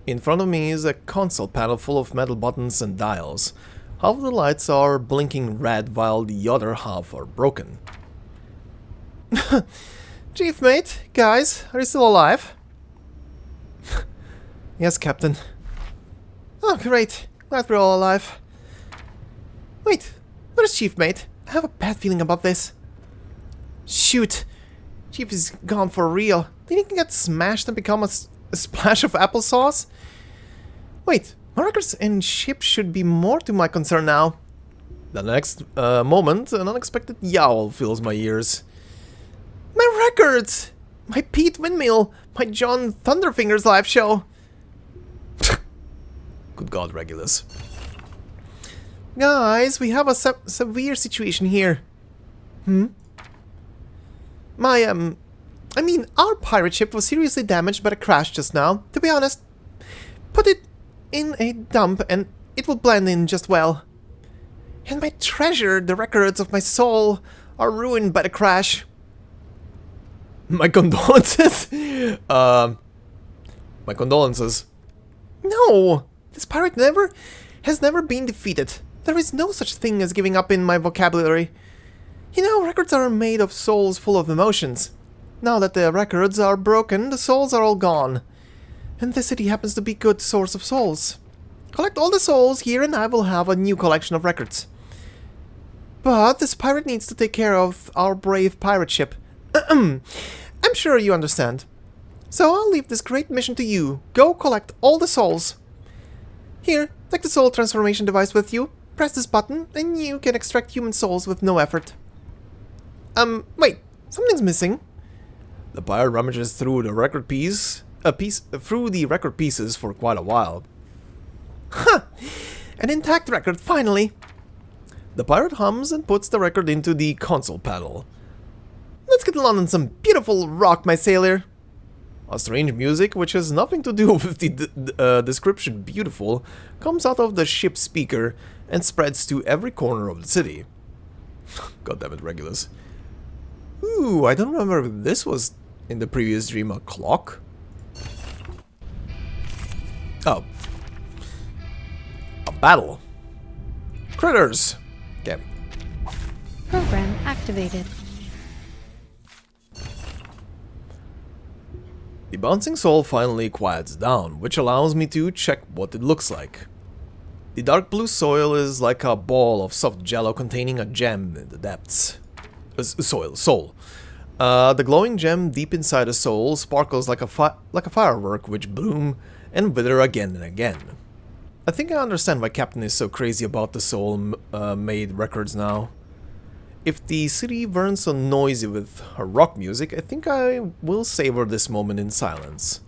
In front of me is a console panel full of metal buttons and dials. Half of the lights are blinking red while the other half are broken. Chief mate, guys, are you still alive? Yes, Captain. Oh, great. Glad we're all alive. Wait, where's Chief mate? I have a bad feeling about this. Shoot! Chief is gone for real. Did he get smashed and become a splash of applesauce? Wait, markers and ships should be more to my concern now. The next moment, an unexpected yowl fills my ears. My records! My Pete Windmill, my John Thunderfingers live show. Good God, Regulus. Guys, we have a severe situation here. Our pirate ship was seriously damaged by the crash just now. To be honest, put it in a dump and it will blend in just well. And my treasure, the records of my soul, are ruined by the crash. My condolences? My condolences. No! This pirate has never been defeated. There is no such thing as giving up in my vocabulary. You know, records are made of souls full of emotions. Now that the records are broken, the souls are all gone. And this city happens to be a good source of souls. Collect all the souls here and I will have a new collection of records. But this pirate needs to take care of our brave pirate ship. I'm sure you understand. So I'll leave this great mission to you. Go collect all the souls. Here, take the soul transformation device with you. Press this button and you can extract human souls with no effort. Wait, something's missing. The pirate rummages through the record pieces for quite a while. Ha! An intact record, finally! The pirate hums and puts the record into the console panel. Let's get on some beautiful rock, my sailor. A strange music, which has nothing to do with the description beautiful, comes out of the ship's speaker and spreads to every corner of the city. God damn it, Regulus. Ooh, I don't remember if this was in the previous dream a clock. Oh. A battle. Critters. Okay. Program activated. The bouncing soul finally quiets down, which allows me to check what it looks like. The dark blue soil is like a ball of soft jello containing a gem in the depths. Soul. The glowing gem deep inside the soul sparkles like a firework which bloom and wither again and again. I think I understand why Captain is so crazy about the soul-made records now. If the city weren't so noisy with her rock music, I think I will savor this moment in silence.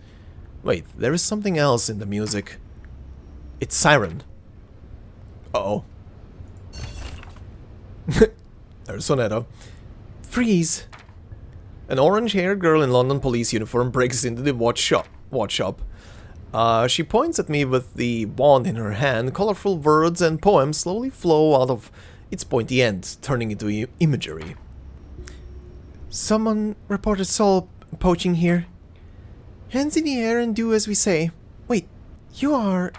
Wait, there is something else in the music. It's Siren. Uh-oh. There's Sonetto. Freeze! An orange-haired girl in London police uniform breaks into the watch shop. She points at me with the wand in her hand. Colorful words and poems slowly flow out of its pointy end, turning into imagery. Someone reported soul poaching here. Hands in the air and do as we say. Wait, you are...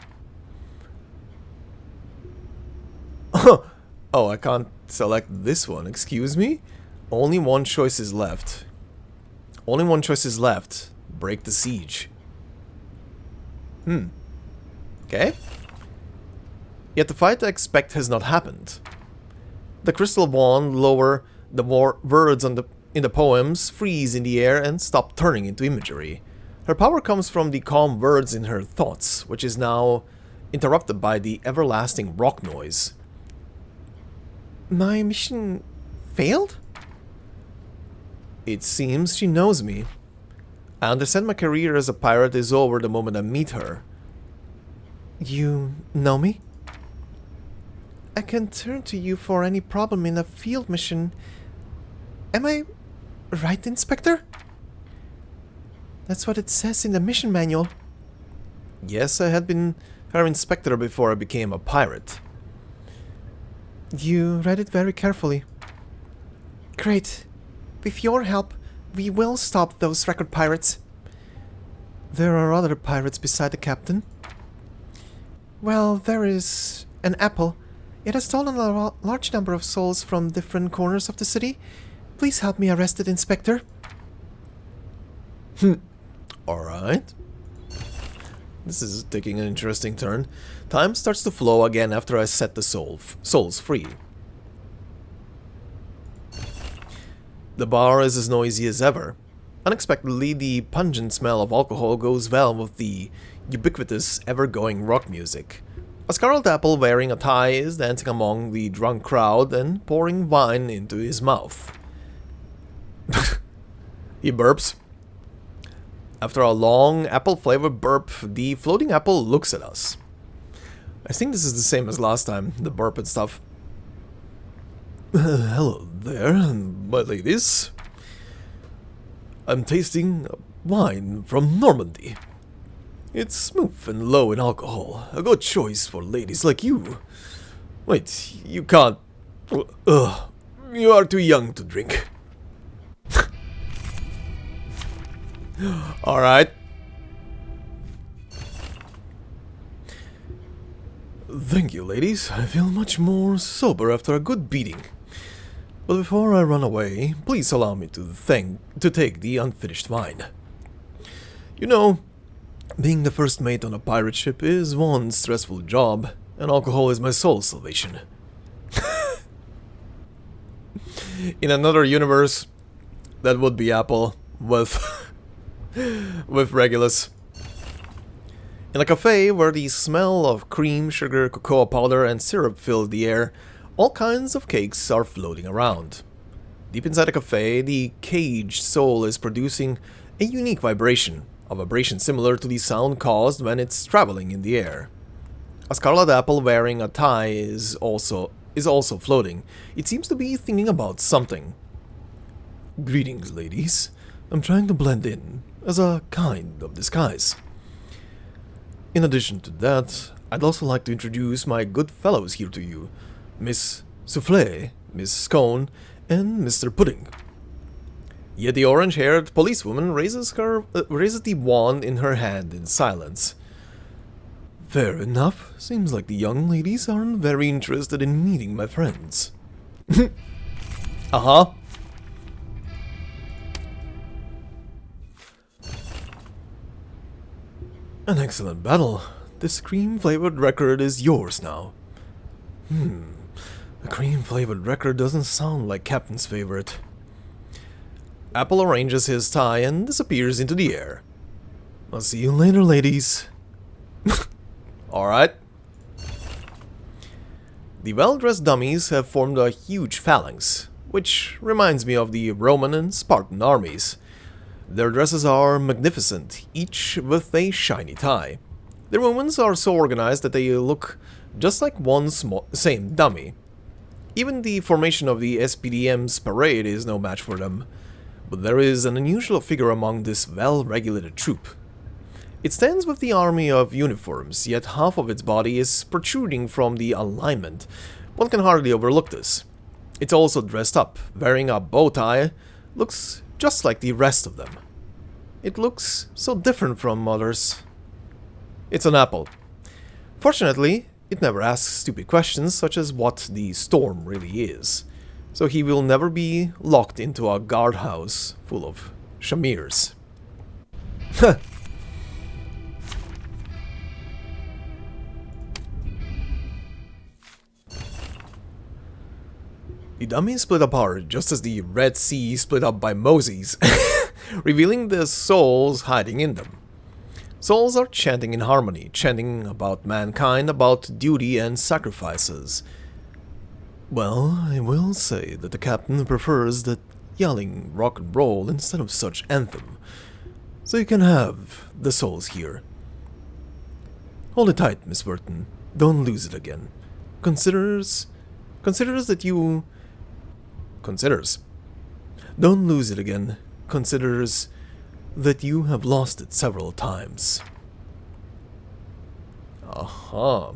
Oh, I can't select this one, excuse me? Only one choice is left. Only one choice is left. Break the siege. Okay. Yet the fight I expect has not happened. The crystal wand lower the words in the poems freeze in the air and stop turning into imagery. Her power comes from the calm words in her thoughts, which is now interrupted by the everlasting rock noise. My mission failed? It seems she knows me. I understand my career as a pirate is over the moment I meet her. You know me? I can turn to you for any problem in a field mission. Am I right, Inspector? That's what it says in the mission manual. Yes, I had been her inspector before I became a pirate. You read it very carefully. Great. With your help, we will stop those record pirates. There are other pirates beside the captain. Well, there is an apple. It has stolen a large number of souls from different corners of the city. Please help me arrest it, Inspector. Alright. This is taking an interesting turn. Time starts to flow again after I set the souls free. The bar is as noisy as ever. Unexpectedly, the pungent smell of alcohol goes well with the ubiquitous, ever-going rock music. A scarlet apple wearing a tie is dancing among the drunk crowd and pouring wine into his mouth. He burps. After a long apple-flavored burp, the floating apple looks at us. I think this is the same as last time, the burp and stuff. Hello there, my ladies. I'm tasting wine from Normandy. It's smooth and low in alcohol, a good choice for ladies like you. Wait, you can't... you are too young to drink. Alright. Thank you, ladies. I feel much more sober after a good beating. But before I run away, please allow me to take the unfinished wine. You know, being the first mate on a pirate ship is one stressful job, and alcohol is my soul's salvation. In another universe, that would be Apple with Regulus. In a cafe where the smell of cream, sugar, cocoa powder and syrup filled the air, all kinds of cakes are floating around. Deep inside the cafe, the caged soul is producing a unique vibration, a vibration similar to the sound caused when it's traveling in the air. A scarlet apple wearing a tie is also floating. It seems to be thinking about something. Greetings, ladies. I'm trying to blend in as a kind of disguise. In addition to that, I'd also like to introduce my good fellows here to you, Miss Soufflé, Miss Scone, and Mr. Pudding. Yet the orange-haired policewoman raises the wand in her hand in silence. Fair enough. Seems like the young ladies aren't very interested in meeting my friends. Uh-huh. An excellent battle. This cream-flavored record is yours now. A cream-flavored record doesn't sound like Captain's favorite. Apple arranges his tie and disappears into the air. I'll see you later, ladies. Alright. The well-dressed dummies have formed a huge phalanx, which reminds me of the Roman and Spartan armies. Their dresses are magnificent, each with a shiny tie. Their movements are so organized that they look just like one same dummy. Even the formation of the SPDM's parade is no match for them. But there is an unusual figure among this well-regulated troop. It stands with the army of uniforms, yet half of its body is protruding from the alignment. One can hardly overlook this. It's also dressed up, wearing a bow tie, looks just like the rest of them. It looks so different from others. It's an apple. Fortunately, it never asks stupid questions such as what the storm really is. So he will never be locked into a guardhouse full of Shamirs. The dummies split apart just as the Red Sea split up by Moses, revealing the souls hiding in them. Souls are chanting in harmony, chanting about mankind, about duty and sacrifices. Well, I will say that the captain prefers that yelling rock and roll instead of such anthem. So you can have the souls here. Hold it tight, Miss Vertin. Don't lose it again. Considers that you... Don't lose it again. Considers that you have lost it several times. Aha.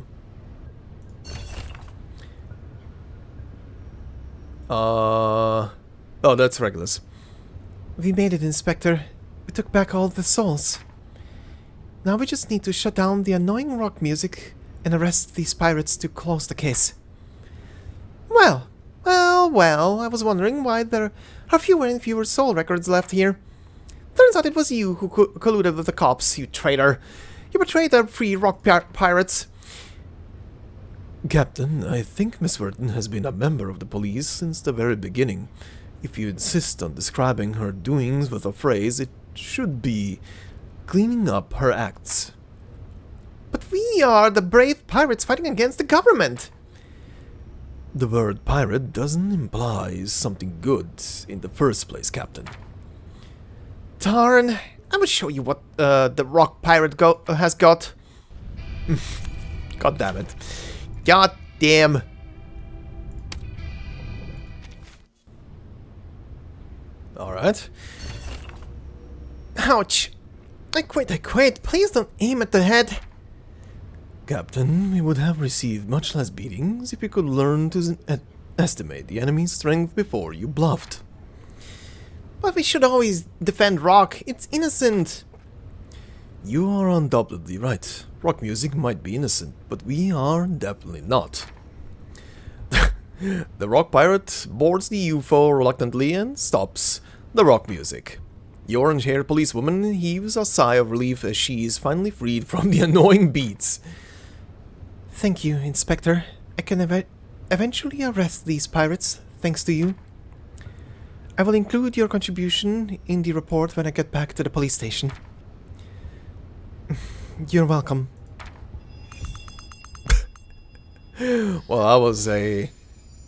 Oh, that's Regulus. We made it, Inspector. We took back all the souls. Now we just need to shut down the annoying rock music and arrest these pirates to close the case. Well, I was wondering why there are fewer and fewer soul records left here. Turns out it was you who colluded with the cops, you traitor. You betrayed the free rock pirates. Captain, I think Miss Vertin has been a member of the police since the very beginning. If you insist on describing her doings with a phrase, it should be cleaning up her acts. But we are the brave pirates fighting against the government. The word pirate doesn't imply something good in the first place, Captain. darn! I will show you what the rock pirate has got. God damn it. God damn. Alright. Ouch. I quit. Please don't aim at the head. Captain, we would have received much less beatings if we could learn to estimate the enemy's strength before you bluffed. But we should always defend rock. It's innocent. You are undoubtedly right. Rock music might be innocent, but we are definitely not. The rock pirate boards the UFO reluctantly and stops the rock music. The orange-haired policewoman heaves a sigh of relief as she is finally freed from the annoying beats. Thank you, Inspector. I can eventually arrest these pirates, thanks to you. I will include your contribution in the report when I get back to the police station. You're welcome. Well, that was a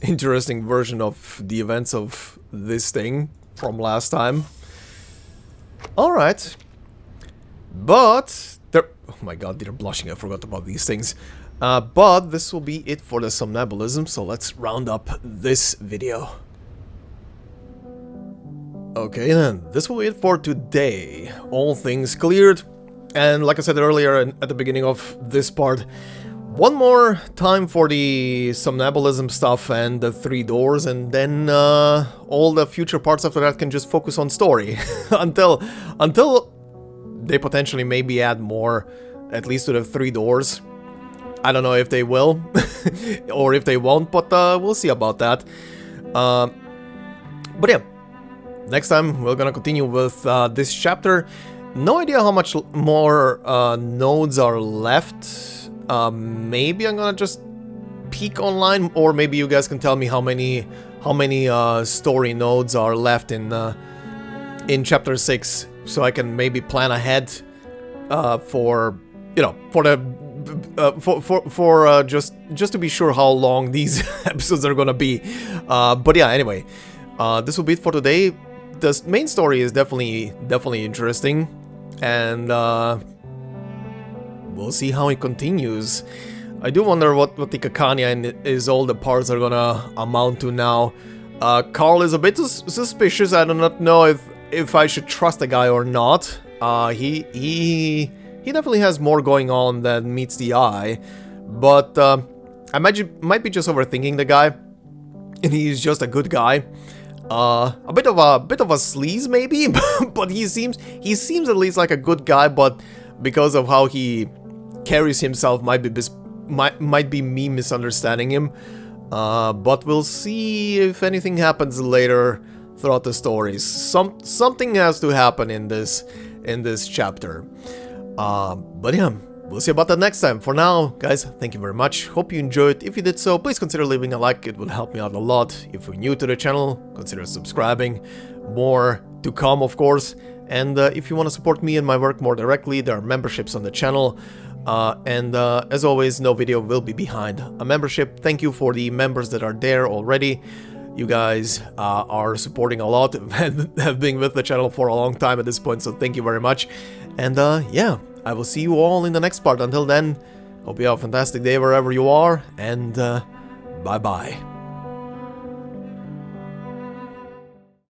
interesting version of the events of this thing from last time. Alright. But there... Oh my god, they're blushing. I forgot about these things. But this will be it for the Somnambulism, so let's round up this video. Okay then, this will be it for today. All things cleared. And like I said earlier at the beginning of this part, one more time for the Somnambulism stuff and the 3 doors, and then all the future parts after that can just focus on story. until they potentially maybe add more, at least to the 3 doors. I don't know if they will, or if they won't, but we'll see about that. But yeah, next time we're gonna continue with this chapter. No idea how much more nodes are left. Maybe I'm gonna just peek online, or maybe you guys can tell me how many story nodes are left in chapter 6, so I can maybe plan ahead for, you know, for the just to be sure how long these episodes are gonna be. But yeah, anyway, this will be it for today. The main story is definitely interesting, and we'll see how it continues. I do wonder what the Arcana and Isolde parts are gonna amount to now. Carl is a bit suspicious. I do not know if I should trust the guy or not. He definitely has more going on than meets the eye, but I might be just overthinking the guy, and he's just a good guy. A bit of a sleaze maybe, but he seems at least like a good guy. But because of how he carries himself, might be me misunderstanding him. But we'll see if anything happens later throughout the stories. Something has to happen in this chapter. But yeah, we'll see about that next time. For now, guys, thank you very much. Hope you enjoyed. If you did so, please consider leaving a like. It will help me out a lot. If you're new to the channel, consider subscribing. More to come, of course. And if you want to support me and my work more directly, there are memberships on the channel. As always, no video will be behind a membership. Thank you for the members that are there already. You guys are supporting a lot and have been with the channel for a long time at this point, so thank you very much. And yeah, I will see you all in the next part. Until then, hope you have a fantastic day wherever you are, and bye-bye.